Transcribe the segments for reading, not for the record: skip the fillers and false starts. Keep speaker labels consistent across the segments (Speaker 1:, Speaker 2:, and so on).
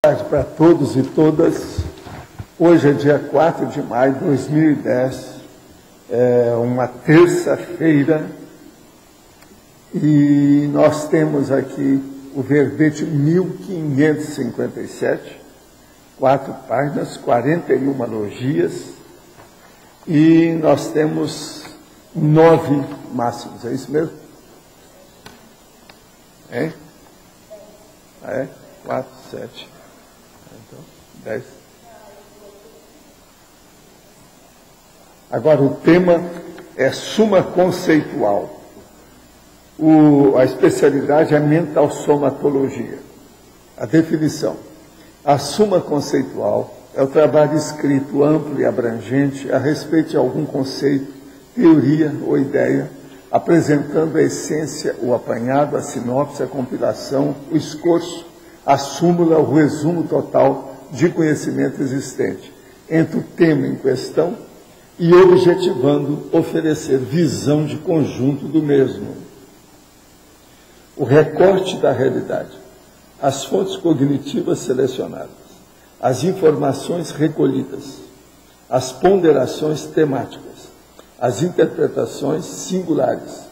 Speaker 1: Boa tarde para todos e todas. Hoje é dia 4 de maio de 2010, é uma terça-feira, e nós temos aqui o verbete 1557, 4 páginas, 41 logias, e nós temos 9 máximos, é isso mesmo? É? É? 4, 7... 10. Agora, o tema é suma conceitual. A especialidade é mental somatologia. A definição. A suma conceitual é o trabalho escrito amplo e abrangente a respeito de algum conceito, teoria ou ideia, apresentando a essência, o apanhado, a sinopse, a compilação, o escorço, a súmula, o resumo total de conhecimento existente entre o tema em questão e objetivando oferecer visão de conjunto do mesmo. O recorte da realidade, as fontes cognitivas selecionadas, as informações recolhidas, as ponderações temáticas, as interpretações singulares,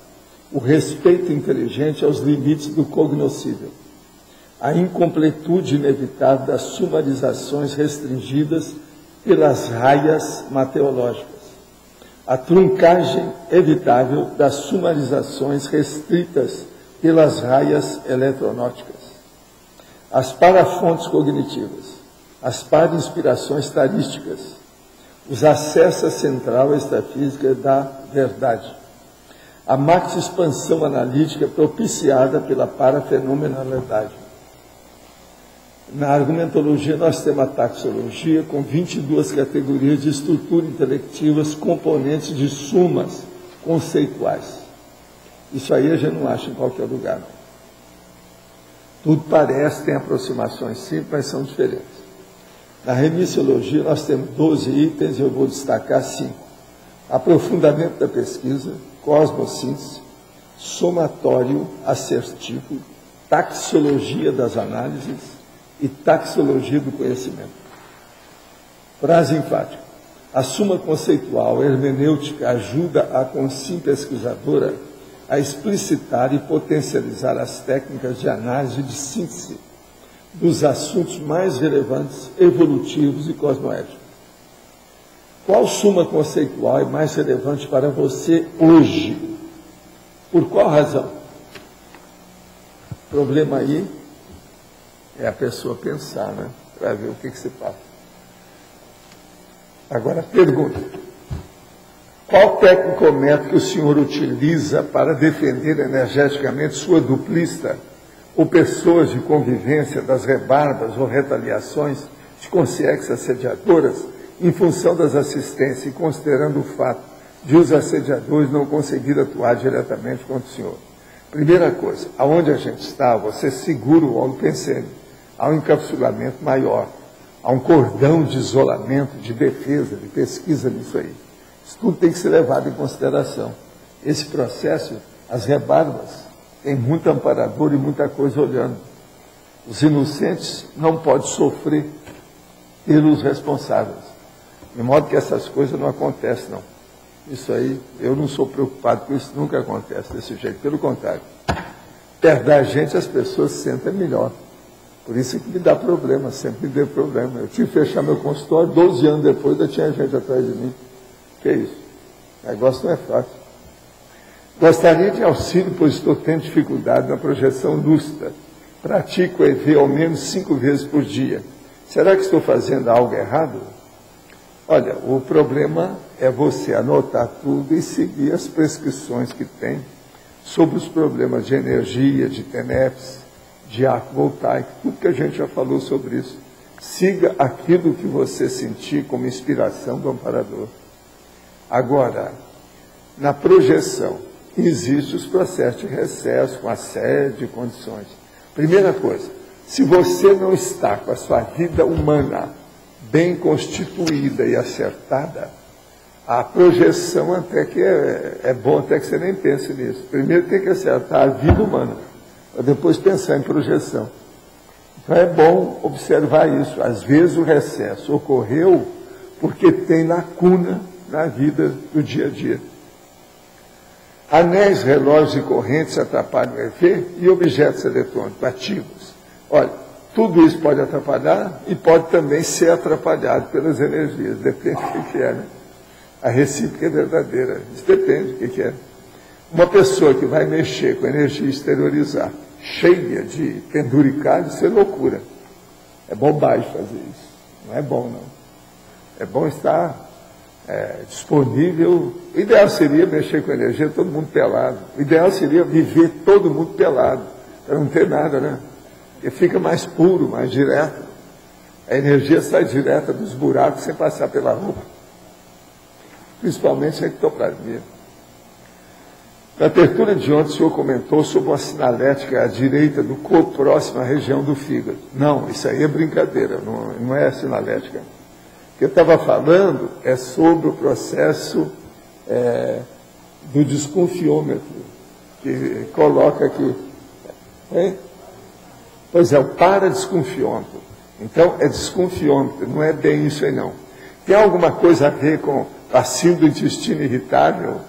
Speaker 1: o respeito inteligente aos limites do cognoscível, a incompletude inevitável das sumarizações restringidas pelas raias mateológicas, a truncagem evitável das sumarizações restritas pelas raias eletronóticas, as parafontes cognitivas, as para-inspirações tarísticas, os acessos à central extrafísica da verdade, a maxi-expansão analítica propiciada pela parafenomenalidade. Na argumentologia, nós temos a taxologia com 22 categorias de estrutura intelectivas, componentes de sumas conceituais. Isso aí a gente não acha em qualquer lugar, não. Tudo parece, tem aproximações simples, mas são diferentes. Na remissiologia, nós temos 12 itens, e eu vou destacar 5. Aprofundamento da pesquisa, cosmossíntese, somatório assertivo, taxologia das análises, e taxologia do conhecimento. Frase enfática. A suma conceitual hermenêutica ajuda a consim pesquisadora a explicitar e potencializar as técnicas de análise e de síntese dos assuntos mais relevantes, evolutivos e cosmoéticos. Qual suma conceitual é mais relevante para você hoje? Por qual razão? O problema aí é a pessoa pensar, né? Para ver o que se passa. Agora, pergunta. Qual técnico ou método que o senhor utiliza para defender energeticamente sua duplista ou pessoas de convivência das rebarbas ou retaliações de consciências assediadoras em função das assistências e considerando o fato de os assediadores não conseguir atuar diretamente contra o senhor? Primeira coisa, aonde a gente está, você segura o óleo pensênio. Há um encapsulamento maior, há um cordão de isolamento, de defesa, de pesquisa nisso aí. Isso tudo tem que ser levado em consideração. Esse processo, as rebarbas, tem muito amparador e muita coisa olhando. Os inocentes não podem sofrer pelos responsáveis. De modo que essas coisas não acontecem, não. Isso aí, eu não sou preocupado com isso, nunca acontece desse jeito. Pelo contrário, perto da gente as pessoas se sentem melhor. Por isso que me dá problema, sempre me deu problema. Eu tive que fechar meu consultório, 12 anos depois já tinha gente atrás de mim. Que isso? O negócio não é fácil. Gostaria de auxílio, pois estou tendo dificuldade na projeção lúcida. Pratico EV ao menos 5 vezes por dia. Será que estou fazendo algo errado? Olha, o problema é você anotar tudo e seguir as prescrições que tem sobre os problemas de energia, de TENEPS, de arco voltaico, tudo que a gente já falou sobre isso. Siga aquilo que você sentir como inspiração do amparador. Agora, na projeção, existem os processos de recesso, com assédio, condições. Primeira coisa, se você não está com a sua vida humana bem constituída e acertada, a projeção até que é bom até que você nem pense nisso. Primeiro tem que acertar a vida humana, para depois pensar em projeção. Então é bom observar isso. Às vezes o recesso ocorreu porque tem lacuna na vida do dia a dia. Anéis, relógios e correntes atrapalham o EV e objetos eletrônicos ativos. Olha, tudo isso pode atrapalhar e pode também ser atrapalhado pelas energias. Depende do que é, né? A recíproca é verdadeira. Isso depende do que é. Uma pessoa que vai mexer com energia exteriorizar, cheia de penduricalho, isso é loucura. É bobagem fazer isso. Não é bom, não. É bom estar disponível. O ideal seria mexer com energia todo mundo pelado. O ideal seria viver todo mundo pelado, para não ter nada, né? Porque fica mais puro, mais direto. A energia sai direta dos buracos sem passar pela roupa. Principalmente a ectoplasmia. Na abertura de ontem, o senhor comentou sobre uma sinalética à direita do corpo, próximo à região do fígado. Não, isso aí é brincadeira, não é sinalética. O que eu estava falando é sobre o processo do desconfiômetro, que coloca aqui. Pois é, o paradesconfiômetro. Então, é desconfiômetro, não é bem isso aí, não. Tem alguma coisa a ver com bacilo do intestino irritável,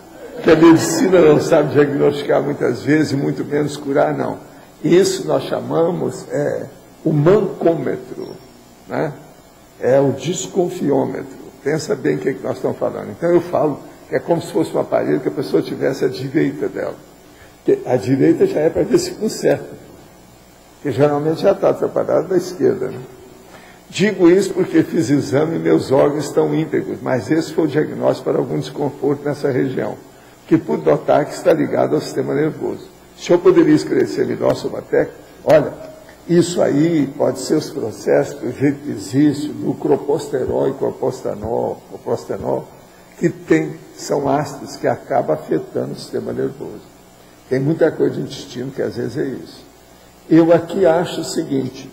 Speaker 1: que a medicina não sabe diagnosticar muitas vezes, e muito menos curar, não. Isso nós chamamos o mancômetro, né? É o desconfiômetro. Pensa bem o que nós estamos falando. Então eu falo que é como se fosse um aparelho que a pessoa tivesse à direita dela. Porque a direita já é para ver se conserta. Porque geralmente já está atrapalhada da esquerda, né? Digo isso porque fiz exame e meus órgãos estão íntegros, mas esse foi o diagnóstico para algum desconforto nessa região, que pude notar que está ligado ao sistema nervoso. O senhor poderia esclarecer melhor sobre a técnica? Olha, isso aí pode ser os processos do jeito que existe, do croposterol e cropostanol, que são ácidos que acabam afetando o sistema nervoso. Tem muita coisa de intestino que às vezes é isso. Eu aqui acho o seguinte: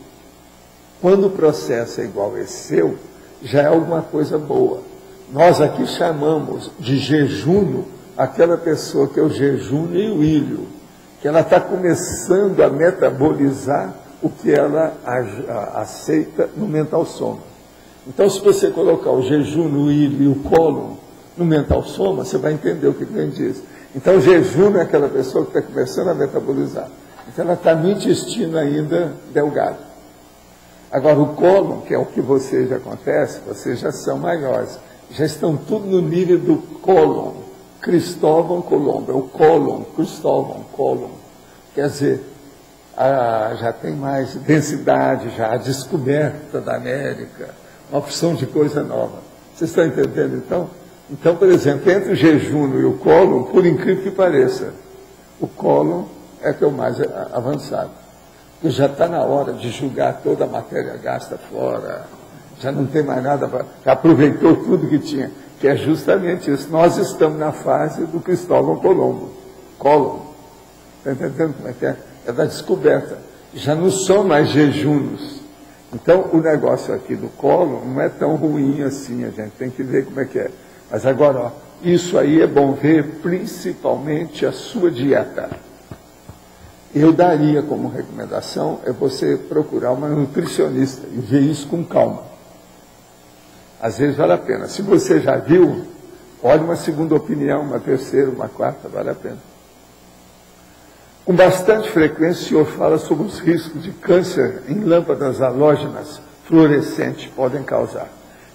Speaker 1: quando o processo é igual a esse seu, já é alguma coisa boa. Nós aqui chamamos de jejum aquela pessoa que é o jejum e o ilho, que ela está começando a metabolizar o que ela aceita no mental soma. Então, se você colocar o jejum, o ilho e o cólon no mental soma, você vai entender o que vem disso. Então, o jejum é aquela pessoa que está começando a metabolizar. Então, ela está no intestino ainda delgado. Agora, o cólon, que é o que vocês acontece, vocês já são maiores, já estão tudo no nível do cólon. Cristóvão Colombo, é o cólon, Cristóvão, cólon. Quer dizer, já tem mais densidade, já a descoberta da América, uma opção de coisa nova. Vocês estão entendendo, então? Então, por exemplo, entre o jejum e o cólon, por incrível que pareça, o cólon é que é o mais avançado. Porque já está na hora de julgar toda a matéria gasta fora, já não tem mais nada, já aproveitou tudo que tinha, que é justamente isso. Nós estamos na fase do Cristóvão Colombo, cólon. Está entendendo como é que é? É da descoberta. Já não são mais jejunos. Então, o negócio aqui do cólon não é tão ruim assim, a gente tem que ver como é que é. Mas agora, ó, isso aí é bom ver, principalmente a sua dieta. Eu daria como recomendação você procurar uma nutricionista e ver isso com calma. Às vezes vale a pena. Se você já viu, olhe uma segunda opinião, uma terceira, uma quarta, vale a pena. Com bastante frequência, o senhor fala sobre os riscos de câncer em lâmpadas halógenas fluorescentes podem causar.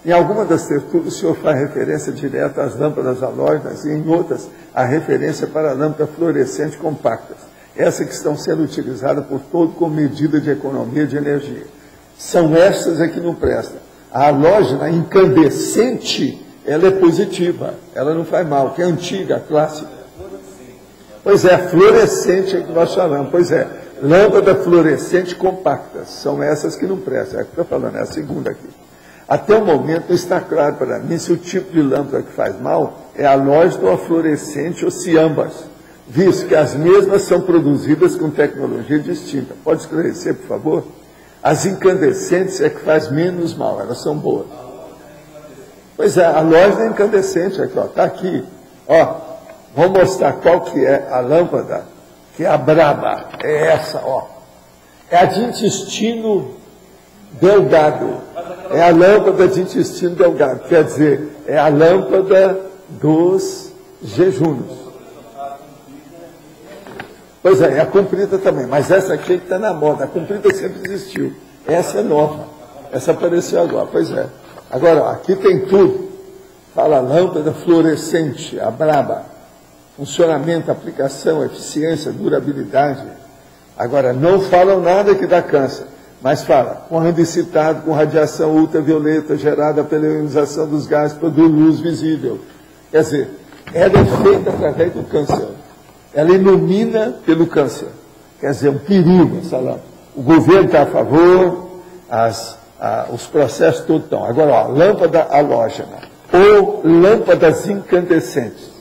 Speaker 1: Em alguma das tertúlias, o senhor faz referência direta às lâmpadas halógenas e em outras, a referência para lâmpadas fluorescentes compactas. Essas que estão sendo utilizadas por todo como medida de economia de energia. São essas que não prestam. A halógena incandescente, ela é positiva, ela não faz mal, que é antiga, clássica. Pois é, fluorescente é que nós falamos, pois é, lâmpada fluorescente compacta, são essas que não prestam, é o que eu estou falando, é a segunda aqui. Até o momento não está claro para mim se o tipo de lâmpada que faz mal é halógena ou a fluorescente ou se ambas, visto que as mesmas são produzidas com tecnologia distinta. Pode esclarecer, por favor? As incandescentes é que faz menos mal, elas são boas. Pois é, a halógena é incandescente, aqui, ó, está aqui. Ó, vou mostrar qual que é a lâmpada, que é a braba, é essa, ó. É a de intestino delgado. É a lâmpada de intestino delgado. Quer dizer, é a lâmpada dos jejunos. Pois é a comprida também. Mas essa aqui está na moda. A comprida sempre existiu. Essa é nova. Essa apareceu agora. Pois é. Agora, ó, aqui tem tudo. Fala lâmpada fluorescente, a braba. Funcionamento, aplicação, eficiência, durabilidade. Agora, não falam nada que dá câncer, mas fala, quando excitado com radiação ultravioleta gerada pela ionização dos gases, produz luz visível. Quer dizer, ela é feita através do câncer. Ela ilumina pelo câncer. Quer dizer, um perigo essa lâmpada. O governo está a favor, os processos todos estão. Agora, ó, lâmpada halógena ou lâmpadas incandescentes.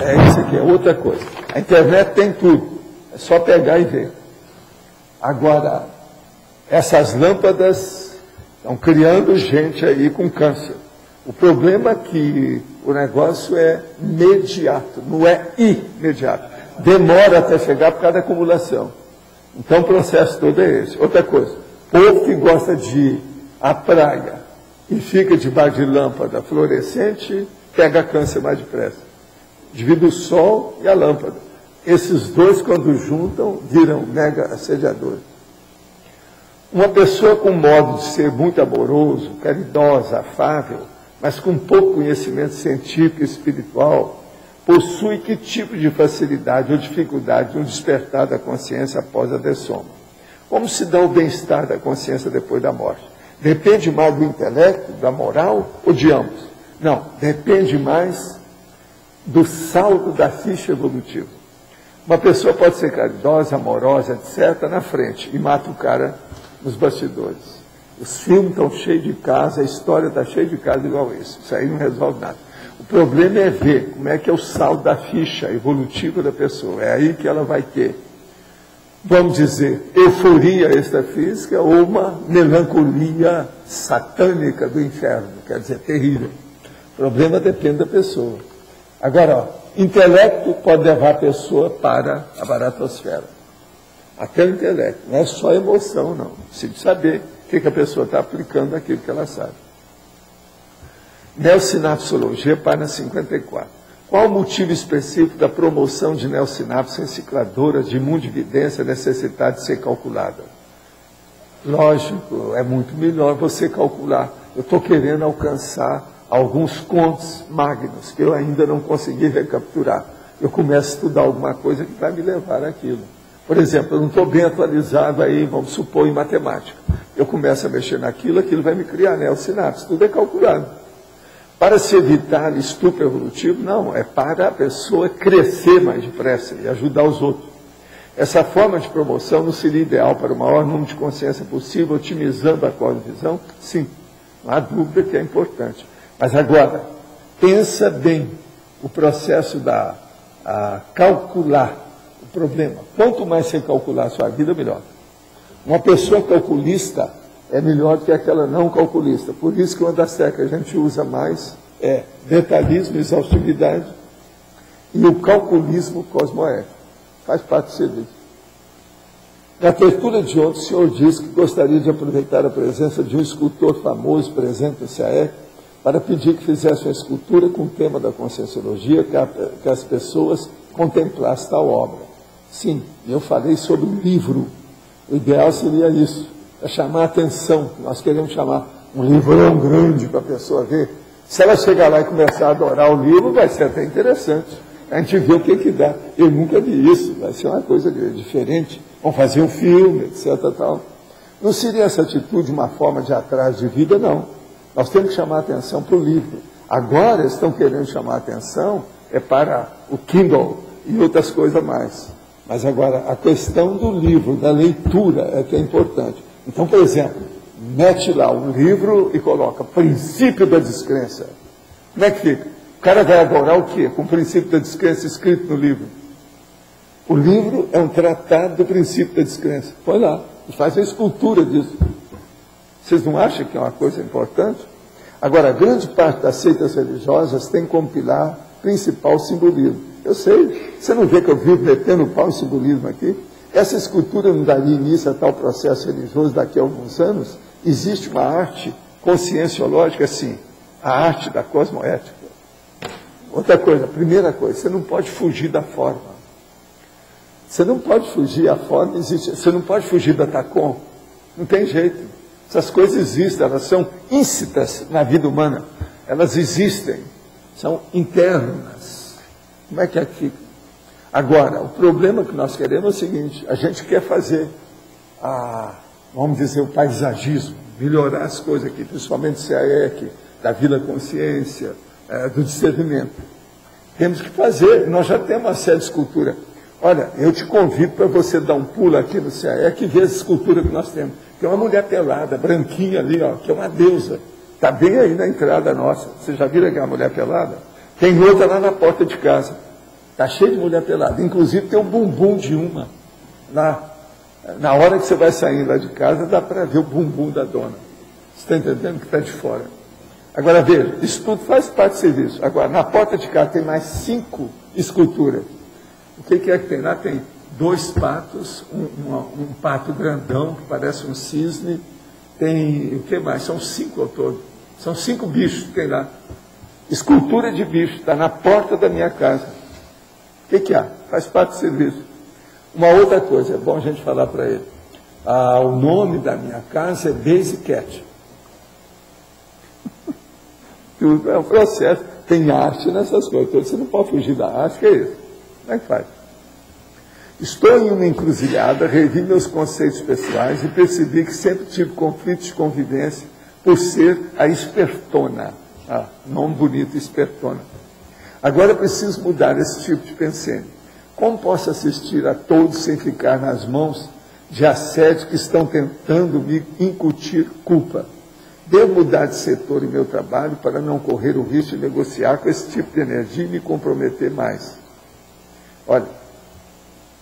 Speaker 1: É isso aqui, é outra coisa. A internet tem tudo. É só pegar e ver. Agora, essas lâmpadas estão criando gente aí com câncer. O problema é que o negócio é imediato, não é imediato. Demora até chegar por causa da acumulação. Então o processo todo é esse. Outra coisa, o povo que gosta de ir à praia e fica debaixo de lâmpada fluorescente, pega câncer mais depressa. Devido ao sol e a lâmpada. Esses dois, quando juntam, viram mega assediadores. Uma pessoa com modo de ser muito amoroso, caridosa, afável, mas com pouco conhecimento científico e espiritual, possui que tipo de facilidade ou dificuldade de um despertar da consciência após a dessoma? Como se dá o bem-estar da consciência depois da morte? Depende mais do intelecto, da moral ou de ambos? Não, depende mais do saldo da ficha evolutiva. Uma pessoa pode ser caridosa, amorosa, etc., na frente, e mata o cara nos bastidores. Os filmes estão cheios de casos, a história está cheia de casos igual isso. Isso aí não resolve nada. O problema é ver como é que é o saldo da ficha evolutiva da pessoa. É aí que ela vai ter, vamos dizer, euforia extrafísica ou uma melancolia satânica do inferno, quer dizer, terrível. O problema depende da pessoa. Agora, ó, intelecto pode levar a pessoa para a baratosfera. Até o intelecto, não é só emoção, não. Precisa saber o que a pessoa está aplicando naquilo que ela sabe. Neosinapsologia, página 54. Qual o motivo específico da promoção de neossinapses recicladoras de mundividência necessitar de ser calculada? Lógico, é muito melhor você calcular. Eu estou querendo alcançar alguns contos magnos que eu ainda não consegui recapturar. Eu começo a estudar alguma coisa que vai me levar àquilo. Por exemplo, eu não estou bem atualizado aí, vamos supor, em matemática. Eu começo a mexer naquilo, aquilo vai me criar neossinapses. Tudo é calculado. Para se evitar estupro evolutivo, não, é para a pessoa crescer mais depressa e ajudar os outros. Essa forma de promoção não seria ideal para o maior número de consciência possível, otimizando a cosmovisão? Sim, não há dúvida que é importante. Mas agora, pensa bem o processo calcular o problema. Quanto mais você calcular a sua vida, melhor. Uma pessoa calculista é melhor do que aquela não calculista. Por isso que uma das técnicas que a gente usa mais é detalhismo, exaustividade e o calculismo cosmoético. Faz parte do serviço. Na abertura de ontem, o senhor disse que gostaria de aproveitar a presença de um escultor famoso presente no CAEC para pedir que fizesse uma escultura com o tema da Conscienciologia, que as pessoas contemplassem tal obra. Sim, eu falei sobre o livro. O ideal seria isso, é chamar a atenção. Nós queremos chamar um livrão grande para a pessoa ver. Se ela chegar lá e começar a adorar o livro, vai ser até interessante. A gente vê o que dá. Eu nunca vi isso, vai ser uma coisa diferente. Vamos fazer um filme, etc. Tal. Não seria essa atitude uma forma de atraso de vida, não. Nós temos que chamar a atenção para o livro. Agora estão querendo chamar a atenção para o Kindle e outras coisas mais. Mas agora, a questão do livro, da leitura, é que é importante. Então, por exemplo, mete lá um livro e coloca princípio da descrença. Como é que fica? O cara vai adorar o quê? Com o princípio da descrença escrito no livro. O livro é um tratado do princípio da descrença. Põe lá, e faz a escultura disso. Vocês não acham que é uma coisa importante? Agora, grande parte das seitas religiosas tem como pilar principal o simbolismo. Eu sei, você não vê que eu vivo metendo o pau em simbolismo aqui? Essa escultura não daria início a tal processo religioso daqui a alguns anos? Existe uma arte conscienciológica, sim, a arte da cosmoética. Outra coisa, primeira coisa, você não pode fugir da forma. Você não pode fugir, a forma existe. Você não pode fugir da TACOM. Não tem jeito. Essas coisas existem, elas são íncitas na vida humana. Elas existem, são internas. Como é que fica? Agora, o problema que nós queremos é o seguinte, a gente quer fazer, vamos dizer, o paisagismo, melhorar as coisas aqui, principalmente o CAEC, da Vila Consciência, do discernimento. Temos que fazer, nós já temos uma série de escultura. Olha, eu te convido para você dar um pulo aqui no CAEC e ver as esculturas que nós temos. Tem uma mulher pelada, branquinha ali, ó, que é uma deusa. Está bem aí na entrada nossa. Você já viram aquela mulher pelada? Tem outra lá na porta de casa. Está cheio de mulher pelada. Inclusive tem um bumbum de uma. Na hora que você vai sair lá de casa, dá para ver o bumbum da dona. Você está entendendo que está de fora? Agora veja, isso tudo faz parte do serviço. Agora, na porta de casa tem mais 5 esculturas. O que é que tem lá? Tem 2 patos, um pato grandão, que parece um cisne. Tem, o que mais? São 5 ao todo. São 5 bichos que tem lá. Escultura de bicho, está na porta da minha casa. O que há? Faz parte do serviço. Uma outra coisa, é bom a gente falar para ele. O nome da minha casa é Base Cat. Tudo é um processo. Tem arte nessas coisas. Então, você não pode fugir da arte, que é isso. Como é que faz? Estou em uma encruzilhada, revi meus conceitos pessoais e percebi que sempre tive conflitos de convivência por ser a espertona. Nome bonito, espertona. Agora preciso mudar esse tipo de pensamento. Como posso assistir a todos sem ficar nas mãos de assédios que estão tentando me incutir culpa? Devo mudar de setor em meu trabalho para não correr o risco de negociar com esse tipo de energia e me comprometer mais. Olha,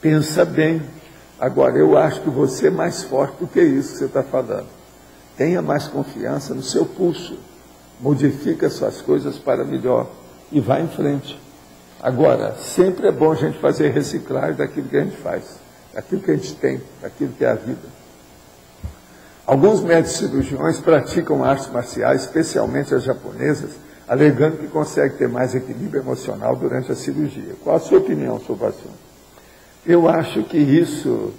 Speaker 1: pensa bem. Agora, eu acho que você é mais forte do que isso que você está falando. Tenha mais confiança no seu pulso. Modifica suas coisas para melhor e vá em frente. Agora, sempre é bom a gente fazer reciclagem daquilo que a gente faz, daquilo que a gente tem, daquilo que é a vida. Alguns médicos cirurgiões praticam artes marciais, especialmente as japonesas, alegando que conseguem ter mais equilíbrio emocional durante a cirurgia. Qual a sua opinião sobre o assunto? Eu acho que isso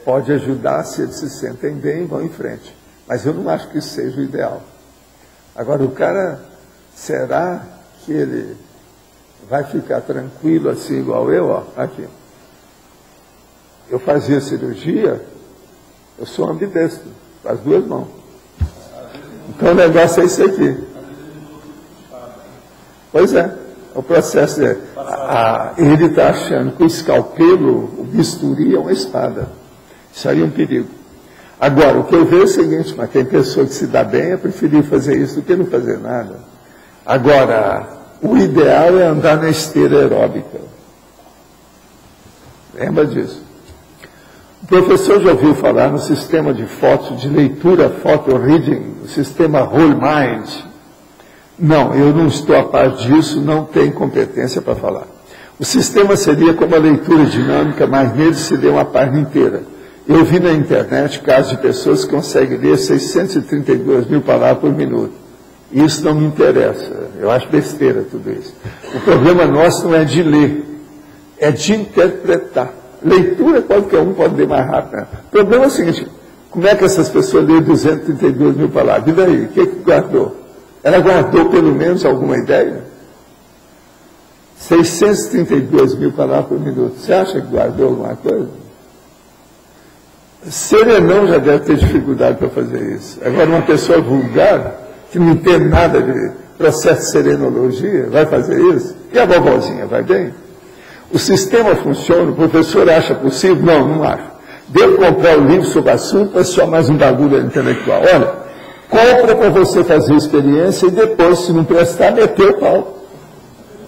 Speaker 1: pode ajudar, se eles se sentem bem, vão em frente. Mas eu não acho que isso seja o ideal. Agora, o cara, será que ele vai ficar tranquilo assim, igual eu? Ó, aqui. Eu fazia cirurgia, eu sou ambidestro, com as 2 mãos. Então o negócio é isso aqui. Pois é, o processo é, ele está achando que o escalpelo, o bisturi é uma espada. Isso aí é um perigo. Agora, o que eu vejo é o seguinte, mas tem pessoa que se dá bem, é preferir fazer isso do que não fazer nada. Agora, o ideal é andar na esteira aeróbica. Lembra disso? O professor já ouviu falar no sistema de fotos, de leitura photo-reading, o sistema Whole Mind. Não, eu não estou a par disso, não tenho competência para falar. O sistema seria como a leitura dinâmica, mas nele se lê uma página inteira. Eu vi na internet casos de pessoas que conseguem ler 632 mil palavras por minuto. Isso não me interessa, eu acho besteira tudo isso. O problema nosso não é de ler, é de interpretar. Leitura qualquer um pode ler mais rápido. Né? O problema é o seguinte, como é que essas pessoas leem 232 mil palavras? E daí, o que guardou? Ela guardou pelo menos alguma ideia? 632 mil palavras por minuto. Você acha que guardou alguma coisa? Serenão já deve ter dificuldade para fazer isso. Agora, uma pessoa vulgar, que não entende nada de processo de serenologia, vai fazer isso? E a vovozinha, vai bem? O sistema funciona, o professor acha possível? Não, não acho. Devo comprar o livro sobre o assunto, é só mais um bagulho intelectual. Olha, compra para você fazer experiência e depois, se não prestar, meter o pau.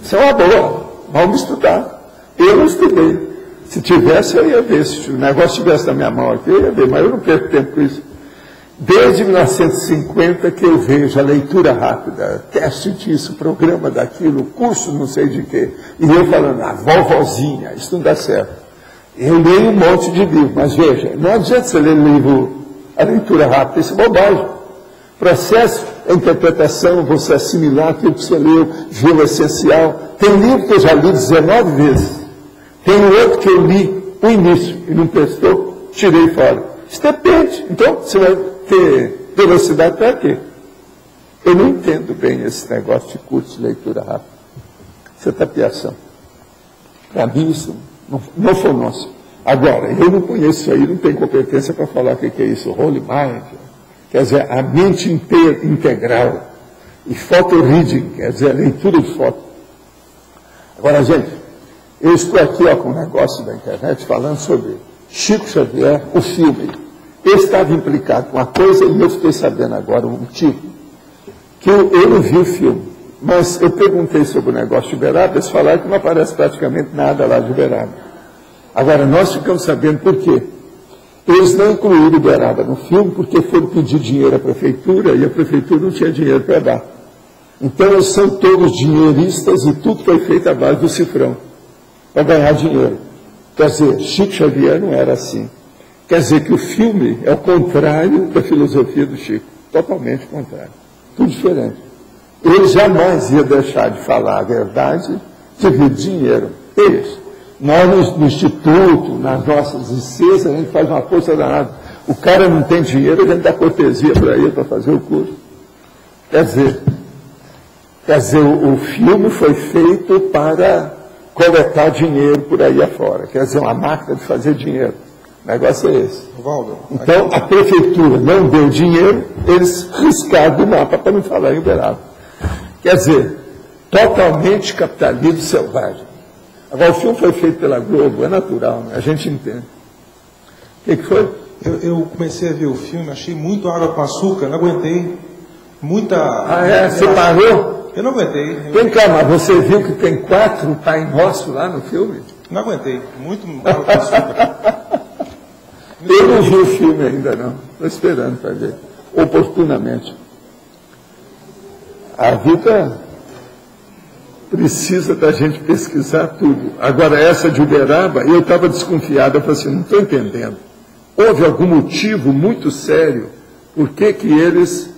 Speaker 1: Isso é uma boa. Vamos estudar. Eu não estudei. Se tivesse, eu ia ver. Se o negócio estivesse na minha mão aqui, eu ia ver. Mas eu não perco tempo com isso. Desde 1950 que eu vejo a leitura rápida, teste disso, programa daquilo, curso não sei de quê. E eu falando, vovozinha, isso não dá certo. Eu leio um monte de livro, mas veja, não adianta você ler livro a leitura rápida, isso é bobagem. Processo é interpretação, você assimilar aquilo que você leu, ver o essencial. Tem livro que eu já li 19 vezes. Tem outro que eu li o início e não prestou, tirei fora. Isso depende. Então, você vai ter velocidade para quê? Eu não entendo bem esse negócio de curso de leitura rápida. Isso é tapiação. Para mim, isso não foi nosso. Agora, eu não conheço isso aí, não tenho competência para falar o que é isso. Holy Mind, quer dizer, a mente integral. E photo reading, quer dizer, a leitura de foto. Agora, gente, eu estou aqui com um negócio da internet falando sobre Chico Xavier, o filme. Eu estava implicado com uma coisa e eu fiquei sabendo agora o motivo. Que eu não vi o filme, mas eu perguntei sobre o negócio de Uberaba, eles falaram que não aparece praticamente nada lá de Uberaba. Agora, nós ficamos sabendo por quê. Eles não incluíram Uberaba no filme porque foram pedir dinheiro à prefeitura e a prefeitura não tinha dinheiro para dar. Então, eles são todos dinheiristas e tudo foi feito à base do cifrão, para ganhar dinheiro. Quer dizer, Chico Xavier não era assim. Quer dizer que o filme é o contrário da filosofia do Chico, totalmente contrário. Tudo diferente. Ele jamais ia deixar de falar a verdade de vir dinheiro. Eles. Nós, no Instituto, nas nossas licenças, a gente faz uma força danada. O cara não tem dinheiro, a gente dá cortesia para ele para fazer o curso. Quer dizer, o filme foi feito para coletar dinheiro por aí afora. Quer dizer, uma máquina de fazer dinheiro. O negócio é esse.
Speaker 2: Valdo,
Speaker 1: então, a prefeitura não deu dinheiro, eles riscaram do mapa para não falar em Uberaba. Quer dizer, totalmente capitalismo selvagem. Agora, o filme foi feito pela Globo, é natural, né? A gente entende. O que foi?
Speaker 2: Eu comecei a ver o filme, achei muito água com açúcar, não aguentei. Muita...
Speaker 1: Ah, é? Você parou?
Speaker 2: Eu não aguentei.
Speaker 1: Vem cá, mas você viu que tem 4 Pai Nosso lá no filme?
Speaker 2: Não aguentei. Muito água com açúcar.
Speaker 1: Eu não vi o filme ainda, não. Estou esperando para ver. Oportunamente. A vida precisa da gente pesquisar tudo. Agora, essa de Uberaba, eu estava desconfiado. Eu falei assim, não estou entendendo. Houve algum motivo muito sério por que eles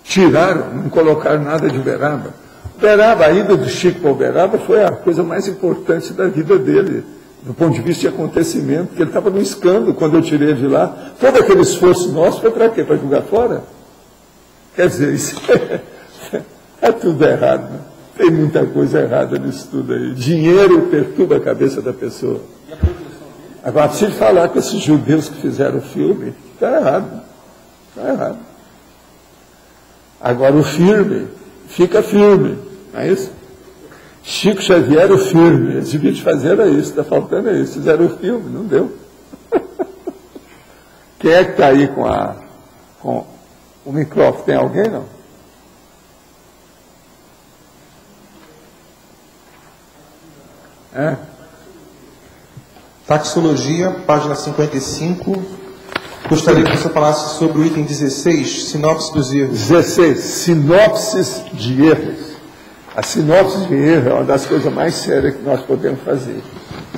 Speaker 1: tiraram, não colocaram nada de Uberaba. Uberaba, a ida do Chico para Uberaba foi a coisa mais importante da vida dele, do ponto de vista de acontecimento, porque ele estava no escândalo quando eu tirei de lá. Todo aquele esforço nosso foi para quê? Para jogar fora? Quer dizer, isso é tudo errado, né? Tem muita coisa errada nisso tudo aí. Dinheiro perturba a cabeça da pessoa. Agora, preciso falar com esses judeus que fizeram o filme, está errado. Está errado. Agora, o firme, fica firme, não é isso? Chico Xavier, o firme, eles deviam fazer isso, está faltando isso. Fizeram o filme, não deu. Quem é que está aí com o microfone? Tem alguém, não? É?
Speaker 2: Taxologia, página 55. Gostaria que você falasse sobre o item 16, sinopse dos erros.
Speaker 1: 16, sinopses de erros. A sinopse de erro é uma das coisas mais sérias que nós podemos fazer.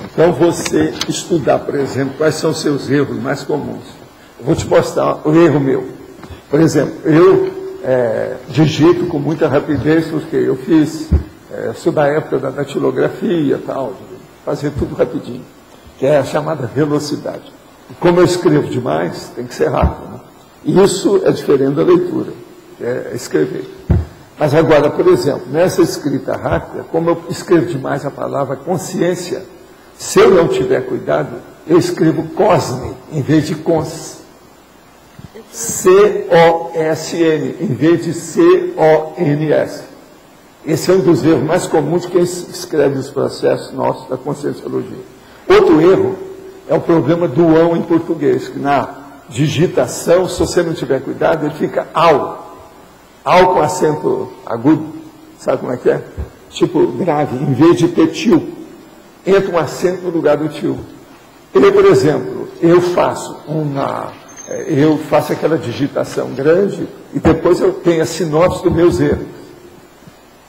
Speaker 1: Então, você estudar, por exemplo, quais são os seus erros mais comuns. Eu vou te mostrar o erro meu. Por exemplo, eu digito com muita rapidez, porque eu fiz, sou da época da datilografia e tal, fazer tudo rapidinho, que é a chamada velocidade. E como eu escrevo demais, tem que ser rápido. Né? E isso é diferente da leitura, que é escrever. Mas agora, por exemplo, nessa escrita rápida, como eu escrevo demais a palavra consciência, se eu não tiver cuidado, eu escrevo cosne em vez de cons. C-O-S-N em vez de C-O-N-S. Esse é um dos erros mais comuns de quem escreve os processos nossos da conscienciologia. Outro erro é o problema do ão em português, que na digitação, se você não tiver cuidado, ele fica ao. Ao com acento agudo. Sabe como é que é? Tipo grave, em vez de ter tio. Entra um acento no lugar do tio. Eu, por exemplo, eu faço aquela digitação grande e depois eu tenho a sinopse dos meus erros.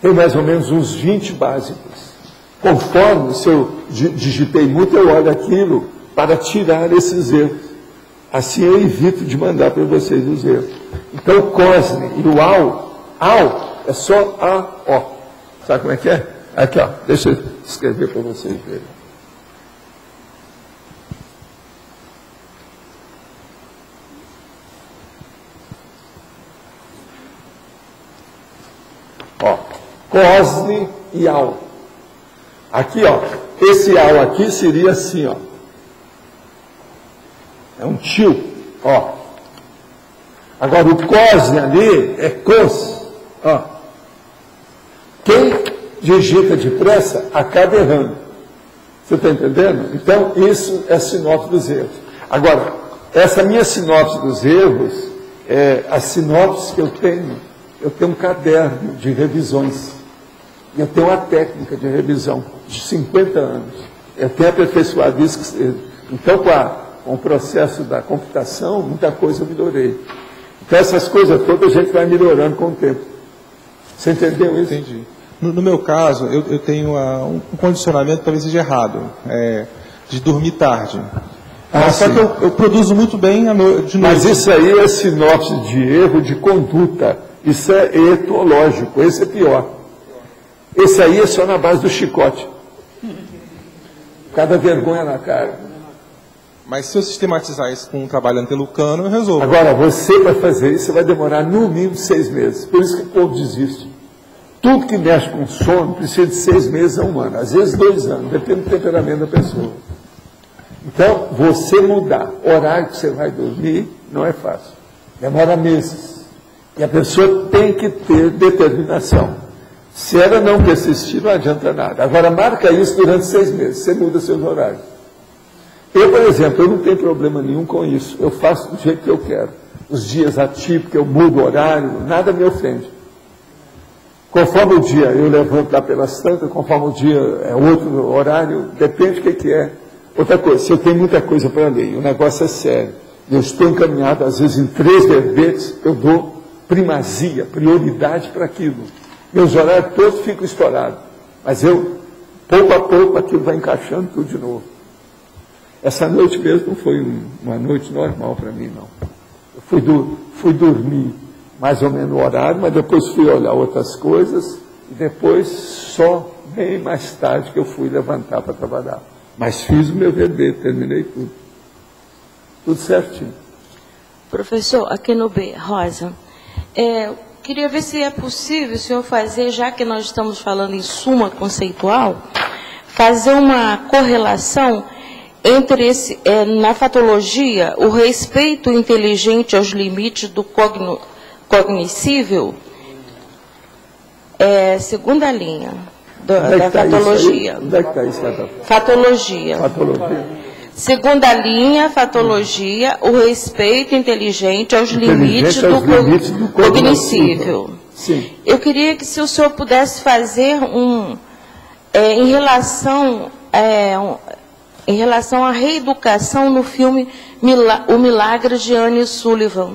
Speaker 1: Tem mais ou menos uns 20 básicos. Conforme, se eu digitei muito, eu olho aquilo para tirar esses erros. Assim eu evito de mandar para vocês os erros. Então o cosne e o ao é só A, O. Sabe como é que é? Aqui, ó, deixa eu escrever para vocês verem. Ó, cosne e ao. Aqui, ó, esse ao aqui seria assim, ó. É um tio, ó. Agora o cosne ali é cos, ó. Quem digita depressa acaba errando. Você está entendendo? Então, isso é a sinopse dos erros. Agora, essa minha sinopse dos erros é a sinopse que eu tenho. Eu tenho um caderno de revisões. E eu tenho uma técnica de revisão de 50 anos. Eu tenho aperfeiçoado isso. Então, com o processo da computação, muita coisa eu melhorei. Então, essas coisas todas a gente vai melhorando com o tempo. Você entendeu isso?
Speaker 2: Entendi. No meu caso, eu tenho um condicionamento, talvez seja errado, de dormir tarde. Só que eu produzo muito bem de noite.
Speaker 1: Mas isso aí é sinopse de erro de conduta. Isso é etológico, esse é pior. Esse aí é só na base do chicote. Cada vergonha na cara.
Speaker 2: Mas se eu sistematizar isso com um trabalho antelucano, eu resolvo.
Speaker 1: Agora, você vai fazer isso, você vai demorar no mínimo 6 meses. Por isso que o povo desiste. Tudo que mexe com sono precisa de 6 meses a 1 ano. Às vezes 2 anos, depende do temperamento da pessoa. Então, você mudar o horário que você vai dormir não é fácil. Demora meses. E a pessoa tem que ter determinação. Se ela não persistir, não adianta nada. Agora, marca isso durante 6 meses. Você muda seus horários. Eu, por exemplo, eu não tenho problema nenhum com isso. Eu faço do jeito que eu quero. Os dias atípicos, eu mudo o horário, nada me ofende. Conforme o dia eu levanto lá pelas tantas, conforme o dia é outro horário, depende do que é. Outra coisa, se eu tenho muita coisa para ler, o negócio é sério, eu estou encaminhado, às vezes, em 3 verbetes, eu dou primazia, prioridade para aquilo. Meus horários todos ficam estourados. Mas eu, pouco a pouco, aquilo vai encaixando tudo de novo. Essa noite mesmo não foi uma noite normal para mim, não. Eu fui dormir mais ou menos no horário, mas depois fui olhar outras coisas, e depois só bem mais tarde que eu fui levantar para trabalhar. Mas fiz o meu verbete, terminei tudo. Tudo certinho.
Speaker 3: Professor, aqui no B, Rosa, queria ver se é possível o senhor fazer, já que nós estamos falando em suma conceitual, fazer uma correlação entre na fatologia, o respeito inteligente aos limites do cognoscível, segunda linha da fatologia.
Speaker 1: Onde é que está isso?
Speaker 3: Fatologia.
Speaker 1: Fatologia.
Speaker 3: Segunda linha, fatologia, o respeito inteligente aos limites do cognoscível.
Speaker 1: Sim.
Speaker 3: Eu queria que se o senhor pudesse fazer em relação à reeducação no filme O Milagre de Anne Sullivan.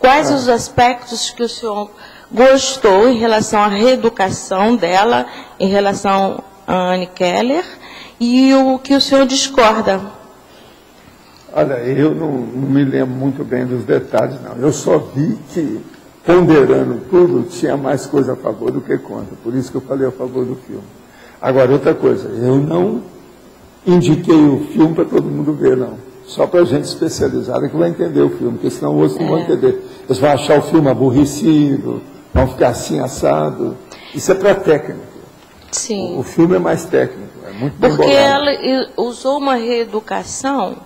Speaker 3: Quais os aspectos que o senhor gostou em relação à reeducação dela, em relação a Anne Keller, e o que o senhor discorda?
Speaker 1: Olha, eu não me lembro muito bem dos detalhes, não. Eu só vi que, ponderando tudo, tinha mais coisa a favor do que contra. Por isso que eu falei a favor do filme. Agora, outra coisa, eu não indiquei o filme para todo mundo ver, não. Só para gente especializada que vai entender o filme, porque senão outros não vão entender. Eles vão achar o filme aborrecido, vão ficar assim, assado. Isso é para técnico.
Speaker 3: Sim.
Speaker 1: O filme é mais técnico, é muito bem
Speaker 3: Porque
Speaker 1: bolado.
Speaker 3: ela usou uma reeducação,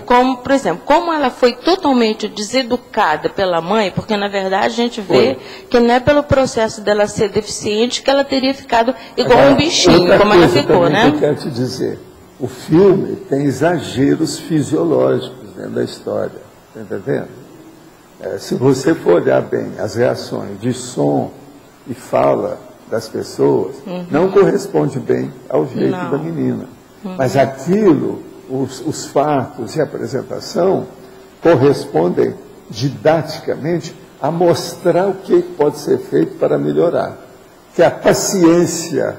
Speaker 3: como, por exemplo, como ela foi totalmente deseducada pela mãe, porque na verdade a gente vê que não é pelo processo dela ser deficiente que ela teria ficado igual um bichinho, como ela ficou, né?
Speaker 1: Que eu quero te dizer, o filme tem exageros fisiológicos dentro da história, está entendendo? Se você for olhar bem as reações de som e fala das pessoas, não corresponde bem ao jeito da menina. Mas aquilo, os fatos e a apresentação correspondem didaticamente a mostrar o que pode ser feito para melhorar. Que é a paciência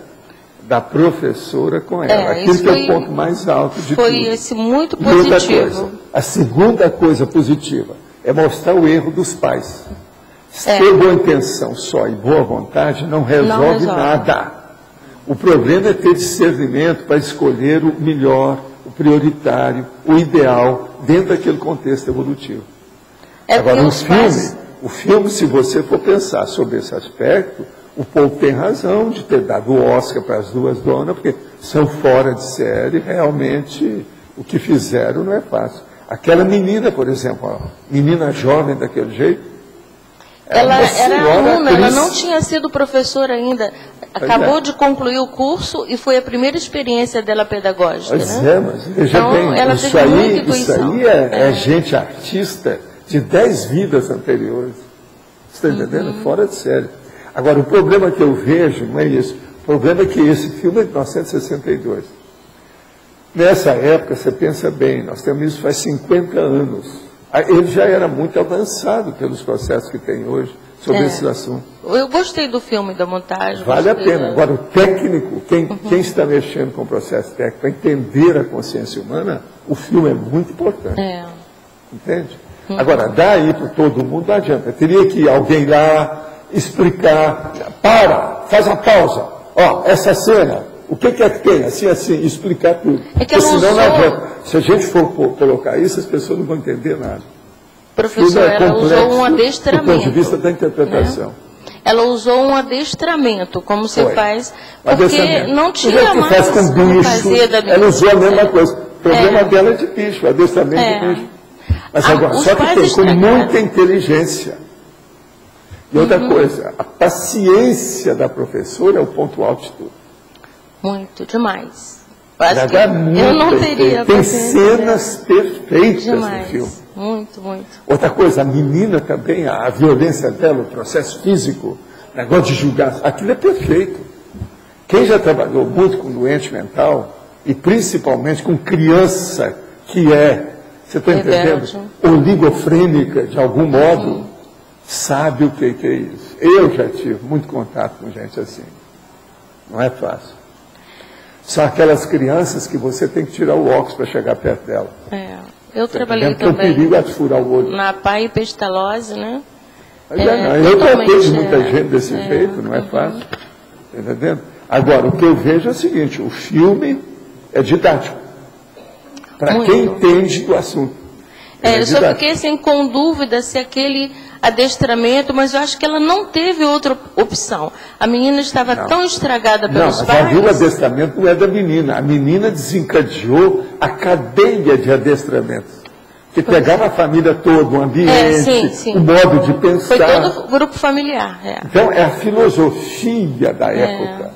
Speaker 1: da professora com ela. Aquilo que é o ponto mais alto de tudo.
Speaker 3: Foi esse muito
Speaker 1: E outra
Speaker 3: positivo.
Speaker 1: coisa, A segunda coisa positiva é mostrar o erro dos pais. Ter boa intenção só e boa vontade não resolve nada. O problema é ter discernimento para escolher o melhor, o prioritário, o ideal, dentro daquele contexto evolutivo. Agora, o filme, se você for pensar sobre esse aspecto, o Paul tem razão de ter dado o Oscar para as duas donas, porque são fora de série, realmente o que fizeram não é fácil. Aquela menina, por exemplo, a menina jovem daquele jeito,
Speaker 3: ela era aluna, ela não tinha sido professora ainda. Acabou de concluir o curso e foi a primeira experiência dela pedagógica.
Speaker 1: Pois
Speaker 3: né?
Speaker 1: Mas veja
Speaker 3: então,
Speaker 1: bem,
Speaker 3: ela
Speaker 1: isso aí é gente artista de 10 vidas anteriores. Você está entendendo? Fora de série. Agora, o problema que eu vejo não é isso. O problema é que esse filme é de 1962. Nessa época, você pensa bem, nós temos isso faz 50 anos. Ele já era muito avançado pelos processos que tem hoje sobre esses assuntos.
Speaker 3: Eu gostei do filme, da montagem.
Speaker 1: Vale a pena. Agora, o técnico, quem está mexendo com o processo técnico para entender a consciência humana, o filme é muito importante. Entende? Agora, daí para todo mundo não adianta. Teria que alguém lá explicar, faz uma pausa. Ó, essa cena, o que é que tem? Assim, explicar tudo. Porque senão não adianta. Se a gente for colocar isso, as pessoas não vão entender nada.
Speaker 3: Professor, ela usou um adestramento.
Speaker 1: Do ponto de vista da interpretação.
Speaker 3: Né? Ela usou um adestramento, como se faz, porque não tinha mais
Speaker 1: como fazer da bicho. Ela usou a mesma coisa. O problema dela é de bicho, o adestramento de bicho. Mas agora, só que tem com muita inteligência. E outra coisa, a paciência da professora é o ponto alto de tudo.
Speaker 3: Muito, demais. Acho que eu não teria
Speaker 1: tem cenas perfeitas no filme.
Speaker 3: Muito, muito.
Speaker 1: Outra coisa, a menina também, a violência dela, o processo físico, o negócio de julgar, aquilo é perfeito. Quem já trabalhou muito com doente mental, e principalmente com criança que você está entendendo? Oligofrênica, de algum modo, sabe o que é isso. Eu já tive muito contato com gente assim. Não é fácil. São aquelas crianças que você tem que tirar o óculos para chegar perto dela.
Speaker 3: Eu trabalhei também.
Speaker 1: O perigo é de furar o olho.
Speaker 3: Na pestalose, né?
Speaker 1: Eu tratei de muita gente desse jeito, não é fácil. Está entendendo? Agora, o que eu vejo é o seguinte, o filme é didático. Para quem entende do assunto.
Speaker 3: Eu só fiquei assim, com dúvida se aquele adestramento, mas eu acho que ela não teve outra opção. A menina estava tão estragada pelos pais.
Speaker 1: O adestramento não é da menina. A menina desencadeou a cadeia de adestramentos. Que pegava a família toda, o ambiente, o modo de pensar.
Speaker 3: Foi todo o grupo familiar.
Speaker 1: Então, é a filosofia da época.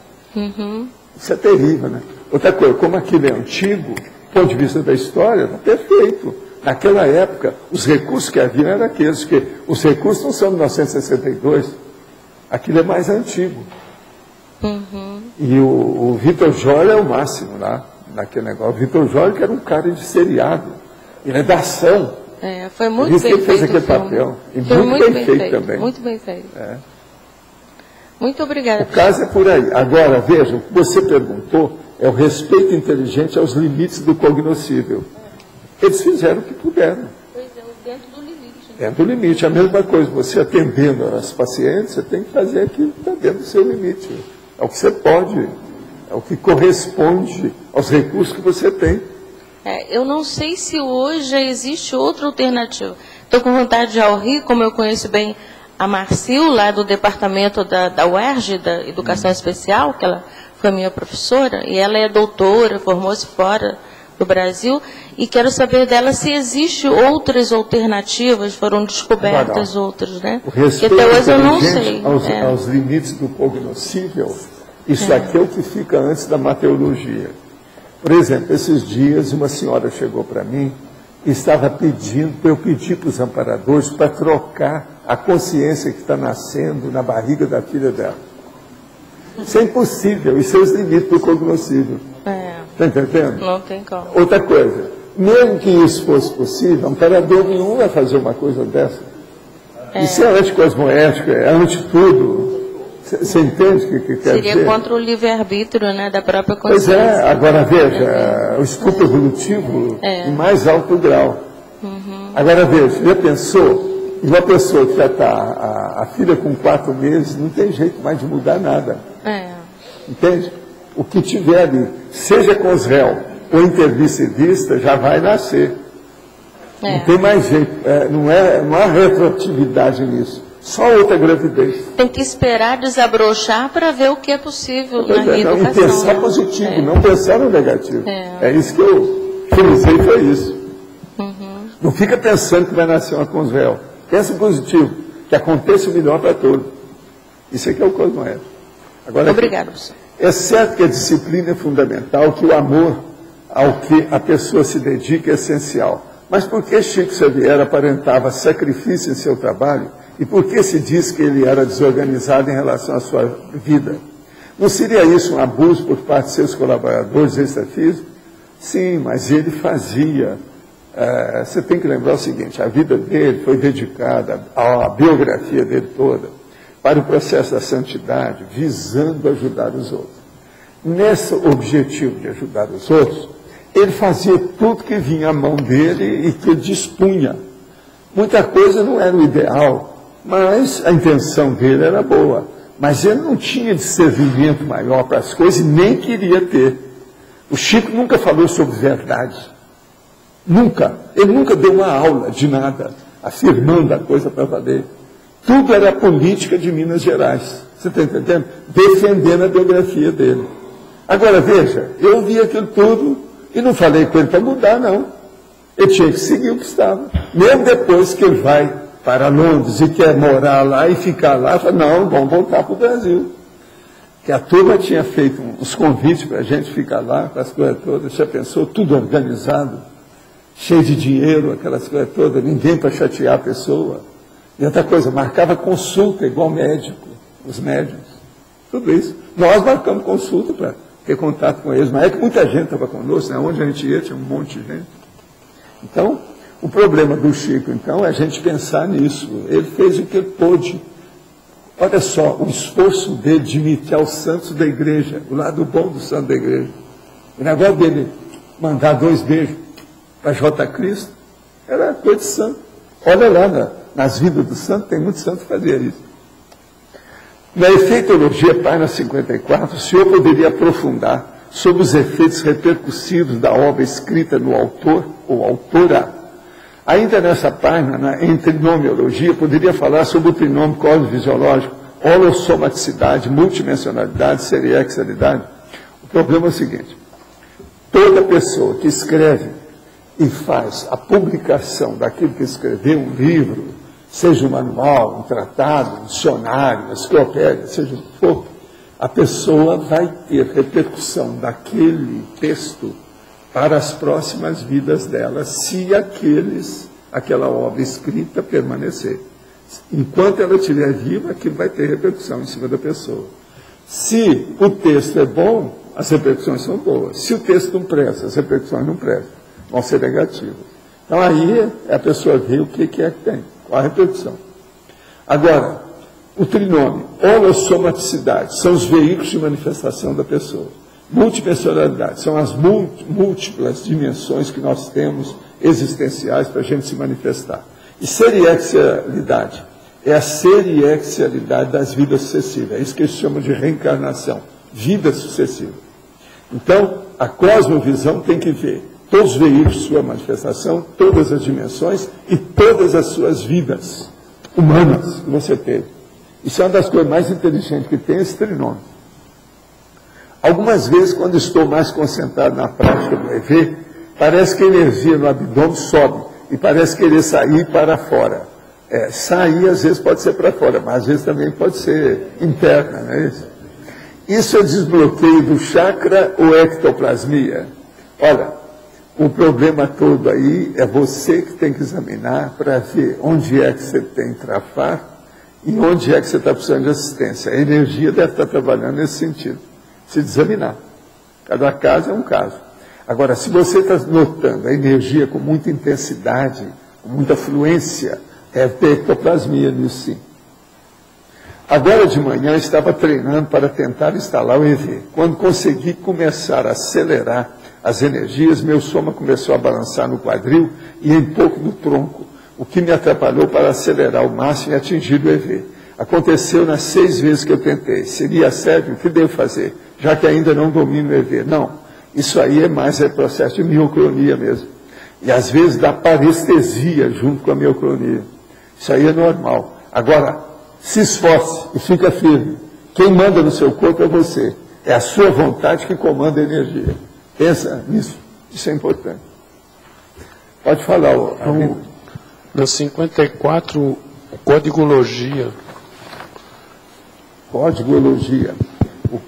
Speaker 1: Isso é terrível, né? Outra coisa, como aquilo é antigo, do ponto de vista da história, está perfeito. Naquela época, os recursos que haviam eram aqueles, porque os recursos não são de 1962, aquilo é mais antigo. E o Vitor Joy é o máximo lá, naquele negócio. O Vitor Joy que era um cara de seriado, ele é da ação.
Speaker 3: Foi muito bem feito.
Speaker 1: Ele fez aquele papel. E muito bem feito também.
Speaker 3: Muito bem feito. Muito obrigada.
Speaker 1: O caso é por aí. Agora, veja, o que você perguntou é o respeito inteligente aos limites do cognoscível. Eles fizeram o que puderam.
Speaker 3: Dentro do limite.
Speaker 1: Dentro do limite. A mesma coisa, você atendendo as pacientes, você tem que fazer aquilo que está dentro do seu limite. É o que você pode, é o que corresponde aos recursos que você tem.
Speaker 3: Eu não sei se hoje já existe outra alternativa. Estou com vontade de ir ao Rio, como eu conheço bem a Marcil, lá do departamento da UERJ, da Educação Especial, que ela foi minha professora, e ela é doutora, formou-se fora do Brasil, e quero saber dela se existem outras alternativas, foram descobertas outras, né?
Speaker 1: O respeito
Speaker 3: que até hoje eu não sei.
Speaker 1: Aos limites do cognoscível, isso aqui é o que fica antes da mateologia. Por exemplo, esses dias uma senhora chegou para mim e estava pedindo para eu pedir para os amparadores para trocar a consciência que está nascendo na barriga da filha dela. Isso é impossível, isso é os limites do cognoscível. Está entendendo?
Speaker 3: Não tem como.
Speaker 1: Outra coisa, mesmo que isso fosse possível, um imperador nenhum vai fazer uma coisa dessa. Isso é anticosmoético, é anti-tudo. Você entende o que quer dizer?
Speaker 3: Seria contra o livre-arbítrio, né, da própria consciência.
Speaker 1: Pois agora veja, o estudo evolutivo em mais alto grau. Agora veja, já pensou, uma pessoa que já está, a filha com 4 meses, não tem jeito mais de mudar nada. Entende? O que tiver ali, seja com os réus ou intervicivista, já vai nascer. Não tem mais jeito, não há retroatividade nisso. Só outra gravidez.
Speaker 3: Tem que esperar desabrochar para ver o que é possível na reeducação.
Speaker 1: Não, e pensar positivo, não pensar no negativo. É isso que eu frisei, foi isso. Não fica pensando que vai nascer uma com os réus. Pensa positivo, que aconteça o melhor para todos. Isso aqui é o cosmoético. Agora,
Speaker 3: obrigado, professor.
Speaker 1: É certo que a disciplina é fundamental, que o amor ao que a pessoa se dedica é essencial. Mas por que Chico Xavier aparentava sacrifício em seu trabalho? E por que se diz que ele era desorganizado em relação à sua vida? Não seria isso um abuso por parte de seus colaboradores extrafísicos? Sim, mas ele fazia. Você tem que lembrar o seguinte, a vida dele foi dedicada, a biografia dele toda, para o processo da santidade, visando ajudar os outros. Nesse objetivo de ajudar os outros, ele fazia tudo que vinha à mão dele e que ele dispunha. Muita coisa não era o ideal, mas a intenção dele era boa. Mas ele não tinha discernimento maior para as coisas e nem queria ter. O Chico nunca falou sobre verdade. Nunca. Ele nunca deu uma aula de nada, afirmando a coisa para valer. Tudo era a política de Minas Gerais. Você está entendendo? Defendendo a biografia dele. Agora, veja, eu ouvi aquilo tudo e não falei com ele para mudar, não. Ele tinha que seguir o que estava. Mesmo depois que ele vai para Londres e quer morar lá e ficar lá, fala, não, vamos voltar para o Brasil. Que a turma tinha feito uns convites para a gente ficar lá, com as coisas todas, já pensou, tudo organizado, cheio de dinheiro, aquelas coisas todas, ninguém para chatear a pessoa. E outra coisa, marcava consulta igual médico, os médicos, tudo isso. Nós marcamos consulta para ter contato com eles, mas é que muita gente estava conosco, né? Onde a gente ia tinha um monte de gente. Então, o problema do Chico, então, é a gente pensar nisso. Ele fez o que ele pôde. Olha só, o esforço dele de imitar os santos da igreja, o lado bom do santo da igreja. O negócio dele mandar 2 beijos para J. Cristo, era coisa de santo. Olha lá, nas vidas do santo, tem muitos santos que faziam isso. Na Efeitologia, página 54, o senhor poderia aprofundar sobre os efeitos repercussivos da obra escrita no autor ou autora. Ainda nessa página, em trinomiologia, poderia falar sobre o trinômio cosmofisiológico, holossomaticidade, multidimensionalidade, seriexialidade. O problema é o seguinte, toda pessoa que escreve e faz a publicação daquilo que escreveu, um livro, seja um manual, um tratado, um dicionário, uma enciclopédia, seja o que for, a pessoa vai ter repercussão daquele texto para as próximas vidas dela, se aquela obra escrita permanecer. Enquanto ela estiver viva, aquilo vai ter repercussão em cima da pessoa. Se o texto é bom, as repercussões são boas. Se o texto não presta, as repercussões não prestam, vão ser negativas. Então aí a pessoa vê o que é que tem, qual a repercussão. Agora, o trinômio, holossomaticidade, são os veículos de manifestação da pessoa. Multidimensionalidade, são as múltiplas dimensões que nós temos existenciais para a gente se manifestar. E seriexialidade, é a seriexialidade das vidas sucessivas, é isso que eles chamam de reencarnação, vida sucessiva. Então, a cosmovisão tem que ver todos os veículos de sua manifestação, todas as dimensões e todas as suas vidas humanas que você teve. Isso é uma das coisas mais inteligentes que tem, esse trinômio. Algumas vezes, quando estou mais concentrado na prática do EV, parece que a energia no abdômen sobe e parece querer sair para fora. Sair, às vezes, pode ser para fora, mas às vezes também pode ser interna, não é isso? Isso é desbloqueio do chakra ou ectoplasmia? Olha, o problema todo aí é você que tem que examinar para ver onde é que você tem trafar e onde é que você está precisando de assistência. A energia deve estar trabalhando nesse sentido. Se examinar. Cada caso é um caso. Agora, se você está notando a energia com muita intensidade, com muita fluência, deve ter ectoplasmia nisso sim. Agora de manhã eu estava treinando para tentar instalar o EV. Quando consegui começar a acelerar, as energias, meu soma começou a balançar no quadril e um pouco no tronco, o que me atrapalhou para acelerar ao máximo e atingir o EV. Aconteceu nas 6 vezes que eu tentei. Seria sério? O que devo fazer? Já que ainda não domino o EV. Não, isso aí é mais processo de miocronia mesmo. E às vezes dá parestesia junto com a miocronia. Isso aí é normal. Agora, se esforce e fica firme. Quem manda no seu corpo é você. É a sua vontade que comanda a energia. Pensa nisso. Isso é importante. Pode falar, amigo.
Speaker 4: Na 54, códigologia.
Speaker 1: Códigologia. O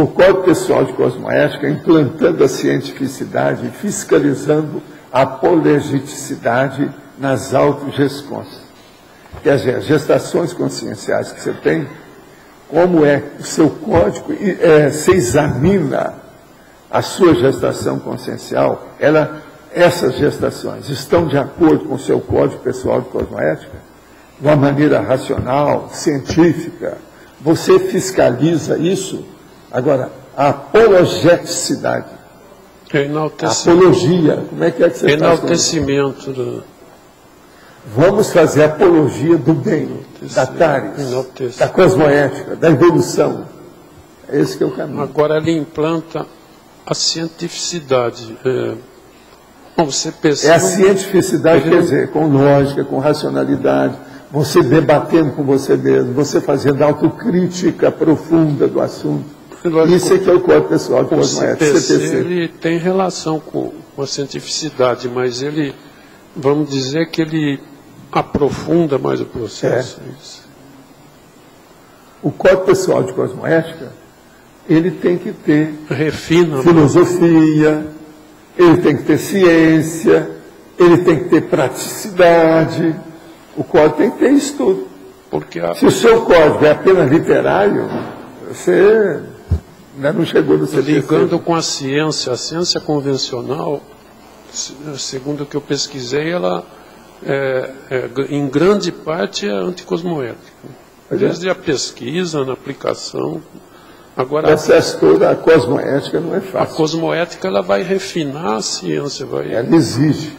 Speaker 1: Código Pessoal de Cosmoética implantando a cientificidade e fiscalizando a apolegeticidade nas autogescons. Quer dizer, as gestações conscienciais que você tem, como é o seu código, você examina a sua gestação consciencial, essas gestações estão de acordo com o seu Código Pessoal de Cosmoética, de uma maneira racional, científica. Você fiscaliza isso. Agora, a apologeticidade, a apologia, como é que você faz?
Speaker 4: Enaltecimento.
Speaker 1: Vamos fazer a apologia do bem, da Tares, da cosmoética, da evolução. É esse que é o caminho.
Speaker 4: Agora ele implanta a cientificidade. Você percebe,
Speaker 1: é a cientificidade, quer dizer, com lógica, com racionalidade, você debatendo com você mesmo, você fazendo autocrítica profunda do assunto. Isso é que é o Código Pessoal de Cosmoética, CPC.
Speaker 4: Ele tem relação com a cientificidade, mas ele, vamos dizer que ele aprofunda mais o processo.
Speaker 1: O Código Pessoal de Cosmoética, ele tem que ter filosofia, ele tem que ter ciência, ele tem que ter praticidade. O código tem que ter isso tudo. Se o seu código é apenas literário, você ainda não chegou no CPC.
Speaker 4: Ligando com a ciência convencional, segundo o que eu pesquisei, ela em grande parte é anticosmoética. Desde a pesquisa, na aplicação. Agora,
Speaker 1: o processo todo, a cosmoética não é fácil.
Speaker 4: A cosmoética ela vai refinar a ciência.
Speaker 1: Ela exige.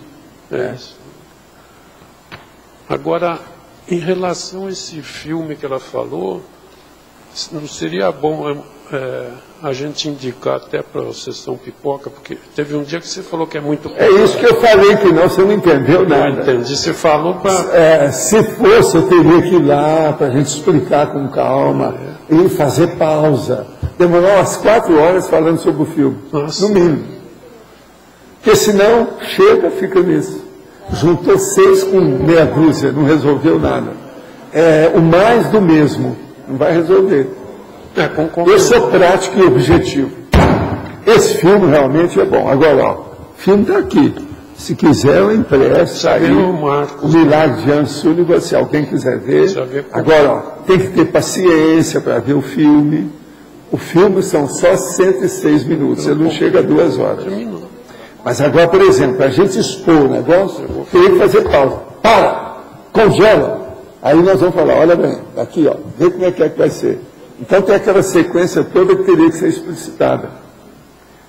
Speaker 4: Agora, em relação a esse filme que ela falou, não seria bom a gente indicar até para a Sessão Pipoca, porque teve um dia que você falou que é muito...
Speaker 1: É isso que eu falei, que não, você não entendeu nada.
Speaker 4: Não entendi, você falou para...
Speaker 1: se fosse, eu teria que ir lá para a gente explicar com calma e fazer pausa. Demorar umas 4 horas falando sobre o filme, no mínimo. Porque senão, chega, fica nisso. Juntou 6 com meia dúzia, não resolveu nada. O mais do mesmo, não vai resolver. Eu sou prático e objetivo. Esse filme realmente é bom. Agora, o filme está aqui. Se quiser, eu empresto aí o Milagre de Jean Sullivan, se alguém quiser ver. Agora, tem que ter paciência para ver o filme. O filme são só 106 minutos, ele não chega a 2 horas. Mas agora, por exemplo, a gente expor o negócio, tem que fazer pausa. Para! Congela! Aí nós vamos falar, olha bem, aqui, ó, vê como é que vai ser. Então tem aquela sequência toda que teria que ser explicitada.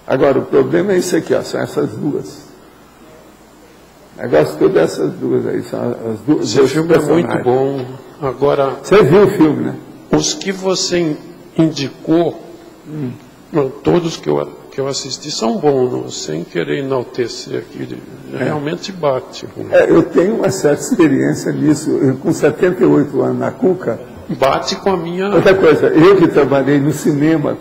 Speaker 1: Agora, o problema é isso aqui, ó, são essas duas. O negócio todo é essas duas aí, são as duas.
Speaker 4: Esse filme é muito bom. Agora,
Speaker 1: você viu o filme, né?
Speaker 4: Os que você indicou, não, todos que eu assisti são bons, não, sem querer enaltecer aqui, realmente bate.
Speaker 1: Eu tenho uma certa experiência nisso, com 78 anos na Cuca.
Speaker 4: Bate com a minha...
Speaker 1: Outra coisa, eu que trabalhei no cinema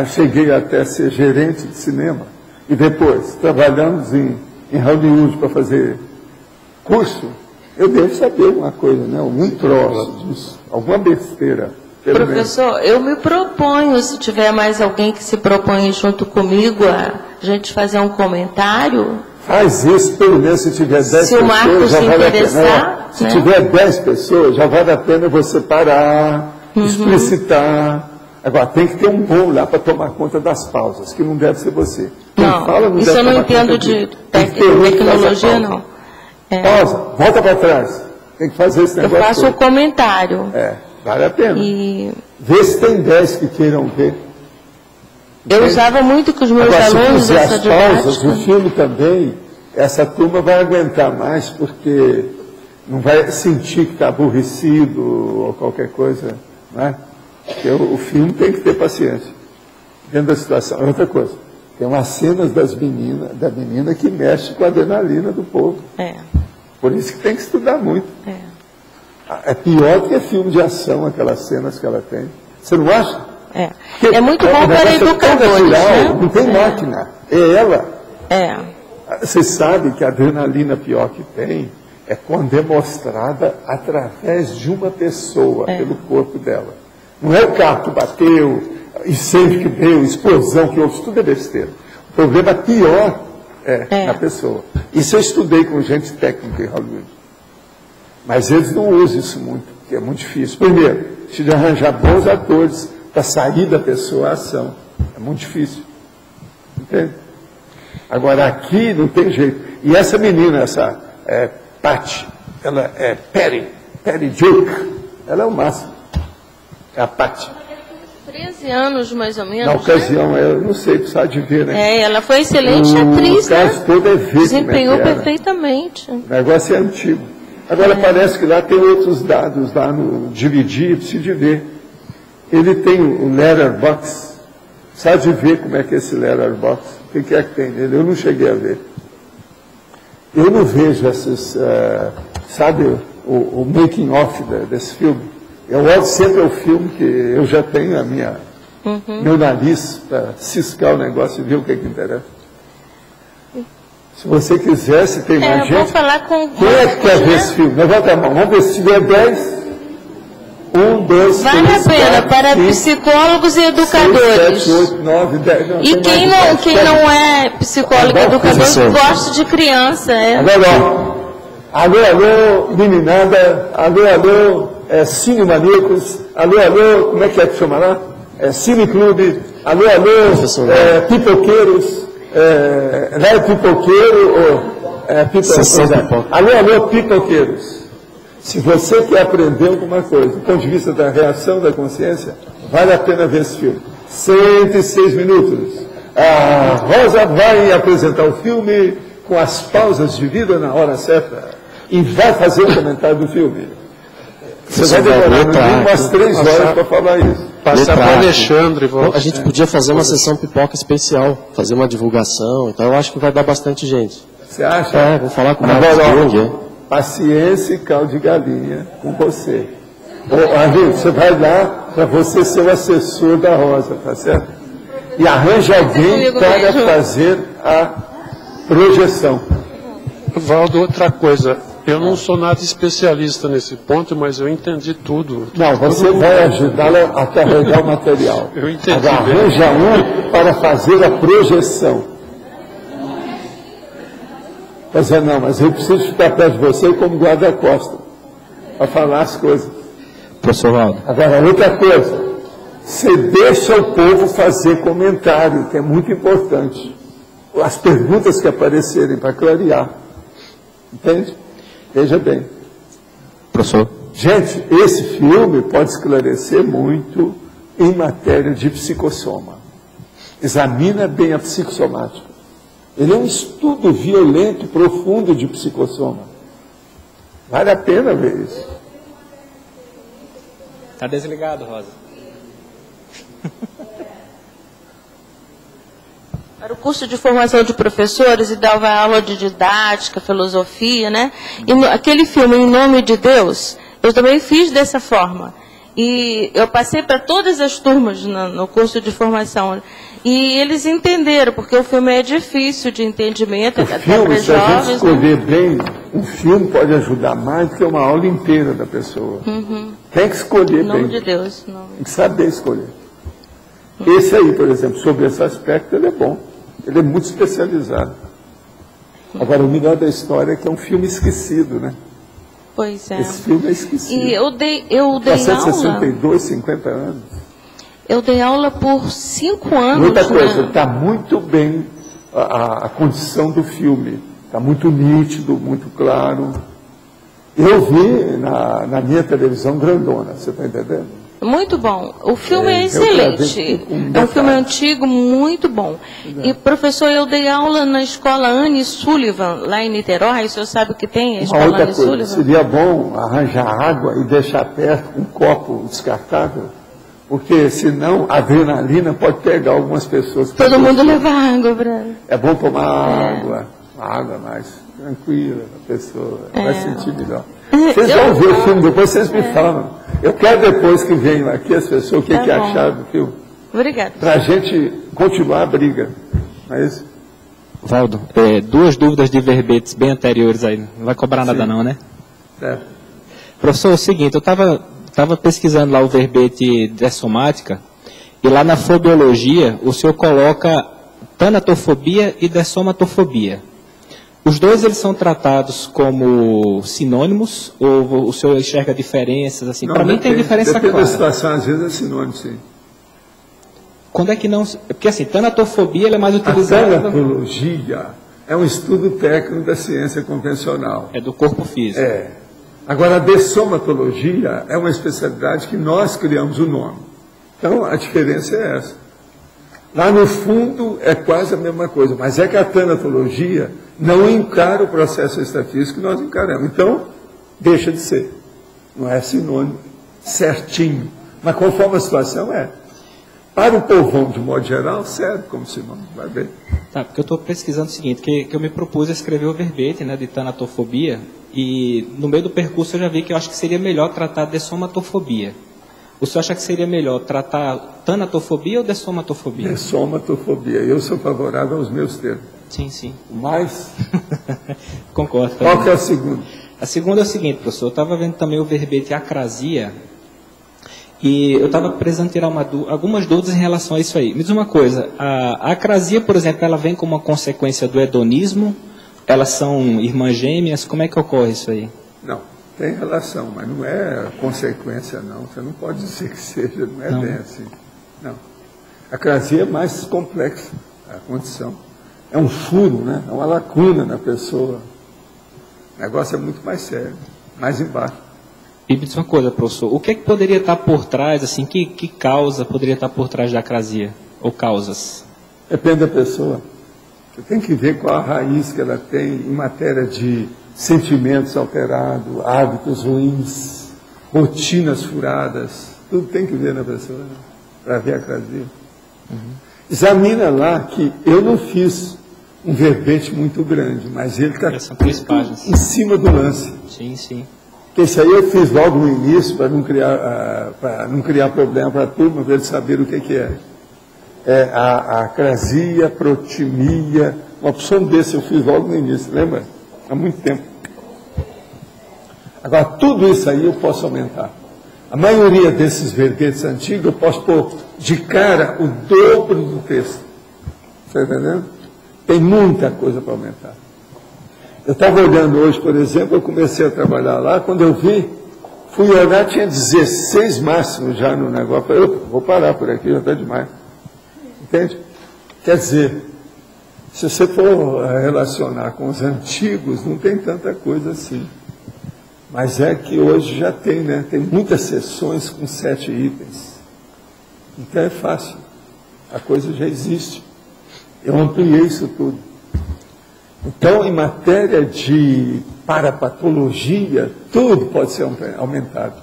Speaker 1: cheguei até ser gerente de cinema, e depois trabalhamos em Hollywood para fazer curso, eu devo saber alguma coisa, né? Algum troço disso, alguma besteira.
Speaker 3: Professor, eu me proponho, se tiver mais alguém que se propõe junto comigo, a gente fazer um comentário.
Speaker 1: Faz isso, pelo menos se tiver 10 pessoas,
Speaker 3: se o Marcos
Speaker 1: já vale a pena.
Speaker 3: Se
Speaker 1: tiver 10 pessoas, já vale a pena você parar, explicitar. Agora, tem que ter um bom lá para tomar conta das pausas, que não deve ser você. Quem fala não
Speaker 3: isso
Speaker 1: deve
Speaker 3: eu não entendo de tecnologia, não.
Speaker 1: Pausa, volta para trás. Tem que fazer esse negócio.
Speaker 3: Eu faço o comentário.
Speaker 1: Vale a pena. Vê se tem 10 que queiram ver.
Speaker 3: Eu usava muito com os meus
Speaker 1: Agora,
Speaker 3: alunos
Speaker 1: se fizer
Speaker 3: essa
Speaker 1: as pausas,
Speaker 3: didática.
Speaker 1: o filme também, essa turma vai aguentar mais, porque não vai sentir que está aborrecido ou qualquer coisa, né? Porque o filme tem que ter paciência dentro da situação. Outra coisa, tem umas cenas da menina que mexe com a adrenalina do povo.
Speaker 3: É,
Speaker 1: Por isso que tem que estudar muito.
Speaker 3: é.
Speaker 1: É pior que filme de ação, aquelas cenas que ela tem. Você não acha?
Speaker 3: É,
Speaker 1: Porque
Speaker 3: é muito
Speaker 1: o
Speaker 3: bom para
Speaker 1: negócio é tão
Speaker 3: educadores,
Speaker 1: natural,
Speaker 3: né?
Speaker 1: não tem máquina, é ela.
Speaker 3: É,
Speaker 1: Você sabe que a adrenalina pior que tem é quando é mostrada através de uma pessoa, pelo corpo dela. Não é o carro que bateu, incêndio que deu, explosão que houve, isso tudo é besteira. O problema pior é na pessoa. Isso eu estudei com gente técnica em Hollywood. Mas eles não usam isso muito, porque é muito difícil. Primeiro, precisa de arranjar bons atores para sair da pessoa a ação. É muito difícil. Entende? Agora, aqui não tem jeito. E essa menina, essa Patty, ela é Patty Duke, ela é o máximo. É a Patty.
Speaker 3: 13 anos mais ou menos.
Speaker 1: Na ocasião, eu não sei, precisa de ver, né?
Speaker 3: Ela foi excelente atriz,
Speaker 1: O caso
Speaker 3: né?
Speaker 1: todo é ver
Speaker 3: Desempenhou
Speaker 1: como é que era.
Speaker 3: perfeitamente.
Speaker 1: O negócio é antigo. Agora parece que lá tem outros dados, lá no dividir, precisa de ver. Ele tem o letterbox. Sabe de ver como é que é esse letterbox? O que é que tem nele? Eu não cheguei a ver. Eu não vejo esses, sabe, o making of desse filme. Eu olho sempre o filme que eu já tenho meu nariz para ciscar o negócio e ver o que interessa. Se você quiser, se tem mais
Speaker 3: Eu
Speaker 1: gente.
Speaker 3: vou falar com
Speaker 1: Quem é que quer ver esse filme? Levanta a mão. Vamos ver se tiver 10. 1, 2, 3,
Speaker 3: Vale a pena
Speaker 1: 4,
Speaker 3: para
Speaker 1: 5,
Speaker 3: psicólogos e
Speaker 1: 6,
Speaker 3: educadores.
Speaker 1: 7, 8, 9, 10. Não,
Speaker 3: E
Speaker 1: tem mais de 10.
Speaker 3: quem não é psicólogo e educador
Speaker 1: professor.
Speaker 3: gosta de criança.
Speaker 1: Agora, ó. Alô, alô, meninada. Alô, alô, Cine Maníacos. Alô, alô, como é que chama lá? Cine Clube. Alô, alô, pipoqueiros. Não é pipoqueiro ou alô, alô, pipoqueiros. Se você quer aprender alguma coisa do ponto de vista da reação da consciência, vale a pena ver esse filme. 106 minutos. A Rosa vai apresentar o filme com as pausas de vida na hora certa e vai fazer o comentário do filme. Você vai demorar no mínimo umas 3 horas para falar isso.
Speaker 4: Passar para Alexandre.
Speaker 5: A gente podia fazer uma sessão pipoca especial, fazer uma divulgação, então eu acho que vai dar bastante gente.
Speaker 1: Você acha?
Speaker 5: Vou falar com o
Speaker 1: Agora,
Speaker 5: Marcos Jung.
Speaker 1: paciência e caldo de galinha com você. Amigo, você vai lá para você ser o assessor da Rosa, tá certo? E arranja alguém para fazer a projeção.
Speaker 4: Valdo, outra coisa. Eu não sou nada especialista nesse ponto, mas eu entendi tudo.
Speaker 1: Não, você vai ajudá-la a carregar o material.
Speaker 4: Eu entendi.
Speaker 1: Agora, arranja um para fazer a projeção. Mas não, mas eu preciso ficar perto de você como guarda-costas, para falar as coisas.
Speaker 5: Professor Valdo.
Speaker 1: Agora, outra coisa, você deixa o povo fazer comentário, que é muito importante. As perguntas que aparecerem para clarear. Entende? Veja bem.
Speaker 5: Professor.
Speaker 1: Gente, esse filme pode esclarecer muito em matéria de psicossoma. Examina bem a psicossomática. Ele é um estudo violento, profundo de psicossoma. Vale a pena ver isso.
Speaker 6: Está desligado, Rosa.
Speaker 3: Para o curso de formação de professores e dava aula de didática, filosofia, né? E aquele filme, Em Nome de Deus, eu também fiz dessa forma. E eu passei para todas as turmas no curso de formação. E eles entenderam, porque o filme é difícil de entendimento,
Speaker 1: O
Speaker 3: até
Speaker 1: filme,
Speaker 3: para
Speaker 1: se a gente
Speaker 3: jovens. Né?
Speaker 1: escolher bem, um filme pode ajudar mais do que uma aula inteira da pessoa. Tem que escolher
Speaker 3: Em nome
Speaker 1: bem.
Speaker 3: de Deus. Em nome.
Speaker 1: Tem que saber escolher. Esse aí, por exemplo, sobre esse aspecto, ele é bom. Ele é muito especializado. Agora, o melhor da história é que é um filme esquecido, né?
Speaker 3: Pois é.
Speaker 1: Esse filme é esquecido.
Speaker 3: E eu dei aula.
Speaker 1: 1962, 50 anos.
Speaker 3: Eu dei aula por 5 anos.
Speaker 1: Outra coisa,
Speaker 3: né?
Speaker 1: está muito bem a condição do filme. Está muito nítido, muito claro. Eu vi na minha televisão grandona, você está entendendo?
Speaker 3: Muito bom. O filme é excelente. É um filme antigo, muito bom. E, professor, eu dei aula na escola Anne Sullivan, lá em Niterói. O senhor sabe o que tem a escola Anne Sullivan?
Speaker 1: Seria bom arranjar água e deixar perto um copo descartável, porque senão a adrenalina pode pegar algumas pessoas.
Speaker 3: Todo mundo leva água, Bruno.
Speaker 1: É bom tomar água, uma água mais tranquila, a pessoa vai sentir melhor. Vocês vão ver o filme, depois vocês me falam. Eu quero depois que venham aqui as pessoas, o que acharam do filme.
Speaker 3: Obrigada.
Speaker 1: Para a gente continuar a briga. Mas...
Speaker 6: Valdo, duas dúvidas de verbetes bem anteriores aí. Não vai cobrar nada não, né?
Speaker 1: Certo.
Speaker 6: Professor, é o seguinte, eu estava pesquisando lá o verbete dessomática, e lá na fobiologia, o senhor coloca tanatofobia e dessomatofobia. Os dois, eles são tratados como sinônimos, ou o senhor enxerga diferenças? Assim? Para mim tem diferença clara.
Speaker 1: Depende da situação, às vezes é sinônimo, sim.
Speaker 6: Quando é que não... Porque assim, tanatofobia ela é mais utilizada...
Speaker 1: A tanatologia é um estudo técnico da ciência convencional.
Speaker 6: É do corpo físico.
Speaker 1: Agora, a dessomatologia é uma especialidade que nós criamos o nome. Então, a diferença é essa. Lá no fundo é quase a mesma coisa, mas é que a tanatologia não encara o processo extrafísico que nós encaramos. Então, deixa de ser. Não é sinônimo certinho. Mas conforme a situação é. Para o povão, de modo geral, serve como sinônimo. Vai ver.
Speaker 6: Tá, porque eu estou pesquisando o seguinte, que eu me propus a escrever o verbete, né, de tanatofobia, e no meio do percurso eu já vi que eu acho que seria melhor tratar dessomatofobia. O senhor acha que seria melhor tratar tanatofobia ou dessomatofobia?
Speaker 1: Dessomatofobia. Eu sou favorável aos meus termos.
Speaker 6: Sim, sim.
Speaker 1: Mas...
Speaker 6: Concordo.
Speaker 1: Qual que é a segunda?
Speaker 6: A segunda é o seguinte, professor. Eu estava vendo também o verbete acrasia, e eu estava precisando tirar algumas dúvidas em relação a isso aí. Me diz uma coisa, a acrasia, por exemplo, ela vem como uma consequência do hedonismo? Elas são irmãs gêmeas? Como é que ocorre isso aí?
Speaker 1: Não. Tem relação, mas não é consequência, não. Você não pode dizer que seja, não é bem assim. Não. A acrasia é mais complexa, a condição. É um furo, né? É uma lacuna na pessoa. O negócio é muito mais sério, mais embaixo.
Speaker 6: E me diz uma coisa, professor, o que é que poderia estar por trás, assim, que causa poderia estar por trás da acrasia? Ou causas?
Speaker 1: Depende da pessoa. Você tem que ver qual a raiz que ela tem em matéria de sentimentos alterados, hábitos ruins, rotinas furadas, tudo tem que ver na pessoa, né? Para ver a acrasia. Examina lá que eu não fiz um verbete muito grande, mas ele está em cima do lance.
Speaker 6: Sim, sim.
Speaker 1: Porque isso aí eu fiz logo no início, para não criar problema para a turma, para eles saberem o que é. É a acrasia, protimia, uma opção desse eu fiz logo no início, lembra? Há muito tempo. Agora, tudo isso aí eu posso aumentar. A maioria desses verbetes antigos eu posso pôr de cara o dobro do texto. Está entendendo? Tem muita coisa para aumentar. Eu estava olhando hoje, por exemplo, eu comecei a trabalhar lá, quando eu vi, fui olhar, tinha 16 máximos já no negócio. Eu falei, vou parar por aqui, já está demais. Entende? Quer dizer, se você for relacionar com os antigos, não tem tanta coisa assim. Mas é que hoje já tem, né? Tem muitas sessões com 7 itens. Então é fácil. A coisa já existe. Eu ampliei isso tudo. Então, em matéria de parapatologia, tudo pode ser aumentado.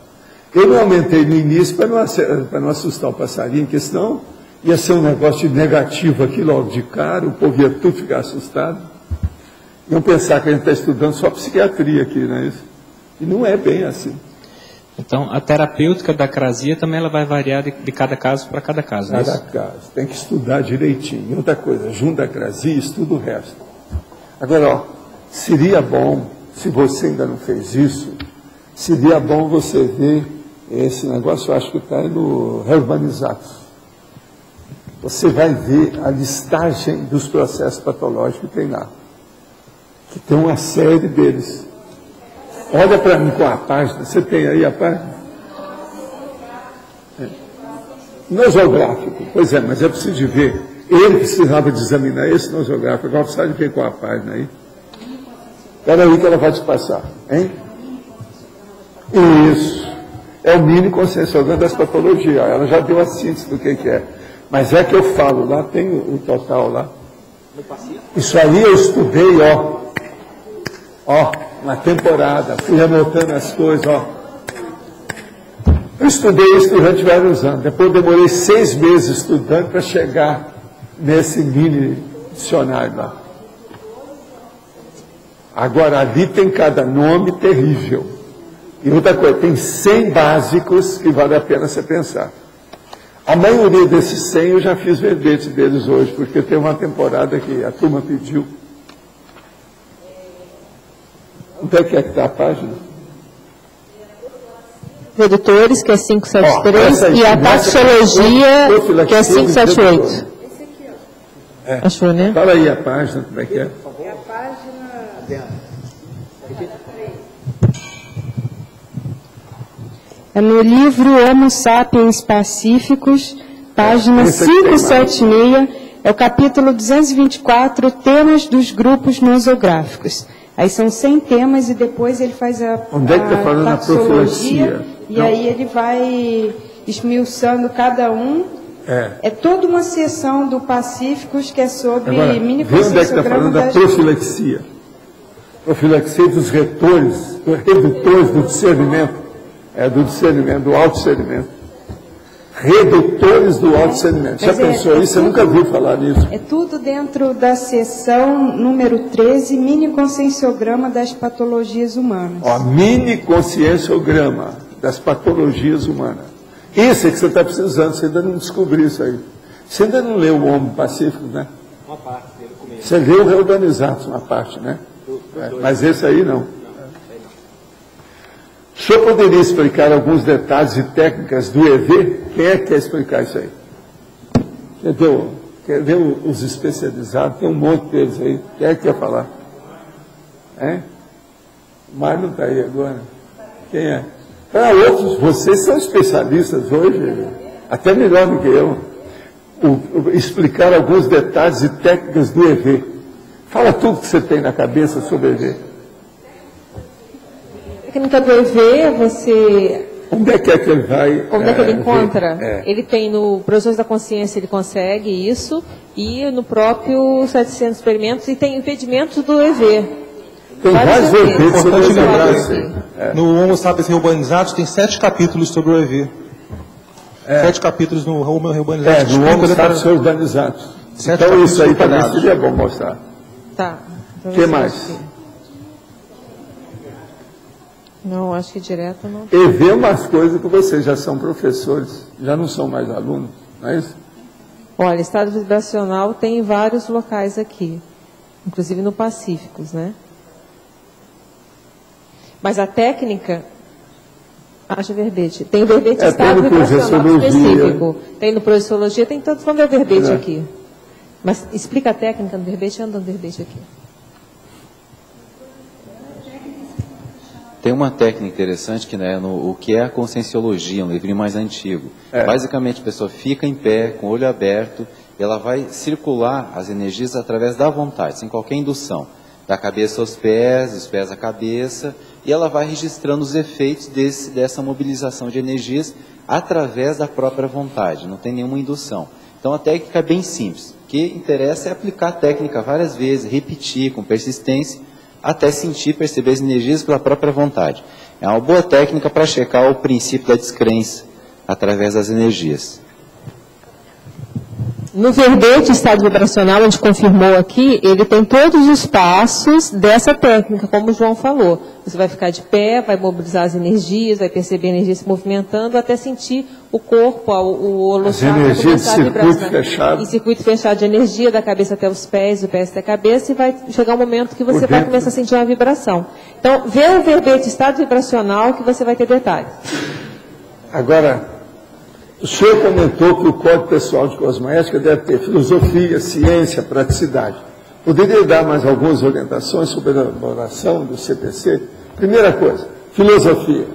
Speaker 1: Eu não aumentei no início para não assustar o passarinho, porque senão ia ser um negócio negativo aqui logo de cara, o povo ia tudo ficar assustado. Iam pensar que a gente está estudando só psiquiatria aqui, não é isso? E não é bem assim.
Speaker 6: Então, a terapêutica da acrasia também ela vai variar de cada caso para cada caso, não é isso?
Speaker 1: Cada caso. Tem que estudar direitinho. E outra coisa, junto à acrasia, estuda o resto. Agora, ó, seria bom, se você ainda não fez isso, seria bom você ver esse negócio, eu acho que está no Reurbanizado. Você vai ver a listagem dos processos patológicos que tem lá. Que tem uma série deles. Olha para mim com a página, você tem aí a página? Nosográfico, pois é, mas é preciso de ver. Ele precisava de examinar esse nosográfico, agora precisa de ver com a página aí. Espera aí que ela vai te passar, hein? Isso. É o mini conscienciograma das patologias. Ela já deu a síntese do que é. Mas é que eu falo, lá tem o total lá. Isso aí eu estudei, uma temporada, fui anotando as coisas, Eu estudei isso durante vários anos. Depois eu demorei 6 meses estudando para chegar nesse mini dicionário lá. Agora, ali tem cada nome terrível. E outra coisa, tem 100 básicos que vale a pena você pensar. A maioria desses 100 eu já fiz verbete deles hoje, porque tem uma temporada que a turma pediu. Onde é que está a página?
Speaker 7: Redutores, que é 573, e a taxologia, que é 578. Esse aqui, ó. Achou, né?
Speaker 1: Fala aí a página, como é que é?
Speaker 7: É a página... É no livro Homo Sapiens Pacíficos, página 576, é o capítulo 224, temas dos grupos nosográficos. Aí são 100 temas e depois ele faz a
Speaker 1: Onde é que está falando a profilaxia?
Speaker 7: E aí ele vai esmiuçando cada um. É toda uma seção do Pacíficos que é sobre mini
Speaker 1: conscienciograma. Onde é que está falando da profilaxia? Profilaxia dos redutores do discernimento. Do discernimento, do autodiscernimento. Redutores do autodiscernimento. Já pensou isso? Você nunca viu falar nisso?
Speaker 7: É tudo dentro da seção número 13, mini conscienciograma das patologias humanas.
Speaker 1: Mini conscienciograma das patologias humanas. Isso é que você está precisando, você ainda não descobriu isso aí. Você ainda não leu o Homo Pacífico, né?
Speaker 6: Uma parte dele começo.
Speaker 1: Você leu o Reorganizados, uma parte, né? Mas esse aí não. O senhor poderia explicar alguns detalhes e técnicas do EV? Quem é que quer explicar isso aí? Quer ver os especializados? Tem um monte deles aí. Quem é que quer falar? O Mário não está aí agora. Quem é? Para outros, vocês são especialistas hoje, até melhor do que eu. Explicar alguns detalhes e técnicas do EV. Fala tudo que você tem na cabeça sobre EV.
Speaker 7: A técnica do EV, você...
Speaker 1: Onde é que ele vai?
Speaker 7: Onde é que ele encontra? Ele tem no Professores da Consciência, ele consegue isso, e no próprio 700 Experimentos, e tem impedimentos do EV.
Speaker 1: Tem vários verbetes sobre o
Speaker 2: EV. No Homo Sapiens Reurbanizados tem 7 capítulos sobre o EV. 7 capítulos no Homo Reurbanizados.
Speaker 1: No Homo Sapiens Reurbanizados. Então isso aí também seria bom mostrar.
Speaker 7: Tá.
Speaker 1: O que mais?
Speaker 7: Não, acho que direto não.
Speaker 1: E ver umas coisas que vocês já são professores, já não são mais alunos, não é isso?
Speaker 7: Olha, estado vibracional tem em vários locais aqui, inclusive no Pacíficos, né? Mas a técnica, acha verbete. Tem verbete estado vibracional específico. Tem no Projeciologia, tem todos, vamos ver o verbete aqui. Mas explica a técnica do verbete, anda no verbete aqui.
Speaker 8: Tem uma técnica interessante que o que é a conscienciologia, um livrinho mais antigo. Basicamente a pessoa fica em pé, com o olho aberto, e ela vai circular as energias através da vontade, sem qualquer indução. Da cabeça aos pés, dos pés à cabeça, e ela vai registrando os efeitos dessa mobilização de energias através da própria vontade, não tem nenhuma indução. Então a técnica é bem simples. O que interessa é aplicar a técnica várias vezes, repetir com persistência, até sentir, perceber as energias pela própria vontade. É uma boa técnica para checar o princípio da descrença através das energias.
Speaker 7: No verbete estado vibracional, a gente confirmou aqui, ele tem todos os passos dessa técnica, como o João falou. Você vai ficar de pé, vai mobilizar as energias, vai perceber a energia se movimentando, até sentir o corpo, o holossacro começar a vibrar. Em circuito fechado de energia, da cabeça até os pés, do pé até a cabeça, e vai chegar um momento que você vai começar a sentir uma vibração. Então, vê o verbete estado vibracional que você vai ter detalhes.
Speaker 1: Agora, o senhor comentou que o Código Pessoal de Cosmoética deve ter filosofia, ciência, praticidade. Poderia dar mais algumas orientações sobre a elaboração do CPC? Primeira coisa, filosofia.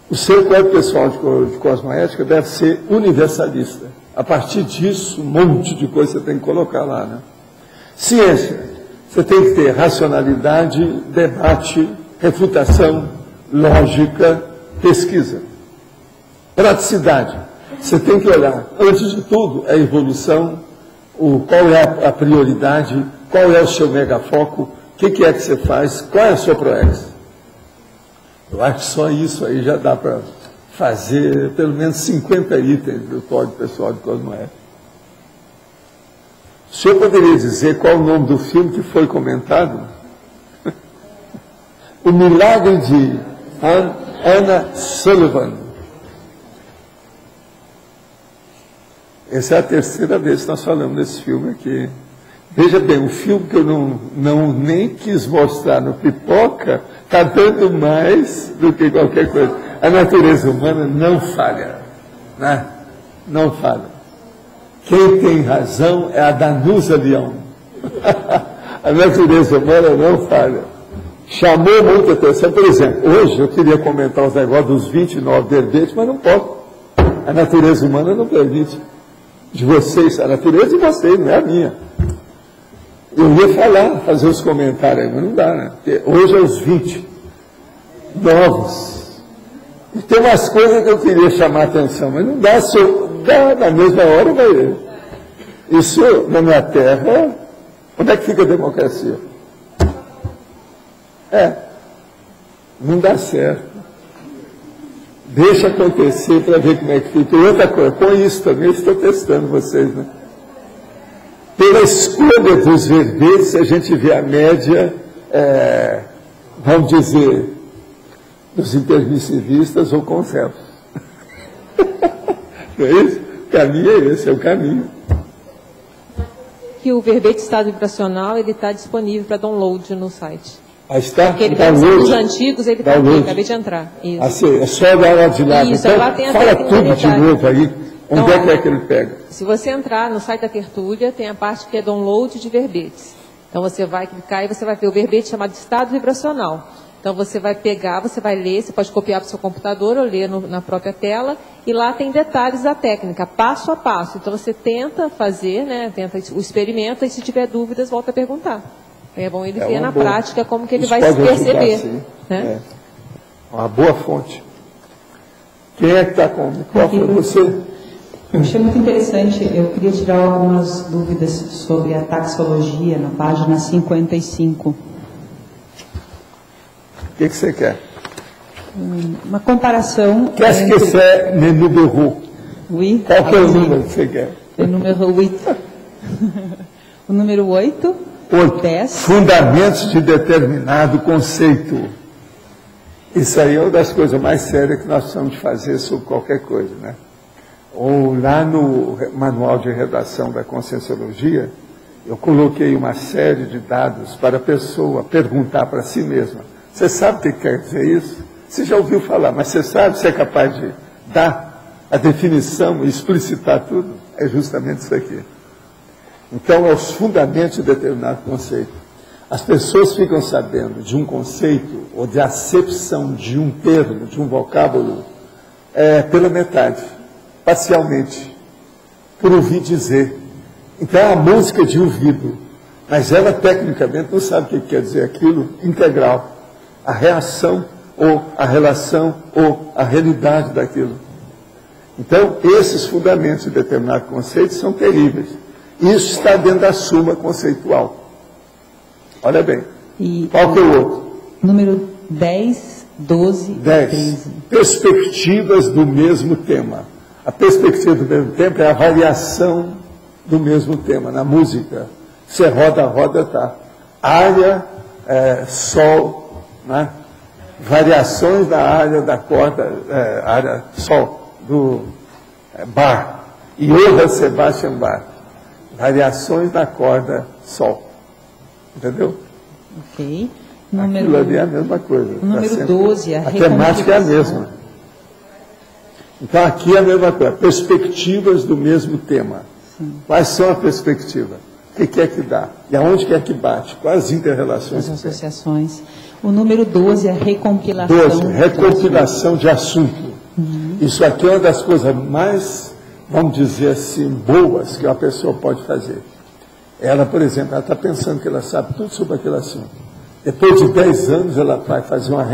Speaker 1: O seu Código Pessoal de Cosmoética deve ser universalista. A partir disso, um monte de coisa você tem que colocar lá, né? Ciência. Você tem que ter racionalidade, debate, refutação, lógica, pesquisa. Praticidade. Você tem que olhar, antes de tudo, a evolução, qual é a prioridade, qual é o seu megafoco, o que é que você faz, qual é a sua ProEx. Eu acho que só isso aí já dá para fazer pelo menos 50 itens do Código Pessoal de Cosmoética. O senhor poderia dizer qual o nome do filme que foi comentado? O Milagre de Anna Sullivan. Essa é a terceira vez que nós falamos desse filme aqui. Veja bem, um filme que eu nem quis mostrar no Pipoca está dando mais do que qualquer coisa. A natureza humana não falha, né? Não falha. Quem tem razão é a Danusa Leão. A natureza humana não falha. Chamou muita atenção. Por exemplo, hoje eu queria comentar os negócios dos 29 verbetes, mas não posso. A natureza humana não permite. De vocês, a natureza de vocês, não é a minha. Eu ia falar, fazer os comentários aí, mas não dá, né? Porque hoje é os 20 novos. E tem umas coisas que eu queria chamar a atenção, mas não dá, se eu dá na mesma hora, vai. Isso, na minha terra, onde é que fica a democracia? Não dá certo. Deixa acontecer para ver como é que fica. E outra coisa, com isso também, estou testando vocês, né? Pela escolha dos verbetes, a gente vê a média, vamos dizer, dos intermissivistas ou conservos. Não é isso? O caminho é esse, é o caminho.
Speaker 7: Que o verbete estado vibracional ele está disponível para download no site.
Speaker 1: Está?
Speaker 7: Porque ele os antigos, ele está aqui, acabei de entrar. Isso.
Speaker 1: Assim, é só dar lá de lado.
Speaker 7: Isso,
Speaker 1: então,
Speaker 7: lá tem a
Speaker 1: fala tudo de novo aí. Onde
Speaker 7: então,
Speaker 1: é que ele pega?
Speaker 7: Se você entrar no site da Tertúlia, tem a parte que é download de verbetes. Então você vai clicar e você vai ver o verbete chamado estado vibracional. Então você vai pegar, você vai ler, você pode copiar para o seu computador ou ler na própria tela, e lá tem detalhes da técnica, passo a passo. Então você tenta fazer, né, tenta o experimento, e se tiver dúvidas, volta a perguntar. É bom ele ver na prática como que ele vai se perceber.
Speaker 1: Ajudar,
Speaker 7: né?
Speaker 1: Uma boa fonte. Quem é que está com o microfone? Você?
Speaker 9: Eu achei muito interessante, eu queria tirar algumas dúvidas sobre a taxologia na página 55.
Speaker 1: O que você quer?
Speaker 9: Uma comparação...
Speaker 1: Qu'est-ce que c'est le numéro?
Speaker 9: Oui.
Speaker 1: Qual que é o número que você quer?
Speaker 9: O número 8. O número 8. 10.
Speaker 1: Fundamentos de determinado conceito. Isso aí é uma das coisas mais sérias que nós precisamos de fazer sobre qualquer coisa, né? Ou lá no manual de redação da Conscienciologia, eu coloquei uma série de dados para a pessoa perguntar para si mesma: você sabe o que quer dizer isso? Você já ouviu falar, mas você sabe, você é capaz de dar a definição e explicitar tudo? É justamente isso aqui. Então, é os fundamentos de determinado conceito. As pessoas ficam sabendo de um conceito ou de acepção de um termo, de um vocábulo, pela metade, parcialmente, por ouvir dizer. Então, é a música de ouvido, mas ela, tecnicamente, não sabe o que quer dizer aquilo integral. A reação, ou a relação, ou a realidade daquilo. Então, esses fundamentos de determinado conceito são terríveis. Isso está dentro da suma conceitual. Olha bem.
Speaker 9: E
Speaker 1: qual que é o outro?
Speaker 9: Número 10, 12
Speaker 1: 10.
Speaker 9: 13.
Speaker 1: Perspectivas do mesmo tema. A perspectiva do mesmo tema é a variação do mesmo tema. Na música, você roda, roda, tá. Área, sol, né? Variações da área da corda, área sol, do Bach. Johann Sebastian Bach. Variações da corda sol. Entendeu?
Speaker 9: Ok.
Speaker 1: Aquilo ali é a mesma coisa.
Speaker 9: Número 12,
Speaker 1: a temática é a mesma. Então aqui é a mesma coisa. Perspectivas do mesmo tema. Sim. Quais são a perspectiva? O que é que dá? E aonde quer que bate? Quais as inter-relações?
Speaker 9: As associações. O número 12 é a recompilação.
Speaker 1: 12, recompilação de assunto. Uhum. Isso aqui é uma das coisas mais, vamos dizer assim, boas que uma pessoa pode fazer. Ela, por exemplo, ela está pensando que ela sabe tudo sobre aquele assunto. Depois de 10 anos, ela vai fazer uma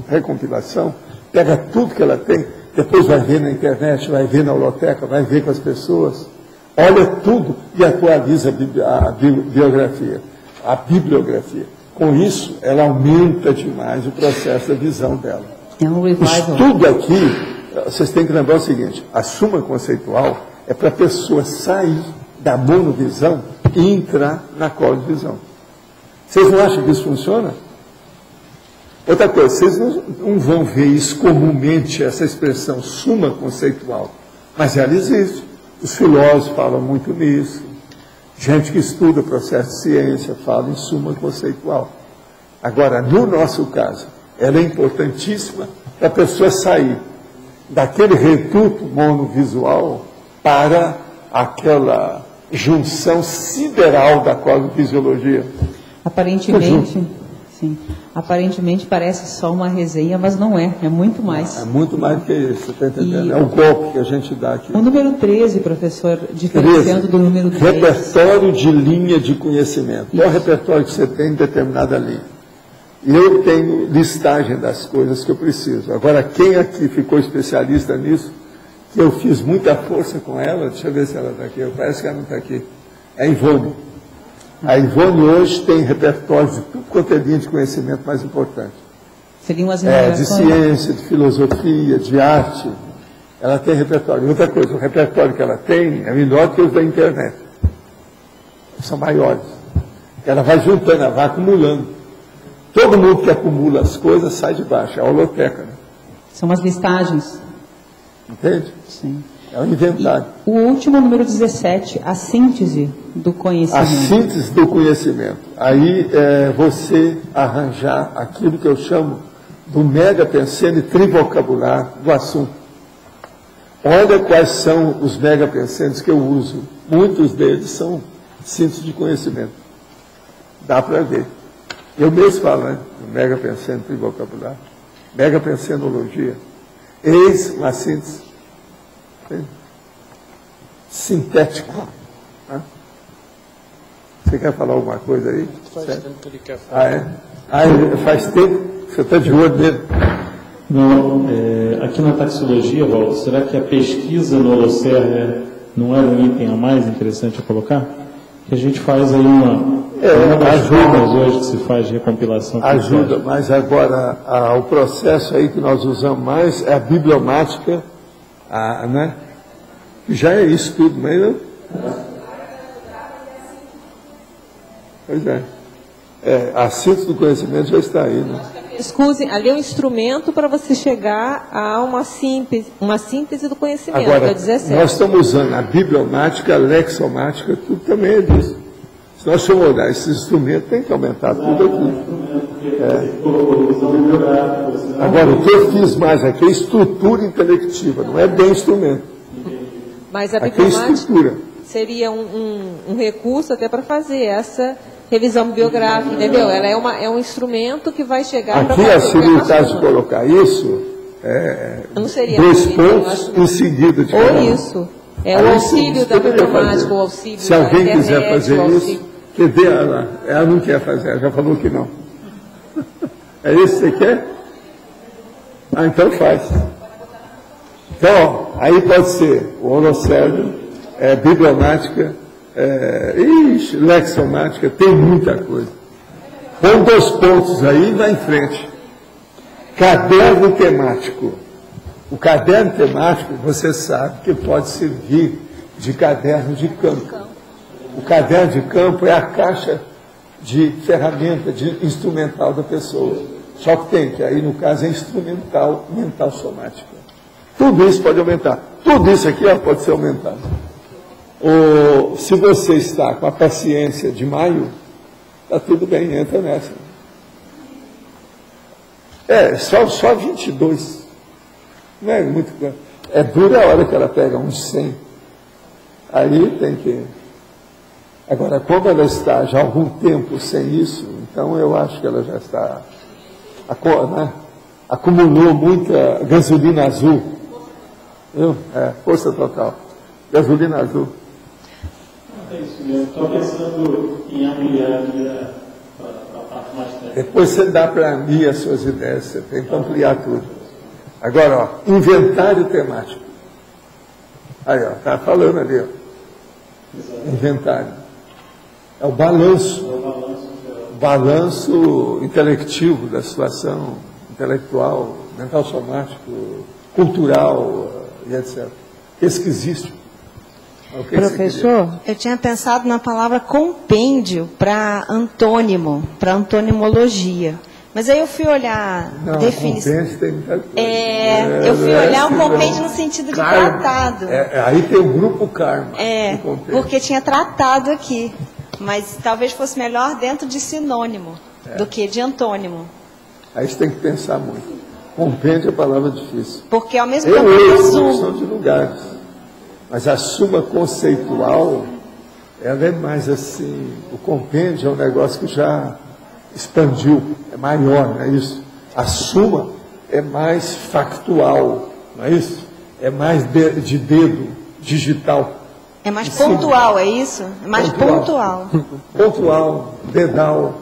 Speaker 1: recompilação, pega tudo que ela tem depois vai ver na internet, vai ver na holoteca, vai ver com as pessoas, olha tudo e atualiza a bibliografia. Com isso, ela aumenta demais o processo da visão dela.
Speaker 9: É um revival.
Speaker 1: Tudo aqui, vocês têm que lembrar o seguinte, a suma conceitual é para a pessoa sair da monovisão e entrar na colivisão. Vocês não acham que isso funciona? Outra coisa, vocês não vão ver isso comumente, essa expressão suma conceitual, mas ela existe. Os filósofos falam muito nisso, gente que estuda o processo de ciência fala em suma conceitual. Agora, no nosso caso, ela é importantíssima para a pessoa sair daquele reduto monovisual para aquela junção sideral da cosmofisiologia.
Speaker 9: Aparentemente parece só uma resenha, mas não é, é muito mais.
Speaker 1: É muito mais do que isso, você está entendendo? É um golpe que a gente dá aqui.
Speaker 9: O número 13, professor, diferenciando do número 10.
Speaker 1: Repertório de linha de conhecimento. Qual é o repertório que você tem em determinada linha? E eu tenho listagem das coisas que eu preciso. Agora, quem aqui ficou especialista nisso, que eu fiz muita força com ela, deixa eu ver se ela está aqui, parece que ela não está aqui, é a Ivone. A Ivone hoje tem repertório de tudo quanto é linha de conhecimento mais importante.
Speaker 9: Seriam as
Speaker 1: de ciência, de filosofia, de arte. Ela tem repertório. Outra coisa, o repertório que ela tem é melhor que os da internet. São maiores. Ela vai juntando, ela vai acumulando. Todo mundo que acumula as coisas sai de baixo. É a holoteca. Né?
Speaker 9: São as listagens.
Speaker 1: Entende?
Speaker 9: Sim.
Speaker 1: É um inventário.
Speaker 9: E o último, número 17, a síntese do conhecimento.
Speaker 1: A síntese do conhecimento. Aí é você arranjar aquilo que eu chamo do mega pensene trivocabular do assunto. Olha quais são os mega pensenes que eu uso. Muitos deles são síntese de conhecimento. Dá para ver. Eu mesmo falo, né? Mega pensene trivocabular. Mega pensenologia. Eis uma síntese sintético. Você quer falar alguma coisa aí?
Speaker 4: Faz tempo que ele quer falar.
Speaker 1: Faz tempo que você está de olho nele.
Speaker 10: Não, aqui na taxologia, Walter, será que a pesquisa no Holosser não era um item a mais interessante a colocar? Que a gente faz aí uma das formas hoje que se faz de recompilação.
Speaker 1: Ajuda, mas agora o processo aí que nós usamos mais é a bibliomática, né? Já é isso tudo, mas não? Pois é. A síntese do conhecimento já está aí, né?
Speaker 7: Excuse, ali é um instrumento para você chegar a uma síntese do conhecimento.
Speaker 1: Agora,
Speaker 7: é 17.
Speaker 1: nós estamos usando a bibliomática, a lexomática, tudo também é disso. Se nós formos olhar esse instrumento, tem que aumentar tudo aqui. Agora, o que eu fiz mais aqui é estrutura intelectiva, não é bem instrumento.
Speaker 7: Mas a
Speaker 1: aqui é estrutura.
Speaker 7: Seria um recurso até para fazer essa revisão biográfica, entendeu? Ela é um instrumento que vai chegar para...
Speaker 1: Aqui, se no caso de colocar isso,
Speaker 7: não seria
Speaker 1: 2 pontos em seguida de cada um.
Speaker 7: Ou isso. É o auxílio da bibliomática, o auxílio
Speaker 1: se alguém quiser fazer isso, quer ver ela não quer fazer, ela já falou que não. É isso que você quer? Então faz. Então, aí pode ser o holocérbio, bibliomática, lexomática, tem muita coisa. Põe 2 pontos aí e vai em frente. Caderno temático. O caderno temático, você sabe que pode servir de caderno de campo. O caderno de campo é a caixa de ferramenta, de instrumental da pessoa. Só que tem, que aí no caso é instrumental, mental somática. Tudo isso pode aumentar. Tudo isso aqui pode ser aumentado. Se você está com a paciência de maio, está tudo bem, entra nessa. Só 22. Não é muito. É dura a hora que ela pega uns 100. Aí tem que. Agora, como ela está já há algum tempo sem isso, então eu acho que ela já está. Acumulou muita gasolina azul. Viu? Força total. Gasolina azul.
Speaker 10: É isso mesmo. Estou pensando em ampliar aqui a parte mais técnica.
Speaker 1: Depois você dá para mim as suas ideias, você tem que ampliar tudo. Agora, ó, inventário temático. Aí, ó, está falando ali, ó. Inventário. É o balanço. O balanço intelectivo da situação intelectual, mental somático, cultural e etc. Esquisístico.
Speaker 11: Professor, eu tinha pensado na palavra compêndio para antônimo, para antonimologia. Mas aí eu fui olhar
Speaker 1: a definição. Compêndio tem muita coisa.
Speaker 11: Eu fui olhar o compêndio no sentido de tratado.
Speaker 1: Aí tem o grupo karma.
Speaker 11: Porque tinha tratado aqui. Mas talvez fosse melhor dentro de sinônimo do que de antônimo.
Speaker 1: Aí você tem que pensar muito. Compêndio é palavra difícil.
Speaker 11: Porque ao mesmo tempo é
Speaker 1: são de lugares. Mas a suma conceitual, ela é mais assim, o compêndio é um negócio que já expandiu, é maior, não é isso? A suma é mais factual, não é isso? É mais de dedo, digital.
Speaker 11: É mais pontual, é isso? É mais pontual.
Speaker 1: Pontual, dedal,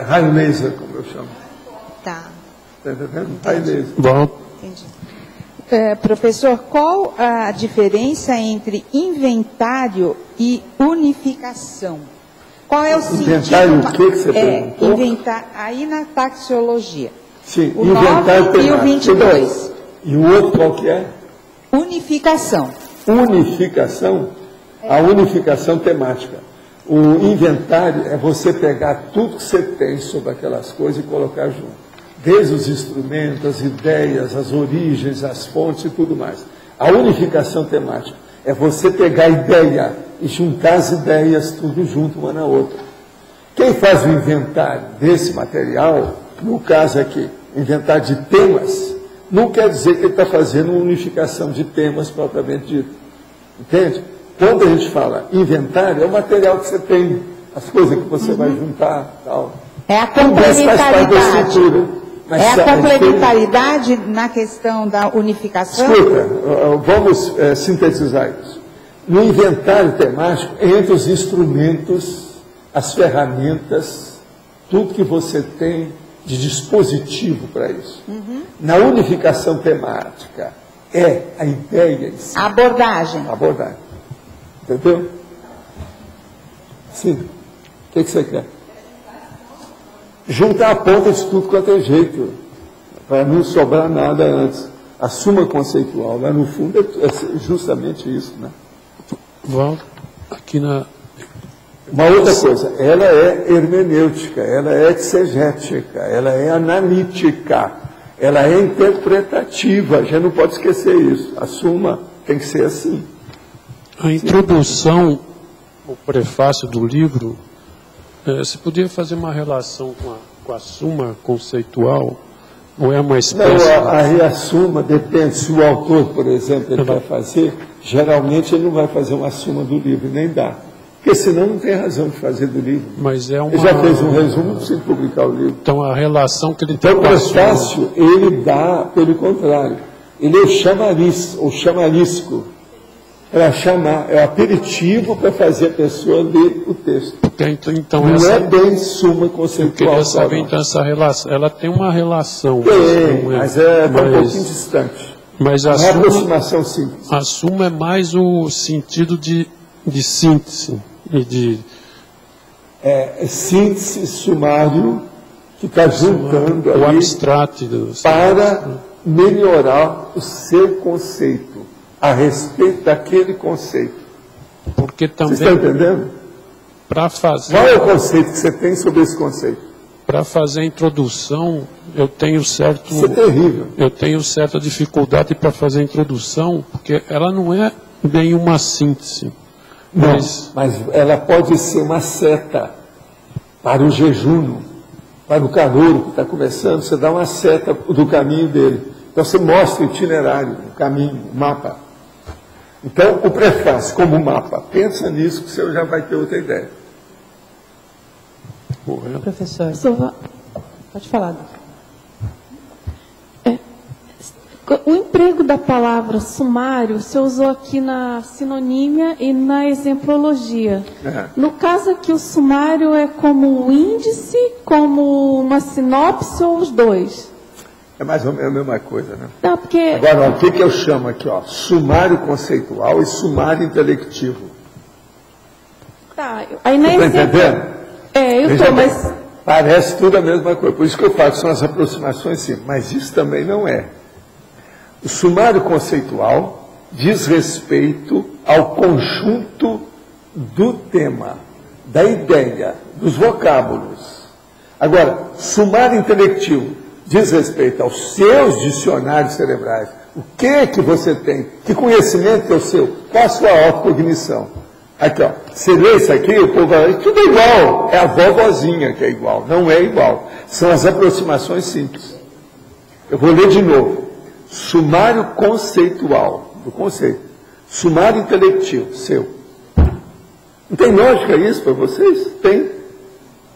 Speaker 1: raio laser, como eu chamo.
Speaker 11: Tá.
Speaker 1: Está entendendo? Raio laser.
Speaker 4: Bom.
Speaker 11: Entendi.
Speaker 12: Professor, qual a diferença entre inventário e unificação? Qual é o
Speaker 1: inventário,
Speaker 12: sentido?
Speaker 1: O que você perguntou?
Speaker 12: Inventar, aí na taxologia.
Speaker 1: Sim,
Speaker 12: o
Speaker 1: inventário
Speaker 12: 9 e o 22.
Speaker 1: E o outro qual que é?
Speaker 12: Unificação.
Speaker 1: Unificação? A unificação temática. O inventário é você pegar tudo que você tem sobre aquelas coisas e colocar junto. Desde os instrumentos, as ideias, as origens, as fontes e tudo mais. A unificação temática é você pegar a ideia e juntar as ideias tudo junto uma na outra. Quem faz o inventário desse material, no caso aqui, inventário de temas, não quer dizer que ele está fazendo uma unificação de temas propriamente dito. Entende? Quando a gente fala inventário, é o material que você tem, as coisas que você vai juntar, tal.
Speaker 12: É a complementaridade. É a complementaridade na questão da unificação?
Speaker 1: Escuta, vamos sintetizar isso. No inventário temático, entre os instrumentos, as ferramentas, tudo que você tem de dispositivo para isso. Na unificação temática, é a ideia em si.
Speaker 12: A abordagem.
Speaker 1: A abordagem. Entendeu? Sim. O que você quer? Juntar a ponta de tudo quanto é jeito, para não sobrar nada antes. A suma conceitual, lá no fundo, é justamente isso, né?
Speaker 4: Val, aqui na...
Speaker 1: Uma outra coisa, ela é hermenêutica, ela é exegética, ela é analítica, ela é interpretativa, já não pode esquecer isso. A suma tem que ser assim.
Speaker 4: A introdução, o prefácio do livro, você podia fazer uma relação com a suma conceitual, ou é uma espécie...
Speaker 1: Não, a suma depende, se o autor, por exemplo, ele quer fazer, geralmente ele não vai fazer uma suma do livro, nem dá. Porque senão não tem razão de fazer do livro.
Speaker 4: Mas é uma...
Speaker 1: Ele já fez um resumo, não precisa publicar o livro.
Speaker 4: Então a relação que ele tem
Speaker 1: com a prefácio, ele dá, pelo contrário, ele é o chamariz, ou chamarisco. Para chamar, é o aperitivo para fazer a pessoa ler o texto.
Speaker 4: Então,
Speaker 1: não é bem suma conceitual.
Speaker 4: Eu queria saber, então, essa relação. Ela tem uma relação.
Speaker 1: Mas é um pouquinho distante.
Speaker 4: Mas a
Speaker 1: não é aproximação simples.
Speaker 4: A suma é mais o sentido de síntese.
Speaker 1: Síntese, sumário, que está juntando
Speaker 4: o abstrato
Speaker 1: para melhorar o seu conceito a respeito daquele conceito.
Speaker 4: Porque também...
Speaker 1: Você está entendendo? Qual é o conceito que você tem sobre esse conceito?
Speaker 4: Para fazer a introdução, eu tenho certo...
Speaker 1: Isso é terrível.
Speaker 4: Eu tenho certa dificuldade para fazer a introdução, porque ela não é bem uma síntese.
Speaker 1: Não, mas ela pode ser uma seta para o jejum, para o calouro que está começando, você dá uma seta do caminho dele. Então você mostra o itinerário, o caminho, o mapa. Então, o prefácio como mapa, pensa nisso que você já vai ter outra ideia.
Speaker 7: Professor, pode falar.
Speaker 13: O emprego da palavra sumário você usou aqui na sinonímia e na exemplologia. No caso aqui, o sumário é como um índice, como uma sinopse ou os dois?
Speaker 1: É mais ou menos a mesma coisa, né?
Speaker 13: Não, porque...
Speaker 1: Agora, o que eu chamo aqui, ó? Sumário conceitual e sumário intelectivo.
Speaker 13: Tá, aí na
Speaker 1: Está entendendo?
Speaker 13: eu estou, mas...
Speaker 1: Parece tudo a mesma coisa. Por isso que eu falo que são as aproximações, sim. Mas isso também não é. O sumário conceitual diz respeito ao conjunto do tema, da ideia, dos vocábulos. Agora, sumário intelectivo diz respeito aos seus dicionários cerebrais. O que você tem? Que conhecimento é o seu? Qual a sua autocognição? Aqui, ó. Você lê isso aqui, o povo vai, tudo é igual. É a vovozinha que é igual. Não é igual. São as aproximações simples. Eu vou ler de novo. Sumário conceitual, do conceito. Sumário intelectivo, seu. Não tem lógica isso para vocês? Tem.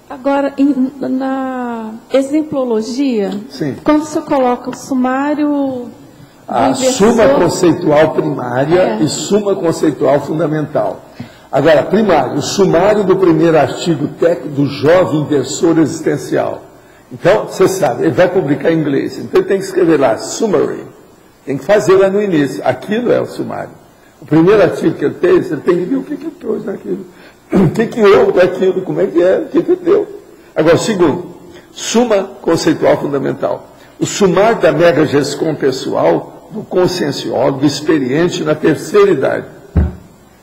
Speaker 13: Agora, na exemplologia,
Speaker 1: sim,
Speaker 13: quando você coloca o sumário...
Speaker 1: A suma conceitual primária e suma conceitual fundamental. Agora, primário, o sumário do primeiro artigo técnico do jovem inversor existencial. Então, você sabe, ele vai publicar em inglês, então ele tem que escrever lá, summary. Tem que fazer lá no início. Aquilo é o sumário. O primeiro artigo que ele fez, ele tem que ver o que ele trouxe naquilo. O que houve daquilo, como é que é, o que deu. Agora, o segundo, suma conceitual fundamental. O sumário da mega gescom pessoal do conscienciólogo experiente na terceira idade.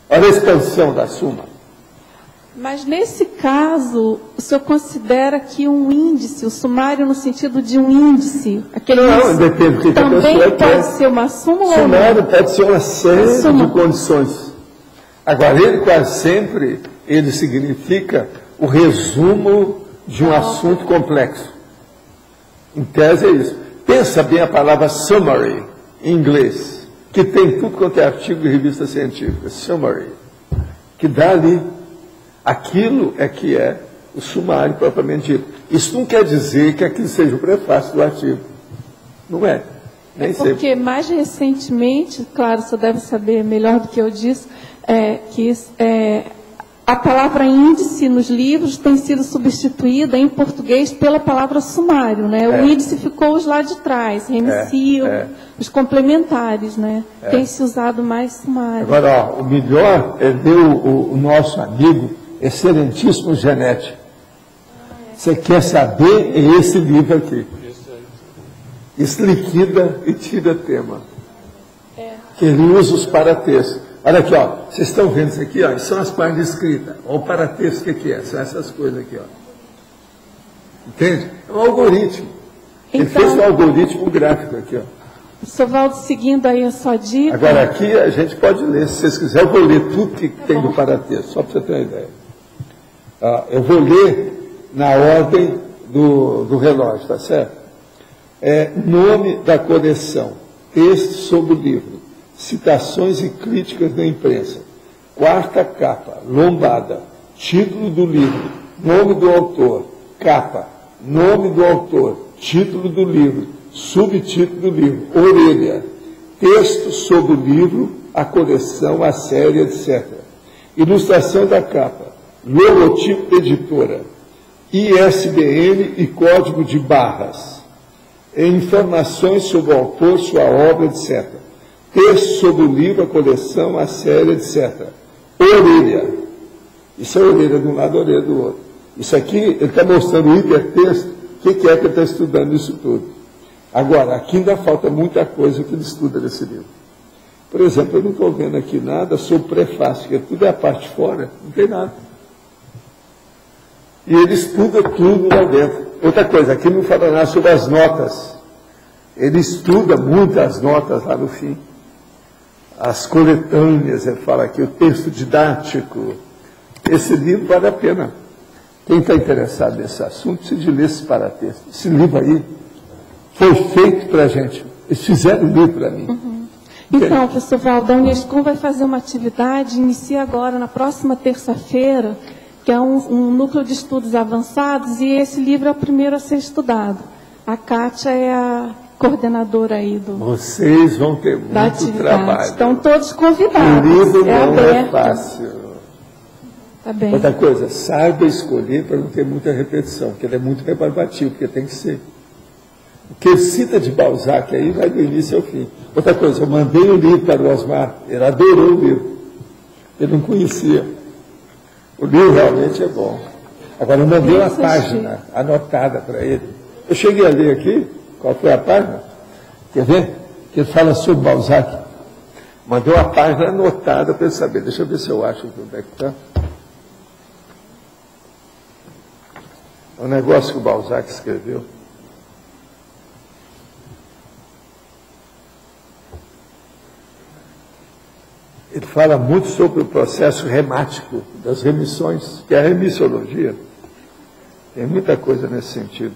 Speaker 1: Olha a expansão da suma.
Speaker 13: Mas nesse caso, o senhor considera que um índice, o sumário no sentido de um índice, aquele
Speaker 1: não,
Speaker 13: índice,
Speaker 1: depende do que
Speaker 13: também
Speaker 1: a pessoa
Speaker 13: pode
Speaker 1: quer.
Speaker 13: ser uma súmula ou não?
Speaker 1: Sumário pode ser uma série de condições. Agora, ele quase sempre, ele significa o resumo de um assunto complexo. Em tese é isso. Pensa bem a palavra summary, em inglês, que tem tudo quanto é artigo de revista científica, summary, que dá ali, aquilo é que é o sumário propriamente dito. Isso não quer dizer que aquilo seja o prefácio do artigo. Não é. Nem
Speaker 13: porque
Speaker 1: sempre.
Speaker 13: mais recentemente, claro, você deve saber melhor do que eu disse, a palavra índice nos livros tem sido substituída em português pela palavra sumário, né? O índice ficou lá de trás, remissivo, os complementares, né? Tem se usado mais sumário.
Speaker 1: Agora, ó, o melhor é ver o nosso amigo excelentíssimo Genete. Você quer saber? É esse livro aqui. Isso liquida e tira tema. Que ele usa os paratextos. Olha aqui, ó, vocês estão vendo isso aqui, ó, isso são as páginas escritas. Olha o paratexto, o que é? São essas coisas aqui, ó. Entende? É um algoritmo. Ele fez um algoritmo gráfico aqui, ó.
Speaker 13: Sr. Valdo, seguindo aí a sua dica...
Speaker 1: Agora, aqui a gente pode ler, se vocês quiserem, eu vou ler tudo que tem do paratexto, só para você ter uma ideia. Eu vou ler na ordem do relógio, tá certo? Nome da coleção, texto sobre o livro, citações e críticas da imprensa, quarta capa, lombada, título do livro, nome do autor, capa, nome do autor, título do livro, subtítulo do livro, orelha, texto sobre o livro, a coleção, a série, etc. Ilustração da capa, logotipo da editora, ISBN e código de barras, informações sobre o autor, sua obra, etc. Texto sobre o livro, a coleção, a série, etc. Orelha. Isso é orelha de um lado, orelha do outro. Isso aqui, ele está mostrando o hipertexto, o que é que ele está estudando isso tudo. Agora, aqui ainda falta muita coisa que ele estuda nesse livro. Por exemplo, eu não estou vendo aqui nada sobre prefácio, que tudo é a parte fora, não tem nada. E ele estuda tudo lá dentro. Outra coisa, aqui não fala nada sobre as notas. Ele estuda muitas notas lá no fim. As coletâneas, ele fala aqui, o texto didático. Esse livro vale a pena. Quem está interessado nesse assunto precisa ler esse paratexto. Esse livro aí foi feito para a gente. Eles fizeram o livro para mim.
Speaker 13: Uhum. Então, professor Valdo, a Unescom vai fazer uma atividade, inicia agora, na próxima terça-feira, que é um núcleo de estudos avançados, e esse livro é o primeiro a ser estudado. A Kátia é a coordenadora aí do...
Speaker 1: Vocês vão ter muito trabalho.
Speaker 13: Estão todos convidados.
Speaker 1: O livro não é fácil.
Speaker 13: Tá bem.
Speaker 1: Outra coisa, saiba escolher para não ter muita repetição, porque ele é muito rebarbativo, porque tem que ser. O que ele cita de Balzac aí vai do início ao fim. Outra coisa, eu mandei o livro para o Osmar, ele adorou o livro. Ele não conhecia. O livro realmente é bom. Agora, eu mandei uma página anotada para ele. Eu cheguei a ler aqui, qual foi a página? Quer ver? Que ele fala sobre Balzac. Mandei uma página anotada para ele saber. Deixa eu ver se eu acho onde é que está. É um negócio que o Balzac escreveu. Ele fala muito sobre o processo remático das remissões, que é a remissiologia. Tem muita coisa nesse sentido.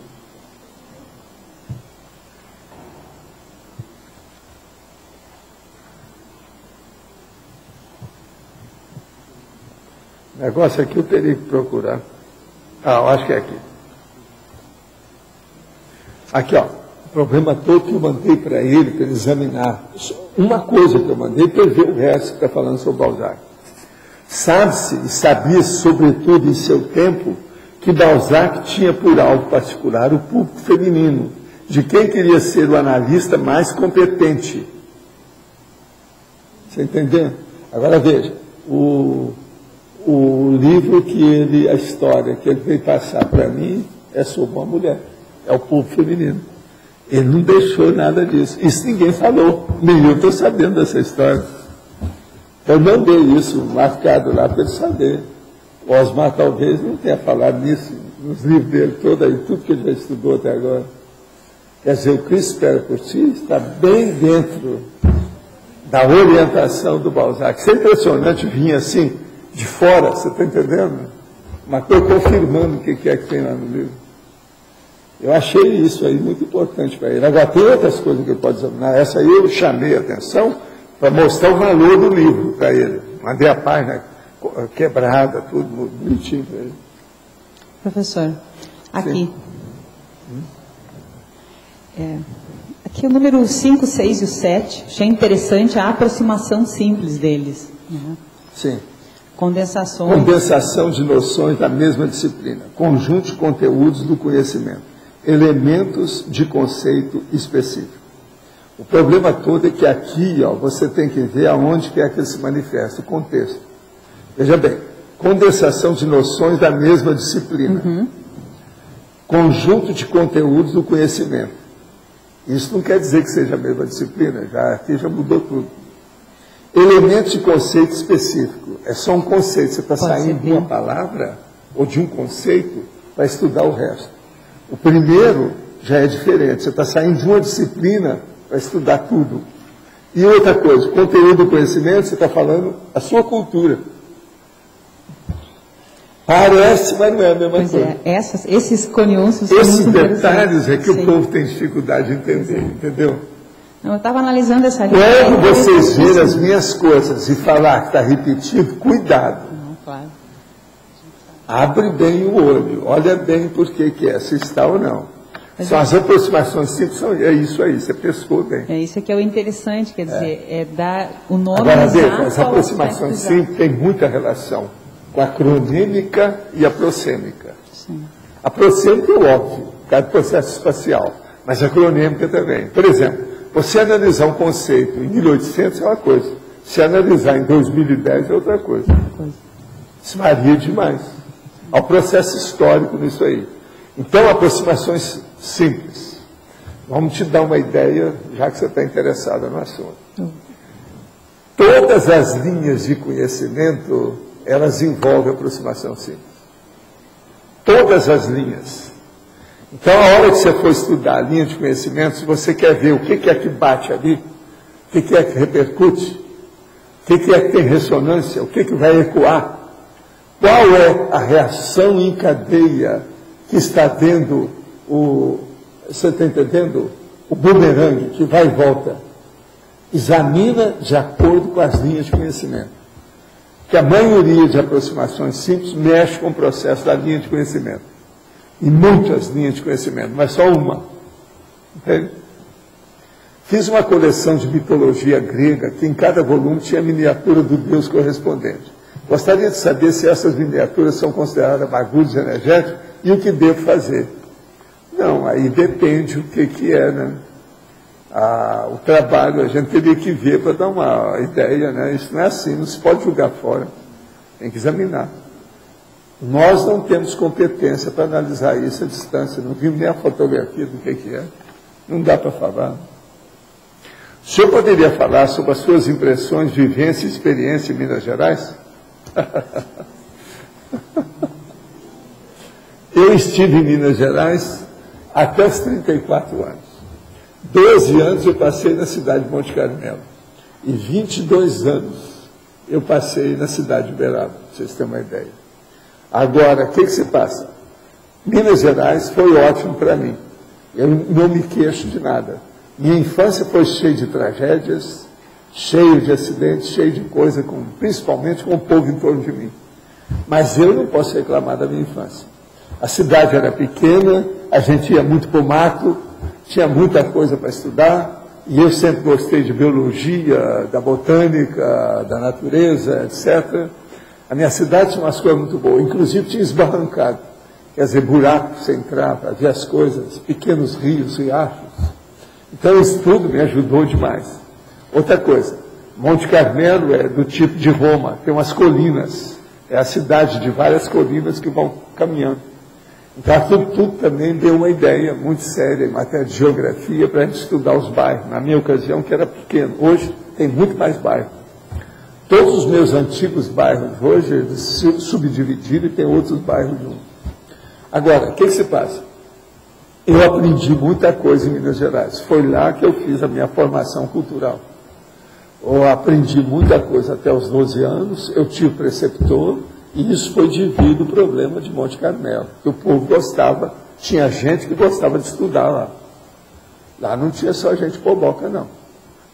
Speaker 1: O negócio aqui eu teria que procurar. Eu acho que é aqui. Aqui, ó. O problema todo que eu mandei para ele examinar. Uma coisa que eu mandei para ele ver o resto que está falando sobre Balzac. Sabe-se e sabia-se, sobretudo em seu tempo, que Balzac tinha por alvo particular o público feminino, de quem queria ser o analista mais competente. Você entendeu? Agora veja, o livro que ele, a história que ele veio passar para mim é sobre uma mulher, é o público feminino. Ele não deixou nada disso. Isso ninguém falou, nem eu estou sabendo dessa história. Eu mandei isso marcado lá para ele saber. O Osmar talvez não tenha falado nisso nos livros dele todo aí, tudo que ele já estudou até agora. Quer dizer, o Cristo espera por ti está bem dentro da orientação do Balzac. Isso é impressionante vir assim, de fora, você está entendendo? Mas estou confirmando o que é que tem lá no livro. Eu achei isso aí muito importante para ele. Agora, tem outras coisas que ele pode examinar. Essa aí eu chamei a atenção para mostrar o valor do livro para ele. Mandei a página quebrada, tudo bonitinho para ele.
Speaker 9: Professor, aqui. Aqui o número 5, 6 e o 7. Achei interessante a aproximação simples deles.
Speaker 1: Sim.
Speaker 9: Condensações.
Speaker 1: Condensação de noções da mesma disciplina. Conjunto de conteúdos do conhecimento. Elementos de conceito específico. O problema todo é que aqui, ó, você tem que ver aonde que é que ele se manifesta, o contexto. Veja bem, condensação de noções da mesma disciplina. Conjunto de conteúdos do conhecimento. Isso não quer dizer que seja a mesma disciplina, aqui já mudou tudo. Elementos de conceito específico. É só um conceito, você está saindo de uma palavra ou de um conceito para estudar o resto. O primeiro já é diferente, você está saindo de uma disciplina para estudar tudo. E outra coisa, conteúdo do conhecimento, você está falando a sua cultura. Parece, mas não é a mesma coisa.
Speaker 9: Esses coniúncios...
Speaker 1: Esses detalhes é que o povo tem dificuldade de entender, entendeu?
Speaker 9: Eu estava analisando essa linha.
Speaker 1: Quando vocês verem as minhas coisas e falar que está repetido, cuidado.
Speaker 9: Claro.
Speaker 1: Abre bem o olho, olha bem por que é, se está ou não. São as aproximações simples, é isso aí, você pescou bem.
Speaker 9: É isso que é o interessante, quer dizer, é dar o nome...
Speaker 1: Agora, veja, as aproximações simples têm muita relação com a cronímica e a prosêmica.
Speaker 9: Sim.
Speaker 1: A prosêmica é óbvio, por causa do processo espacial, mas a cronêmica também. Por exemplo, você analisar um conceito em 1800 é uma coisa, se analisar em 2010 é outra coisa. Isso varia demais. Há um processo histórico nisso aí. Então, aproximações simples. Vamos te dar uma ideia, já que você está interessada no assunto. Todas as linhas de conhecimento, elas envolvem aproximação simples. Todas as linhas. Então, a hora que você for estudar a linha de conhecimento, se você quer ver o que é que bate ali, o que é que repercute, o que é que tem ressonância, o que vai ecoar, qual é a reação em cadeia que está tendo você está entendendo? O bumerangue que vai e volta. Examina de acordo com as linhas de conhecimento. Que a maioria de aproximações simples mexe com o processo da linha de conhecimento. E muitas linhas de conhecimento, mas só uma. Entende? Fiz uma coleção de mitologia grega, que em cada volume tinha a miniatura do deus correspondente. Gostaria de saber se essas miniaturas são consideradas bagulhos energéticos e o que devo fazer. Não, aí depende o que é, né? O trabalho, a gente teria que ver para dar uma ideia, né? Isso não é assim, não se pode jogar fora, tem que examinar. Nós não temos competência para analisar isso à distância, não vimos nem a fotografia do que é, não dá para falar. O senhor poderia falar sobre as suas impressões, vivência e experiência em Minas Gerais? Eu estive em Minas Gerais até os 34 anos. 12 anos eu passei na cidade de Monte Carmelo. E 22 anos eu passei na cidade de Uberaba, para vocês terem uma ideia. Agora, o que se passa? Minas Gerais foi ótimo para mim. Eu não me queixo de nada. Minha infância foi cheia de tragédias, cheia de acidentes, cheia de coisa, principalmente com o povo em torno de mim. Mas eu não posso reclamar da minha infância. A cidade era pequena, a gente ia muito para o mato, tinha muita coisa para estudar, e eu sempre gostei de biologia, da botânica, da natureza, etc. A minha cidade tinha umas coisas muito boas, inclusive tinha esbarrancado, quer dizer, buraco para você entrar, para ver as coisas, pequenos rios, riachos. Então isso tudo me ajudou demais. Outra coisa, Monte Carmelo é do tipo de Roma, tem umas colinas, é a cidade de várias colinas que vão caminhando. Então aquilo tudo também deu uma ideia muito séria em matéria de geografia para a gente estudar os bairros. Na minha ocasião, que era pequeno, hoje tem muito mais bairros. Todos os meus antigos bairros hoje eles se subdividiram e tem outros bairros juntos. Agora, o que se passa? Eu aprendi muita coisa em Minas Gerais. Foi lá que eu fiz a minha formação cultural. Eu aprendi muita coisa até os 12 anos, eu tive preceptor, e isso foi devido ao problema de Monte Carmelo, que o povo gostava, tinha gente que gostava de estudar lá. Lá não tinha só gente boboca, não.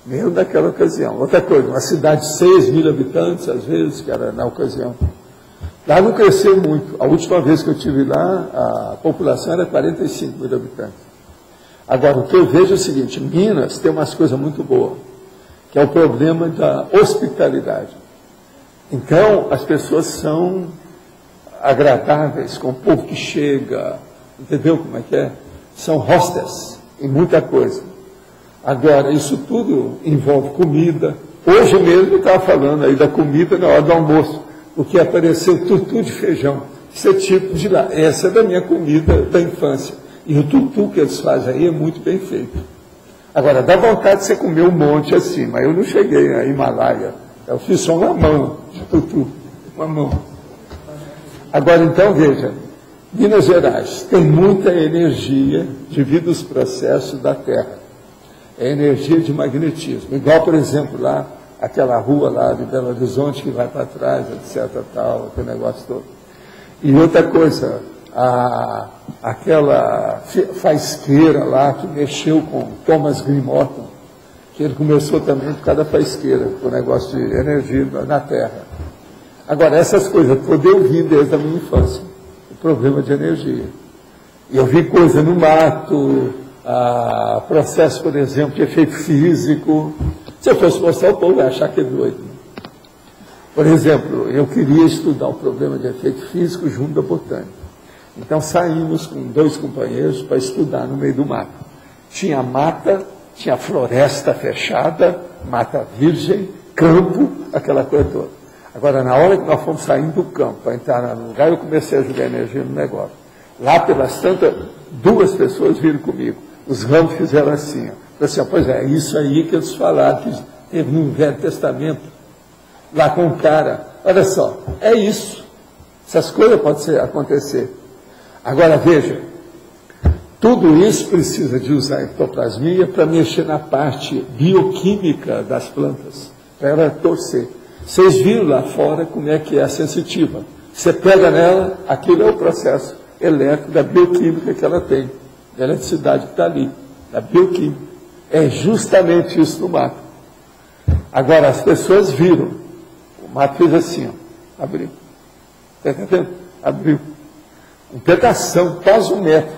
Speaker 1: Mesmo naquela ocasião. Outra coisa, uma cidade de 6 mil habitantes, às vezes, que era na ocasião. Lá não cresceu muito. A última vez que eu estive lá, a população era 45 mil habitantes. Agora, o que eu vejo é o seguinte, Minas tem umas coisas muito boas, que é o problema da hospitalidade. Então, as pessoas são agradáveis com o povo que chega, entendeu como é que é? São hostess em muita coisa. Agora, isso tudo envolve comida. Hoje mesmo eu estava falando aí da comida na hora do almoço, porque apareceu tutu de feijão. Isso é tipo de lá. Essa é da minha comida da infância. E o tutu que eles fazem aí é muito bem feito. Agora, dá vontade de você comer um monte assim, mas eu não cheguei a Himalaia. Eu fiz só uma mão de tutu, uma mão. Agora, então, veja, Minas Gerais tem muita energia devido aos processos da Terra. É energia de magnetismo. Igual, por exemplo, lá, aquela rua lá de Belo Horizonte que vai para trás, etc, tal, aquele negócio todo. E outra coisa, aquela faisqueira lá que mexeu com Thomas Green Morton, que ele começou também por causa da faisqueira, com o negócio de energia na Terra. Agora, essas coisas todas eu vi desde a minha infância, o problema de energia. E eu vi coisa no mato, processo, por exemplo, de efeito físico. Se eu fosse mostrar, o povo ia achar que é doido. Por exemplo, eu queria estudar o problema de efeito físico junto da botânica. Então saímos com 2 companheiros para estudar no meio do mato. Tinha mata, tinha floresta fechada, mata virgem, campo, aquela coisa toda. Agora, na hora que nós fomos saindo do campo, para entrar no lugar, eu comecei a jogar energia no negócio. Lá, pelas tantas, 2 pessoas viram comigo. Os ramos fizeram assim. Assim, pois é, isso aí que eles falaram, que teve no Velho Testamento, lá com o cara. Olha só, é isso. Essas coisas podem acontecer. Agora, veja, tudo isso precisa de usar ectoplasmia para mexer na parte bioquímica das plantas, para ela torcer. Vocês viram lá fora como é que é a sensitiva. Você pega nela, aquilo é o processo elétrico da bioquímica que ela tem, da eletricidade que está ali, da bioquímica. É justamente isso no mato. Agora, as pessoas viram, o mato fez assim, ó, abriu. Está entendendo? Abriu. Um pedação, quase 1 metro.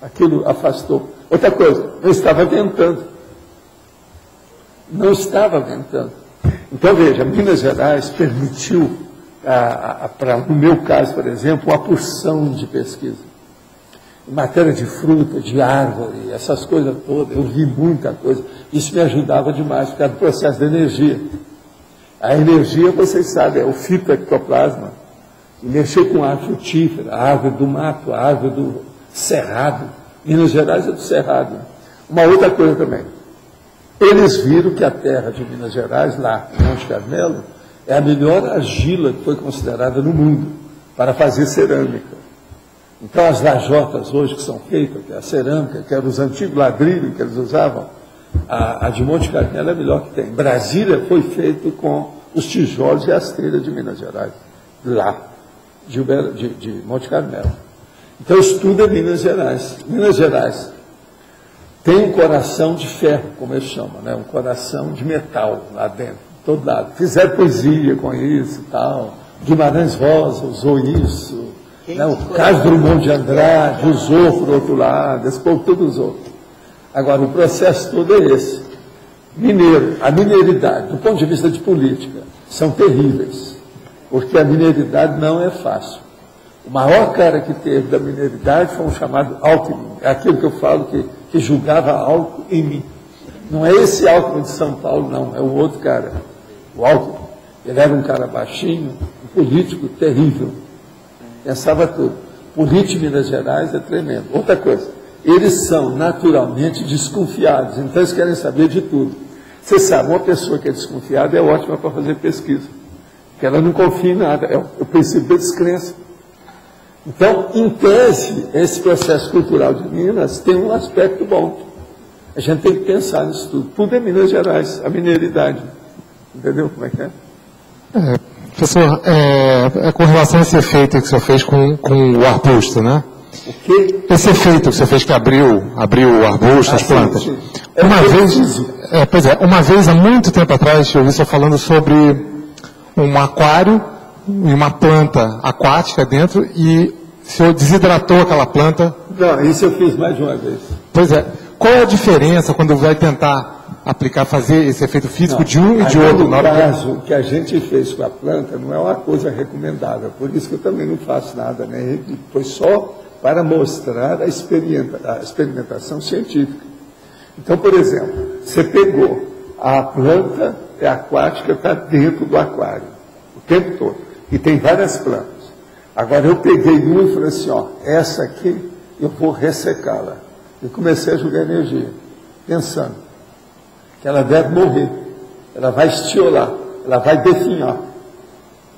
Speaker 1: Aquilo afastou. Outra coisa, não estava ventando. Não estava ventando. Então, veja, Minas Gerais permitiu, no meu caso, por exemplo, uma porção de pesquisa. em matéria de fruta, de árvore, essas coisas todas, eu vi muita coisa. Isso me ajudava demais, por causa do processo de energia. A energia, vocês sabem, é o fitoectoplasma. E mexer com a árvore frutífera, a árvore do mato, a árvore do cerrado. Minas Gerais é do cerrado. Uma outra coisa também. Eles viram que a terra de Minas Gerais, lá em Monte Carmelo, é a melhor argila que foi considerada no mundo para fazer cerâmica. Então, as lajotas hoje que são feitas, que é a cerâmica, que eram os antigos ladrilhos que eles usavam, a de Monte Carmelo é a melhor que tem. Brasília foi feito com os tijolos e as telhas de Minas Gerais, lá, de Monte Carmelo. Então, isso tudo é Minas Gerais. Minas Gerais tem um coração de ferro, como eles chamam, né? Um coração de metal lá dentro, todo lado. Fizeram poesia com isso e tal. Guimarães Rosa usou isso. Né? O Carlos Drummond de Andrade usou por outro lado, esse povo tudo usou. Agora, o processo todo é esse. Mineiro, a mineridade, do ponto de vista de política, são terríveis, porque a mineridade não é fácil. O maior cara que teve da mineridade foi um chamado Alckmin, é aquele que eu falo que julgava álcool em mim. Não é esse Alckmin de São Paulo, não, é o outro cara, o Alckmin. Ele era um cara baixinho, um político terrível, pensava tudo. Política em Minas Gerais é tremendo. Outra coisa, eles são naturalmente desconfiados, então eles querem saber de tudo. Você sabe, uma pessoa que é desconfiada é ótima para fazer pesquisa, porque ela não confia em nada, é o princípio da descrença. Então, em tese, esse processo cultural de Minas tem um aspecto bom. A gente tem que pensar nisso tudo. Tudo é Minas Gerais, a mineridade. Entendeu como é que é?
Speaker 14: Professor, com relação a esse efeito que o senhor fez com o arbusto, né?
Speaker 1: O quê?
Speaker 14: Esse efeito que o senhor fez que abriu o arbusto, as plantas.
Speaker 1: Sim.
Speaker 14: Uma vez, há muito tempo atrás, eu ouvi o senhor falando sobre um aquário e uma planta aquática dentro, e o senhor desidratou aquela planta.
Speaker 1: Não, isso eu fiz mais de uma vez.
Speaker 14: Pois é. Qual é a diferença quando vai tentar fazer esse efeito físico de um e de outro?
Speaker 1: No caso que a gente fez com a planta, não é uma coisa recomendável, por isso que eu também não faço nada, né? Foi só para mostrar a experimentação científica. Então, por exemplo, você pegou a planta aquática, está dentro do aquário, o tempo todo, e tem várias plantas. Agora, eu peguei uma e falei assim, ó, essa aqui eu vou ressecá-la. E comecei a jogar energia, pensando que ela deve morrer, ela vai estiolar, ela vai definhar.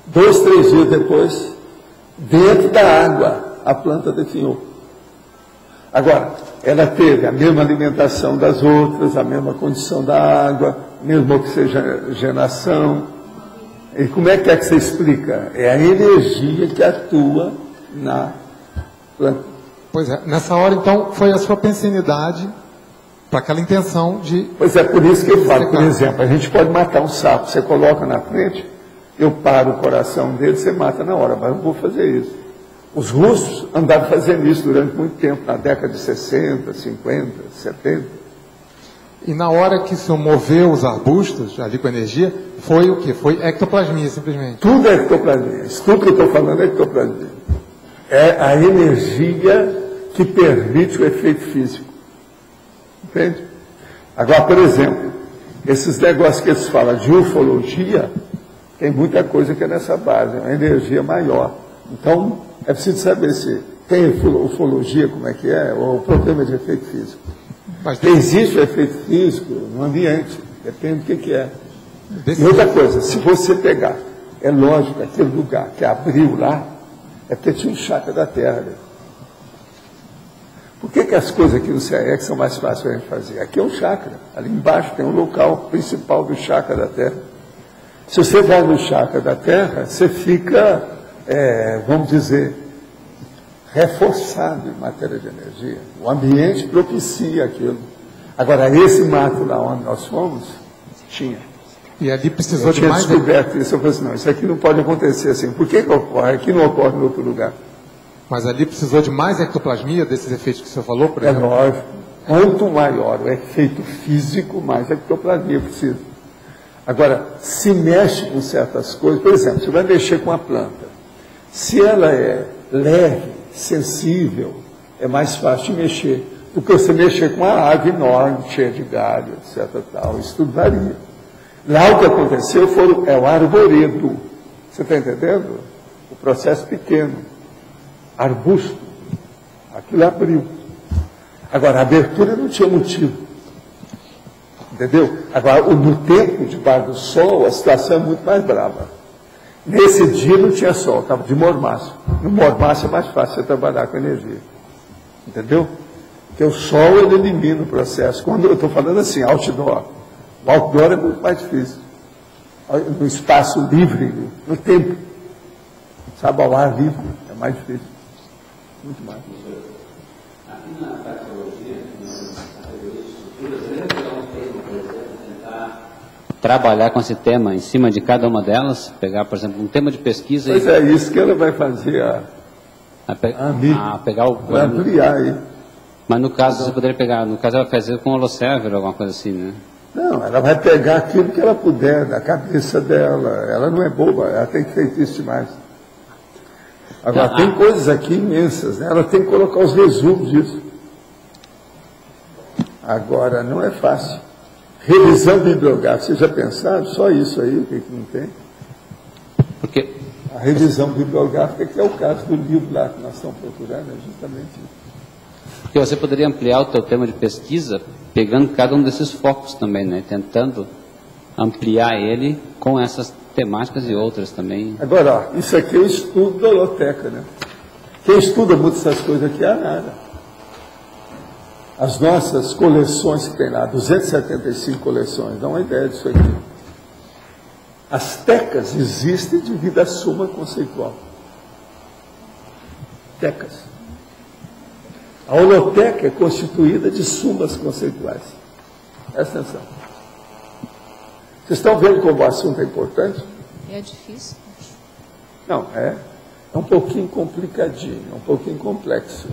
Speaker 1: 2, 3 dias depois, dentro da água, a planta definhou. Agora, ela teve a mesma alimentação das outras, a mesma condição da água, a mesma oxigenação. E como é que você explica? É a energia que atua na planta.
Speaker 14: Pois é, nessa hora, então, foi a sua pensinidade para aquela intenção de...
Speaker 1: Pois é, por isso que eu falo, por exemplo, a gente pode matar um sapo, você coloca na frente, eu paro o coração dele, você mata na hora, mas eu não vou fazer isso. Os russos andaram fazendo isso durante muito tempo, na década de 60, 50, 70.
Speaker 14: E na hora que o senhor moveu os arbustos, ali com energia, foi o quê? Foi ectoplasmia, simplesmente.
Speaker 1: Tudo é ectoplasmia. Isso tudo que eu estou falando é ectoplasmia. É a energia que permite o efeito físico. Entende? Agora, por exemplo, esses negócios que eles falam de ufologia, tem muita coisa que é nessa base, é uma energia maior. Então, é preciso saber se tem ufologia, como é que é, ou o problema de efeito físico. Mas existe o efeito físico no ambiente, depende do que é. E outra coisa, se você pegar, é lógico, aquele lugar que abriu lá, é porque tinha um chakra da Terra ali. Por que as coisas aqui no CAEX são mais fáceis para a gente fazer? Aqui é um chakra, ali embaixo tem um local principal do chakra da Terra. Se você vai no chakra da Terra, você fica, vamos dizer, reforçado em matéria de energia. O ambiente propicia aquilo. Agora, esse mato lá onde nós fomos, tinha.
Speaker 14: E ali precisou de mais...
Speaker 1: Eu tinha descoberto isso, eu falei assim, não, isso aqui não pode acontecer assim. Por que ocorre? Aqui não ocorre em outro lugar.
Speaker 14: Mas ali precisou de mais ectoplasmia, desses efeitos que o senhor falou, por exemplo?
Speaker 1: É lógico. Quanto maior o efeito físico, mais ectoplasmia precisa. Agora, se mexe com certas coisas, por exemplo, você vai mexer com a planta. Se ela é leve, sensível, é mais fácil de mexer do que você mexer com uma árvore enorme, cheia de galho, etc. Tal. Isso tudo varia. Lá o que aconteceu é o arvoredo. Você está entendendo? O processo pequeno. Arbusto. Aquilo abriu. Agora, a abertura não tinha motivo. Entendeu? Agora, no tempo, debaixo do sol, a situação é muito mais brava. Nesse dia não tinha sol, estava de mormaço. No mormaço é mais fácil você trabalhar com energia. Entendeu? Porque o sol ele elimina o processo. Quando eu estou falando assim, outdoor. O outdoor é muito mais difícil. No espaço livre, no tempo. Sabe, ao ar livre, é mais difícil. Muito mais.
Speaker 15: Aqui na taxologia, na teoria de estruturas, trabalhar com esse tema em cima de cada uma delas, pegar, por exemplo, um tema de pesquisa...
Speaker 1: Pois é isso que ela vai fazer,
Speaker 15: pegar o...
Speaker 1: Vai ampliar aí.
Speaker 15: Mas no caso, você poderia pegar, no caso ela vai fazer com o Holoserver, alguma coisa assim, né?
Speaker 1: Não, ela vai pegar aquilo que ela puder, da cabeça dela. Ela não é boba, ela tem feito isso demais. Agora, tem coisas aqui imensas, né? Ela tem que colocar os resumos disso. Agora, não é fácil. Revisão bibliográfica, vocês já pensaram? Só isso aí, o que não tem?
Speaker 15: Porque
Speaker 1: a revisão bibliográfica, que é o caso do livro lá que nós estamos procurando, é justamente isso.
Speaker 15: Porque você poderia ampliar o teu tema de pesquisa, pegando cada um desses focos também, né? Tentando ampliar ele com essas temáticas e outras também.
Speaker 1: Agora, ó, isso aqui é o estudo da holoteca, né? Quem estuda muito essas coisas aqui é a Nara. As nossas coleções que tem lá, 275 coleções, dá uma ideia disso aqui. As tecas existem devido à suma conceitual. Tecas. A holoteca é constituída de sumas conceituais. Presta atenção. Vocês estão vendo como o assunto é importante?
Speaker 16: É difícil.
Speaker 1: Não, é um pouquinho complicadinho, um pouquinho complexo.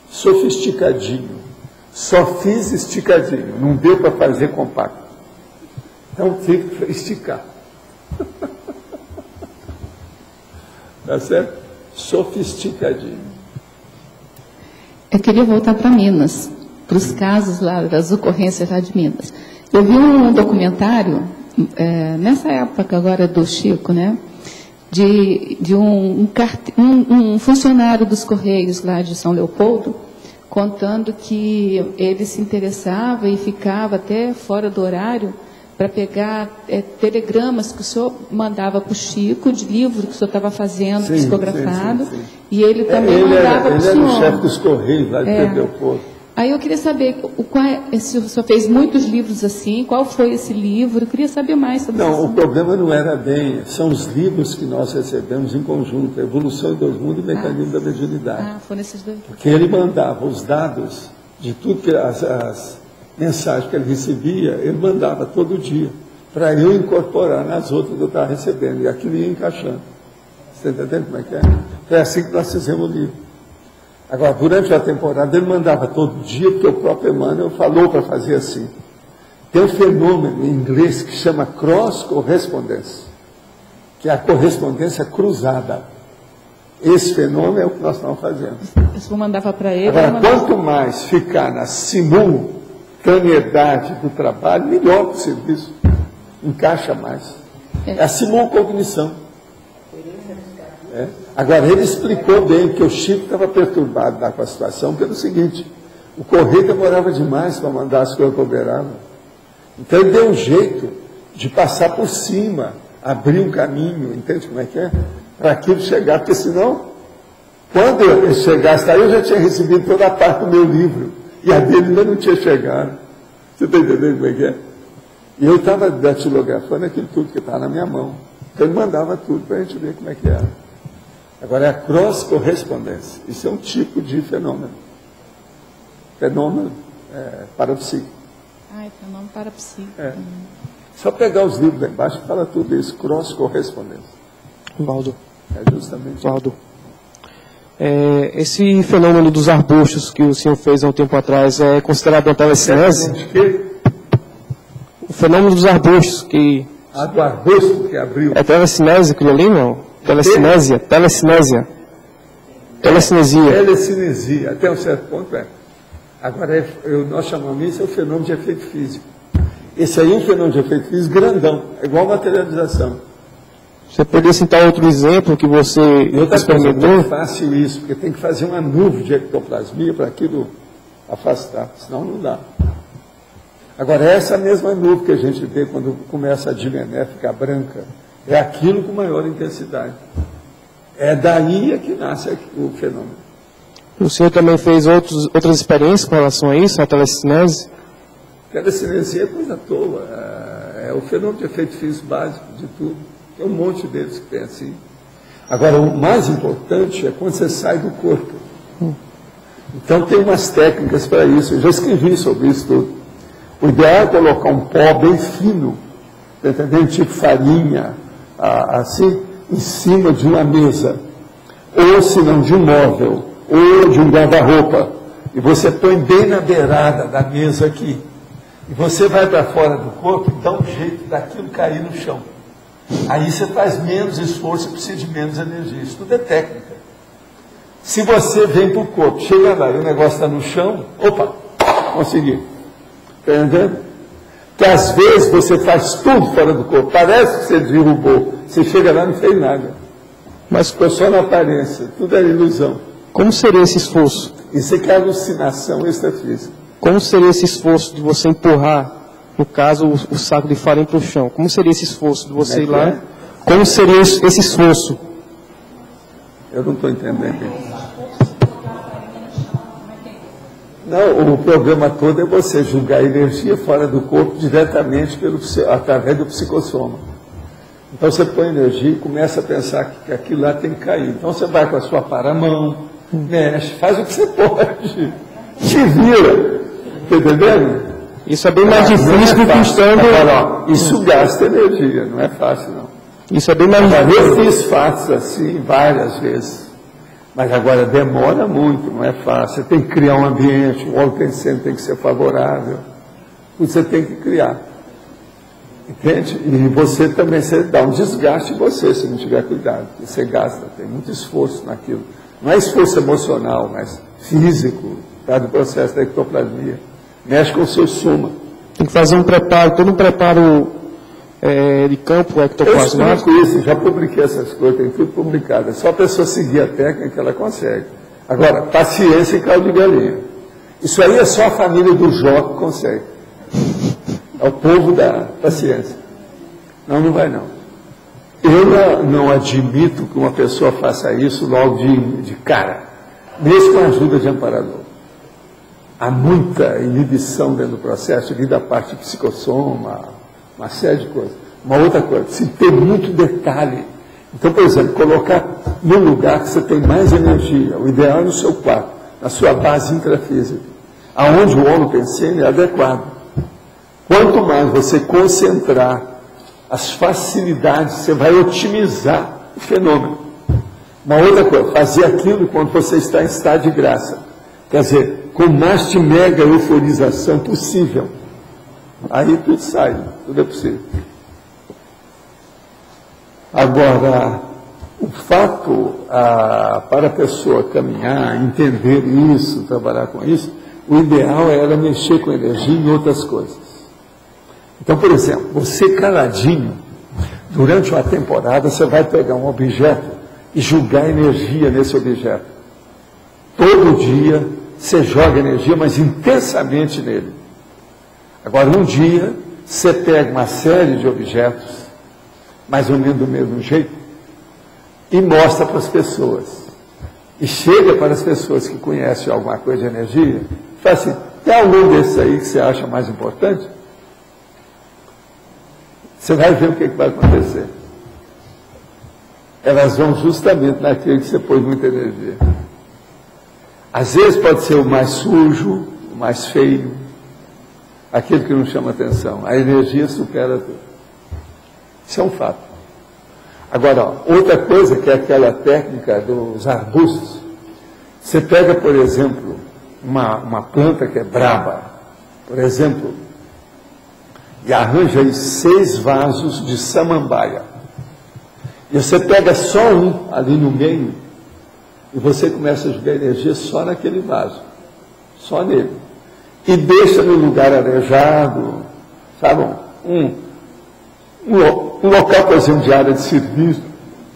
Speaker 1: Sofisticadinho. Só fiz esticadinho, não deu para fazer compacto. Então tive que esticar. Tá certo? Sofisticadinho.
Speaker 16: Eu queria voltar para Minas, para os casos lá, das ocorrências lá de Minas. Eu vi um documentário, nessa época agora do Chico, né? De um funcionário dos Correios lá de São Leopoldo, contando que ele se interessava e ficava até fora do horário para pegar telegramas que o senhor mandava para o Chico, de livro que o senhor estava fazendo, psicografado, sim. E ele também mandava para o senhor. Ele era o chefe
Speaker 1: dos Correios lá de Leopoldo.
Speaker 16: Aí eu queria saber, se o senhor fez muitos livros assim, qual foi esse livro? Eu queria saber mais sobre isso.
Speaker 1: Não, o problema não era bem, são os livros que nós recebemos em conjunto, a Evolução do Mundo e Mecanismo da Mediunidade.
Speaker 16: Foram esses dois.
Speaker 1: Porque ele mandava os dados de tudo que as mensagens que ele recebia, ele mandava todo dia, para eu incorporar nas outras que eu estava recebendo, e aquilo ia encaixando. Você está entendendo como é que é? Foi assim que nós fizemos o livro. Agora, durante a temporada, ele mandava todo dia, porque o próprio Emmanuel falou para fazer assim. Tem um fenômeno em inglês que chama cross-correspondência, que é a correspondência cruzada. Esse fenômeno é o que nós estamos fazendo.
Speaker 16: Eu só mandava para ele.
Speaker 1: Agora, quanto mais ficar na simultaneidade do trabalho, melhor para o serviço. Encaixa mais. É a simulcognição. Agora, ele explicou bem que o Chico estava perturbado lá com a situação, pelo seguinte, o correio demorava demais para mandar as coisas que cobravam. Então, ele deu um jeito de passar por cima, abrir um caminho, entende como é que é? Para aquilo chegar, porque senão, quando eu chegasse aí, eu já tinha recebido toda a parte do meu livro, e a dele ainda não tinha chegado. Você está entendendo como é que é? E eu estava datilografando aquilo tudo que estava na minha mão. Então, ele mandava tudo para a gente ver como é que era. Agora, é a cross-correspondência. Isso é um tipo de fenômeno. Fenômeno parapsíquico.
Speaker 16: É fenômeno parapsíquico.
Speaker 1: Só pegar os livros lá embaixo e fala tudo isso, cross-correspondência.
Speaker 17: Valdo.
Speaker 1: É justamente
Speaker 17: Valdo. Esse fenômeno dos arbustos que o senhor fez há um tempo atrás é considerado uma telecinese? O fenômeno dos arbustos que...
Speaker 1: do arbusto que abriu.
Speaker 17: É telecinese aquilo ali, não? Telecinésia. Telecinesia.
Speaker 1: Telecinesia, até um certo ponto é. Agora, nós chamamos isso de fenômeno de efeito físico. Esse aí é um fenômeno de efeito físico grandão, é igual materialização.
Speaker 17: Você poderia citar outro exemplo que você experimentou?
Speaker 1: É fácil isso, porque tem que fazer uma nuvem de ectoplasmia para aquilo afastar, senão não dá. Agora, essa mesma nuvem que a gente vê quando começa a dimener, ficar branca, é aquilo com maior intensidade. É daí que nasce o fenômeno.
Speaker 17: O senhor também fez outras experiências com relação a isso, a telecinese?
Speaker 1: Telecinesia é coisa à toa. É o fenômeno de efeito físico básico de tudo. Tem um monte deles que tem assim. Agora, o mais importante é quando você sai do corpo. Então, tem umas técnicas para isso. Eu já escrevi sobre isso tudo. O ideal é colocar um pó bem fino, tá entendendo? Tipo farinha, assim, em cima de uma mesa. Ou, se não, de um móvel. Ou de um guarda-roupa. E você põe bem na beirada da mesa aqui. E você vai para fora do corpo e dá um jeito daquilo cair no chão. Aí você faz menos esforço e precisa de menos energia. Isso tudo é técnica. Se você vem para o corpo, chega lá e o negócio está no chão, opa, consegui. Está entendendo? Que às vezes você faz tudo fora do corpo. Parece que você derrubou. Você chega lá e não fez nada. Mas ficou só na aparência. Tudo é ilusão.
Speaker 17: Como seria esse esforço?
Speaker 1: Isso aqui é alucinação extrafísica.
Speaker 17: Como seria esse esforço de você empurrar, no caso, o saco de farinha para o chão? Como seria esse esforço de você ir lá? Como seria esse esforço?
Speaker 1: Eu não estou entendendo isso. Não, o problema todo é você julgar a energia fora do corpo diretamente através do psicossoma. Então você põe energia e começa a pensar que aquilo lá tem que cair. Então você vai com a sua paramão, mexe, faz o que você pode, te vira, tá entendendo?
Speaker 17: Isso é bem mais difícil do que estando...
Speaker 1: Agora, isso gasta energia, não é fácil não.
Speaker 17: Isso é bem mais difícil.
Speaker 1: Eu fiz fatos assim várias vezes, mas agora demora muito, não é fácil. Você tem que criar um ambiente, o óleo tem que ser favorável, você tem que criar. Entende? E você também dá um desgaste em você, se não tiver cuidado. Você gasta, tem muito esforço naquilo. Não é esforço emocional, mas físico, tá, do processo da ectoplasmia. Mexe com o seu soma.
Speaker 17: Tem que fazer um preparo, todo um preparo de campo ectoplasmático.
Speaker 1: Eu explico isso, já publiquei essas coisas, tem tudo publicado. É só a pessoa seguir a técnica que ela consegue. Agora, paciência e caldo de galinha. Isso aí é só a família do Jó que consegue. É o povo da paciência. Não, não vai não. Eu não admito que uma pessoa faça isso logo de cara, mesmo com a ajuda de amparador. Há muita inibição dentro do processo, ali da parte psicossoma, uma série de coisas. Uma outra coisa, se tem muito detalhe. Então, por exemplo, colocar no lugar que você tem mais energia, o ideal é no seu quarto, na sua base intrafísica, aonde o holopensene é adequado. Quanto mais você concentrar as facilidades, você vai otimizar o fenômeno. Uma outra coisa, fazer aquilo quando você está em estado de graça. Quer dizer, com mais de mega euforização possível. Aí tudo sai, tudo é possível. Agora, o fato para a pessoa caminhar, entender isso, trabalhar com isso, o ideal é ela mexer com energia em outras coisas. Então, por exemplo, você caladinho, durante uma temporada, você vai pegar um objeto e julgar energia nesse objeto. Todo dia você joga energia, mas intensamente nele. Agora, um dia, você pega uma série de objetos, mais ou menos do mesmo jeito, e mostra para as pessoas. E chega para as pessoas que conhecem alguma coisa de energia, e fala assim, tem algum desses aí que você acha mais importante? Você vai ver o que vai acontecer. Elas vão justamente naquilo que você pôs muita energia. Às vezes pode ser o mais sujo, o mais feio, aquele que não chama atenção. A energia supera tudo. Isso é um fato. Agora, outra coisa que é aquela técnica dos arbustos. Você pega, por exemplo, uma planta que é braba, por exemplo, e arranja aí 6 vasos de samambaia. E você pega só um ali no meio E você começa a jogar energia só naquele vaso, só nele. E deixa no lugar arejado, sabe? Um local, por exemplo, de área de serviço,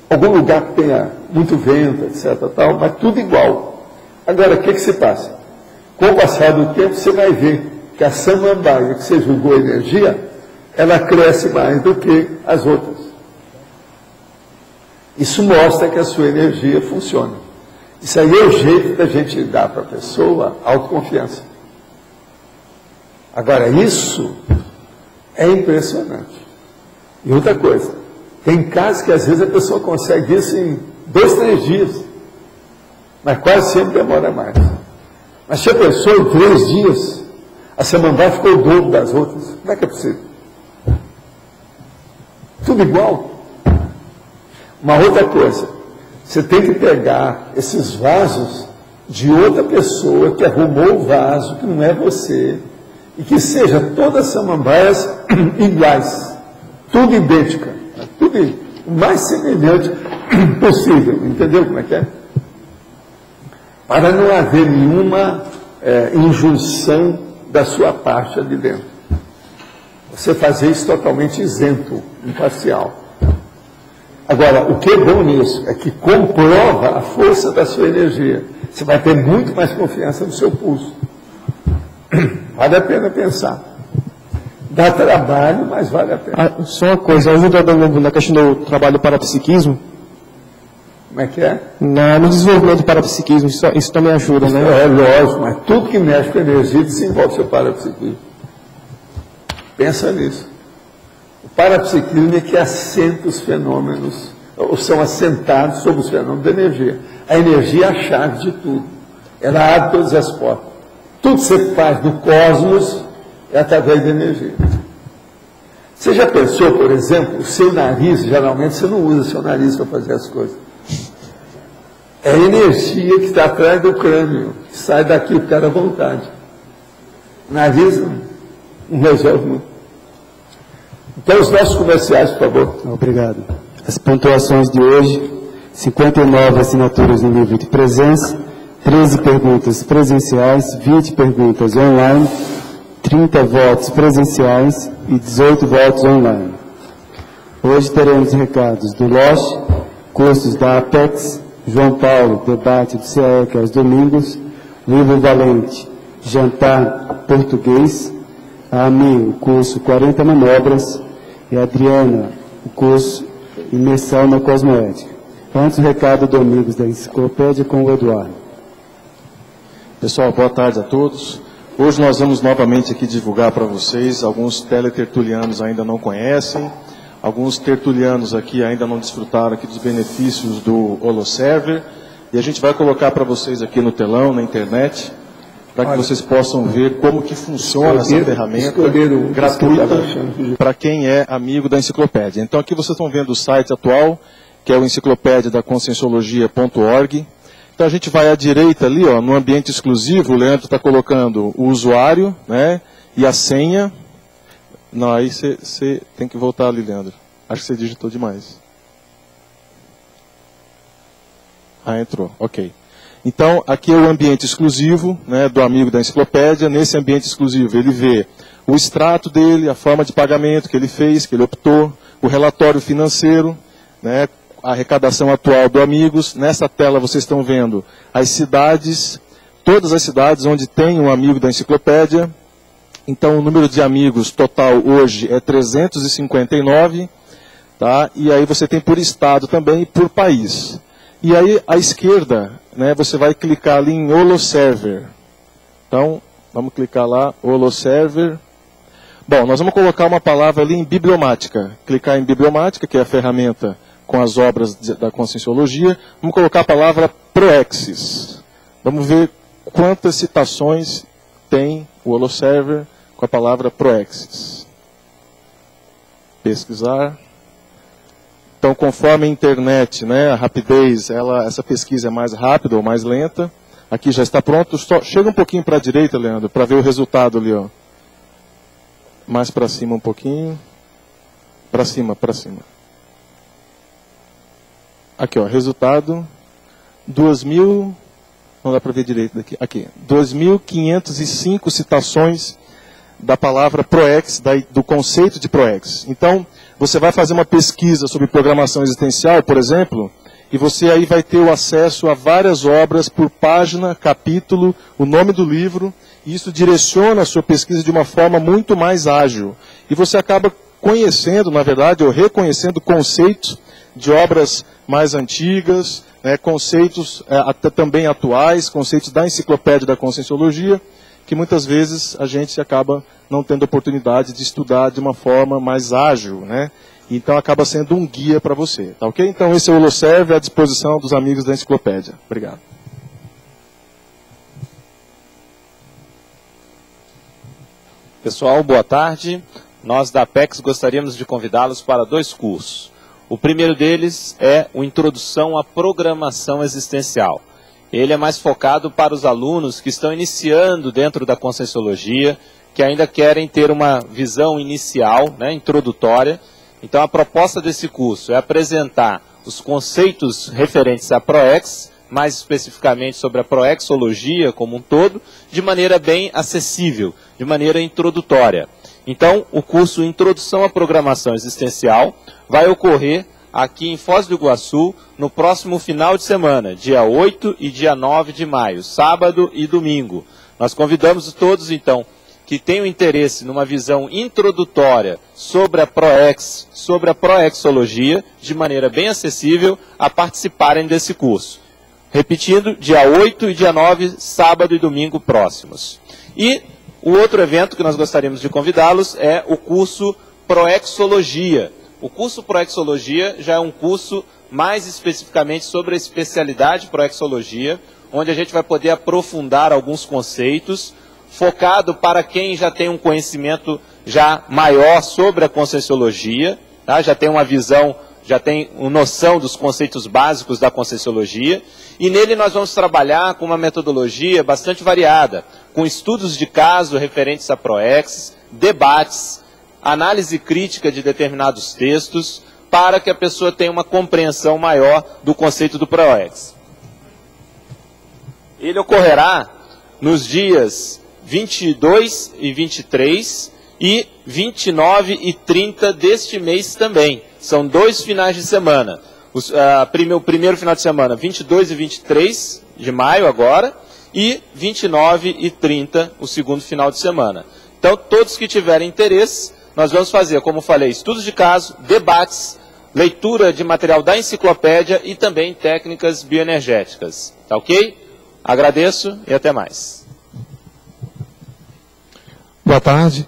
Speaker 1: algum lugar que tenha muito vento, etc. Tal, mas tudo igual. Agora, o que se passa? Com o passar do tempo, você vai ver que a samambaia que você jogou energia, ela cresce mais do que as outras. Isso mostra que a sua energia funciona. Isso aí é o jeito da gente dar para a pessoa autoconfiança. Agora, isso é impressionante. E outra coisa, tem casos que às vezes a pessoa consegue isso em 2, 3 dias, mas quase sempre demora mais. Mas se a pessoa em 3 dias, a samambaia ficou o dobro das outras, como é que é possível? Tudo igual. Uma outra coisa, você tem que pegar esses vasos de outra pessoa que arrumou o vaso, que não é você, e que seja todas as samambaias iguais, tudo idêntica, tudo o mais semelhante possível, entendeu como é que é? Para não haver nenhuma injunção da sua parte ali dentro. Você fazer isso totalmente isento, imparcial. Agora, o que é bom nisso é que comprova a força da sua energia. Você vai ter muito mais confiança no seu pulso. Vale a pena pensar. Dá trabalho, mas vale a pena.
Speaker 17: Só uma coisa, ajuda na questão do trabalho do parapsiquismo.
Speaker 1: Como é que é?
Speaker 17: No desenvolvimento do parapsiquismo, isso também ajuda, né?
Speaker 1: É lógico, mas tudo que mexe com energia desenvolve seu parapsiquismo. Pensa nisso. O parapsiquismo é que assenta os fenômenos, ou são assentados sobre os fenômenos da energia. A energia é a chave de tudo. Ela abre todas as portas. Tudo que você faz no cosmos é através da energia. Você já pensou, por exemplo, o seu nariz, geralmente você não usa seu nariz para fazer as coisas. É a energia que está atrás do crânio, que sai daqui o cara à vontade. O nariz não resolve muito. Então, os nossos comerciais, por favor.
Speaker 18: Obrigado. As pontuações de hoje, 59 assinaturas no livro de presença, 13 perguntas presenciais, 20 perguntas online, 30 votos presenciais e 18 votos online. Hoje teremos recados do LOSH, cursos da Apex, João Paulo, debate do CAEC aos domingos, Livro Valente, jantar português, a AMI, o curso 40 manobras, e a Adriana, o curso imersão na cosmoética. Antes o recado do Amigos da Enciclopédia com o Eduardo.
Speaker 2: Pessoal, boa tarde a todos. Hoje nós vamos novamente aqui divulgar para vocês, alguns teletertulianos ainda não conhecem, alguns tertulianos aqui ainda não desfrutaram aqui dos benefícios do Holoserver, e a gente vai colocar para vocês aqui no telão, na internet, para que vocês possam ver como que funciona essa ferramenta gratuita para quem é amigo da enciclopédia. Então aqui vocês estão vendo o site atual, que é o enciclopediadaconscienciologia.org. Então a gente vai à direita ali, ó, no ambiente exclusivo, o Leandro está colocando o usuário, né, e a senha. Não, aí você tem que voltar ali, Leandro. Acho que você digitou demais. Ah, entrou, ok. Então, aqui é o ambiente exclusivo, né, do amigo da enciclopédia. Nesse ambiente exclusivo, ele vê o extrato dele, a forma de pagamento que ele fez, que ele optou, o relatório financeiro, né, a arrecadação atual do Amigos. Nessa tela vocês estão vendo as cidades, todas as cidades onde tem um amigo da enciclopédia. Então, o número de amigos total hoje é 359, tá? E aí você tem por estado também e por país. E aí, à esquerda, né, você vai clicar ali em Holoserver. Então, vamos clicar lá, Holoserver. Bom, nós vamos colocar uma palavra ali em Bibliomática. Clicar em Bibliomática, que é a ferramenta com as obras da Conscienciologia. Vamos colocar a palavra Proexis. Vamos ver quantas citações tem o Holoserver com a palavra Proexis. Pesquisar. Então, conforme a internet, né, a rapidez, essa pesquisa é mais rápida ou mais lenta. Aqui já está pronto. Chega um pouquinho para a direita, Leandro, para ver o resultado ali, ó. Mais para cima um pouquinho. Para cima, para cima. Aqui, ó, resultado. 2.000, não dá para ver direito daqui, aqui, 2.505 citações da palavra ProEx, do conceito de ProEx. Então, você vai fazer uma pesquisa sobre programação existencial, por exemplo, e você aí vai ter o acesso a várias obras por página, capítulo, o nome do livro, e isso direciona a sua pesquisa de uma forma muito mais ágil. E você acaba conhecendo, na verdade, ou reconhecendo conceitos de obras mais antigas, conceitos até também atuais, conceitos da enciclopédia da Conscienciologia, que muitas vezes a gente acaba não tendo oportunidade de estudar de uma forma mais ágil, né? Então acaba sendo um guia para você, tá ok? Então esse é o Holoserve à disposição dos amigos da enciclopédia. Obrigado.
Speaker 19: Pessoal, boa tarde. Nós da Apex gostaríamos de convidá-los para 2 cursos. O primeiro deles é o Introdução à Programação Existencial. Ele é mais focado para os alunos que estão iniciando dentro da Conscienciologia, que ainda querem ter uma visão inicial, introdutória. Então a proposta desse curso é apresentar os conceitos referentes à ProEx, mais especificamente sobre a Proexologia como um todo, de maneira bem acessível, de maneira introdutória. Então, o curso Introdução à Programação Existencial vai ocorrer aqui em Foz do Iguaçu no próximo final de semana, dia 8 e dia 9 de maio, sábado e domingo. Nós convidamos todos, então, que tenham interesse numa visão introdutória sobre a ProEx, sobre a Proexologia, de maneira bem acessível, a participarem desse curso. Repetindo, dia 8 e dia 9, sábado e domingo próximos. E o outro evento que nós gostaríamos de convidá-los é o curso Proexologia. O curso Proexologia já é um curso mais especificamente sobre a especialidade Proexologia, onde a gente vai poder aprofundar alguns conceitos, focado para quem já tem um conhecimento já maior sobre a Conscienciologia, tá? Já tem uma visão, já tem uma noção dos conceitos básicos da Conscienciologia, e nele nós vamos trabalhar com uma metodologia bastante variada, com estudos de caso referentes a ProEx, debates, análise crítica de determinados textos, para que a pessoa tenha uma compreensão maior do conceito do ProEx. Ele ocorrerá nos dias 22 e 23 e 29 e 30 deste mês também. São 2 finais de semana. O primeiro final de semana, 22 e 23 de maio agora, e 29 e 30, o segundo final de semana. Então, todos que tiverem interesse, nós vamos fazer, como falei, estudos de caso, debates, leitura de material da enciclopédia e também técnicas bioenergéticas. Tá ok? Agradeço e até mais.
Speaker 14: Boa tarde.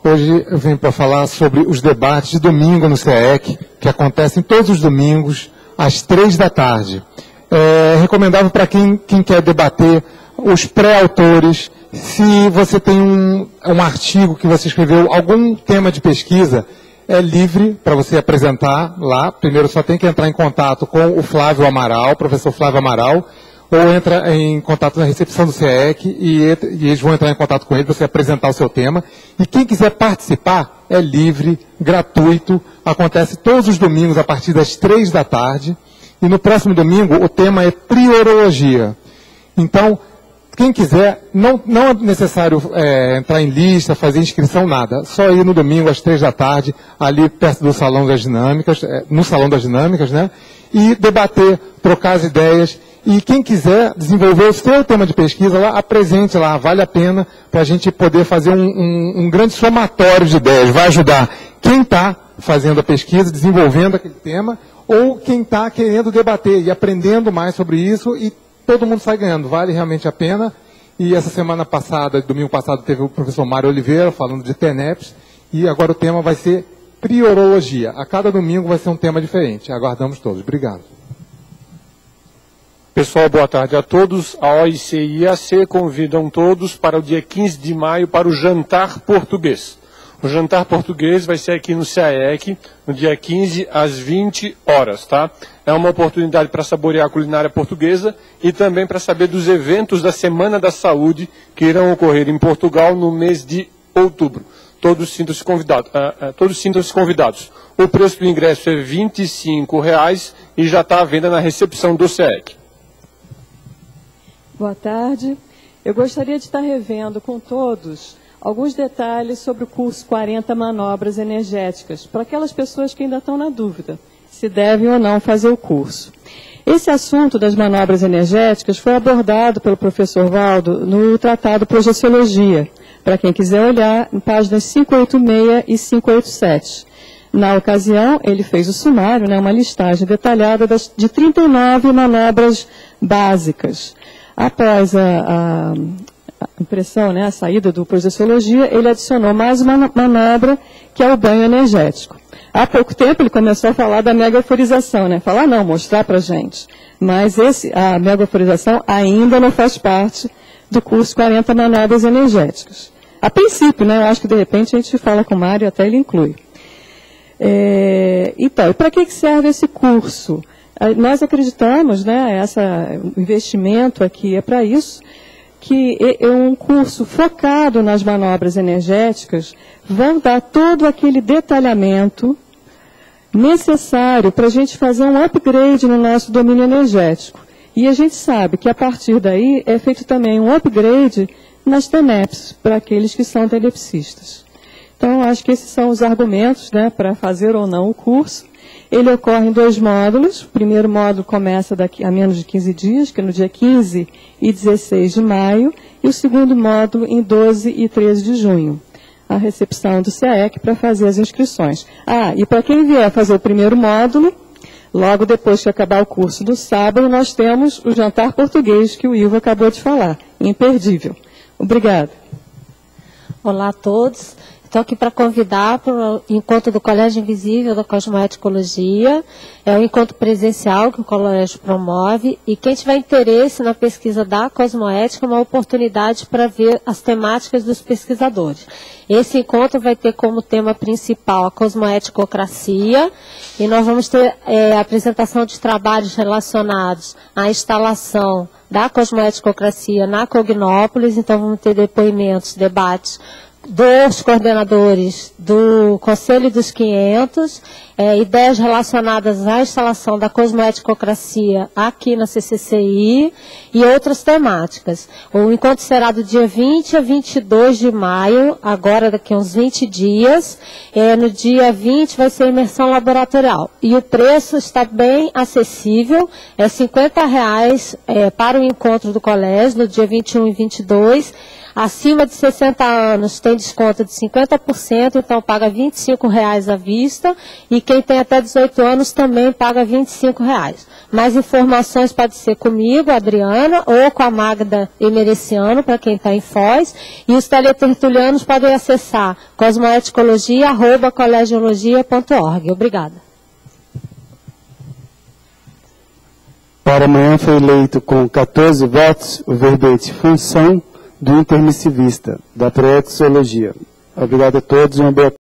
Speaker 14: Hoje eu venho para falar sobre os debates de domingo no CEEC, que acontecem todos os domingos, às 3 da tarde. É recomendável para quem quer debater os pré-autores. Se você tem um artigo que você escreveu, algum tema de pesquisa, é livre para você apresentar lá. Primeiro só tem que entrar em contato com o Flávio Amaral, professor Flávio Amaral, ou entra em contato na recepção do CEEC e eles vão entrar em contato com ele para você apresentar o seu tema. E quem quiser participar é livre, gratuito, acontece todos os domingos a partir das 3 da tarde. E no próximo domingo o tema é priorologia. Então, quem quiser, não é necessário entrar em lista, fazer inscrição, nada. Só ir no domingo às 3 da tarde, ali perto do Salão das Dinâmicas, no Salão das Dinâmicas, né? E debater, trocar as ideias. E quem quiser desenvolver o seu tema de pesquisa lá, apresente lá, vale a pena para a gente poder fazer um grande somatório de ideias. Vai ajudar quem está fazendo a pesquisa, desenvolvendo aquele tema, ou quem está querendo debater e aprendendo mais sobre isso, e todo mundo sai ganhando. Vale realmente a pena. E essa semana passada, domingo passado, teve o professor Mário Oliveira falando de TENEPS, e agora o tema vai ser priorologia. A cada domingo vai ser um tema diferente. Aguardamos todos. Obrigado.
Speaker 20: Pessoal, boa tarde a todos. A OIC e IAC convidam todos para o dia 15 de maio para o jantar português. O jantar português vai ser aqui no CAEC, no dia 15, às 20 horas, tá? É uma oportunidade para saborear a culinária portuguesa e também para saber dos eventos da Semana da Saúde que irão ocorrer em Portugal no mês de outubro. Todos sintam-se convidados. O preço do ingresso é R$ 25 e já está à venda na recepção do CAEC.
Speaker 21: Boa tarde. Eu gostaria de estar revendo com todos alguns detalhes sobre o curso 40 Manobras Energéticas, para aquelas pessoas que ainda estão na dúvida se devem ou não fazer o curso. Esse assunto das manobras energéticas foi abordado pelo professor Valdo no tratado Projeciologia, para quem quiser olhar, em páginas 586 e 587. Na ocasião, ele fez o sumário, né, uma listagem detalhada de 39 manobras básicas. Após a impressão, né, a saída do Projeciologia, ele adicionou mais uma manobra, que é o banho energético. Há pouco tempo ele começou a falar da megaforização, né? Falar não, mostrar para a gente. Mas a megaforização ainda não faz parte do curso 40 Manobras Energéticas. A princípio, né? Eu acho que de repente a gente fala com o Mário, até ele inclui. Então, e para que serve esse curso? Nós acreditamos, né? O investimento aqui é para isso, que é um curso focado nas manobras energéticas, vão dar todo aquele detalhamento necessário para a gente fazer um upgrade no nosso domínio energético. E a gente sabe que a partir daí é feito também um upgrade nas TENEPs, para aqueles que são tenepsistas. Então, acho que esses são os argumentos, né, para fazer ou não o curso. Ele ocorre em 2 módulos. O primeiro módulo começa daqui a menos de 15 dias, que é no dia 15 e 16 de maio, e o segundo módulo em 12 e 13 de junho. A recepção do CAEC para fazer as inscrições. E para quem vier fazer o primeiro módulo, logo depois que acabar o curso do sábado, nós temos o jantar português, que o Ivo acabou de falar. Imperdível. Obrigada.
Speaker 22: Olá a todos. Estou aqui para convidar para o encontro do Colégio Invisível da Cosmoeticologia. É um encontro presencial que o colégio promove. E quem tiver interesse na pesquisa da cosmoética, é uma oportunidade para ver as temáticas dos pesquisadores. Esse encontro vai ter como tema principal a cosmoeticocracia. E nós vamos ter a apresentação de trabalhos relacionados à instalação da cosmoeticocracia na Cognópolis. Então vamos ter depoimentos, debates dos coordenadores do Conselho dos 500, ideias relacionadas à instalação da cosmoeticocracia aqui na CCCI e outras temáticas. O encontro será do dia 20 a 22 de maio, agora daqui a uns 20 dias. No dia 20 vai ser imersão laboratorial. E o preço está bem acessível, é R$50 para o encontro do colégio, no dia 21 e 22. Acima de 60 anos tem desconto de 50%, então paga R$25 à vista. E quem tem até 18 anos também paga R$25. Mais informações pode ser comigo, Adriana, ou com a Magda Emereciano, para quem está em Foz. E os teletertulianos podem acessar cosmoeticologia@colegiologia.org. Obrigada.
Speaker 18: Para amanhã foi eleito com 14 votos o verbete função do intermissivista, da Proexologia. Obrigado a todos e uma boa tarde.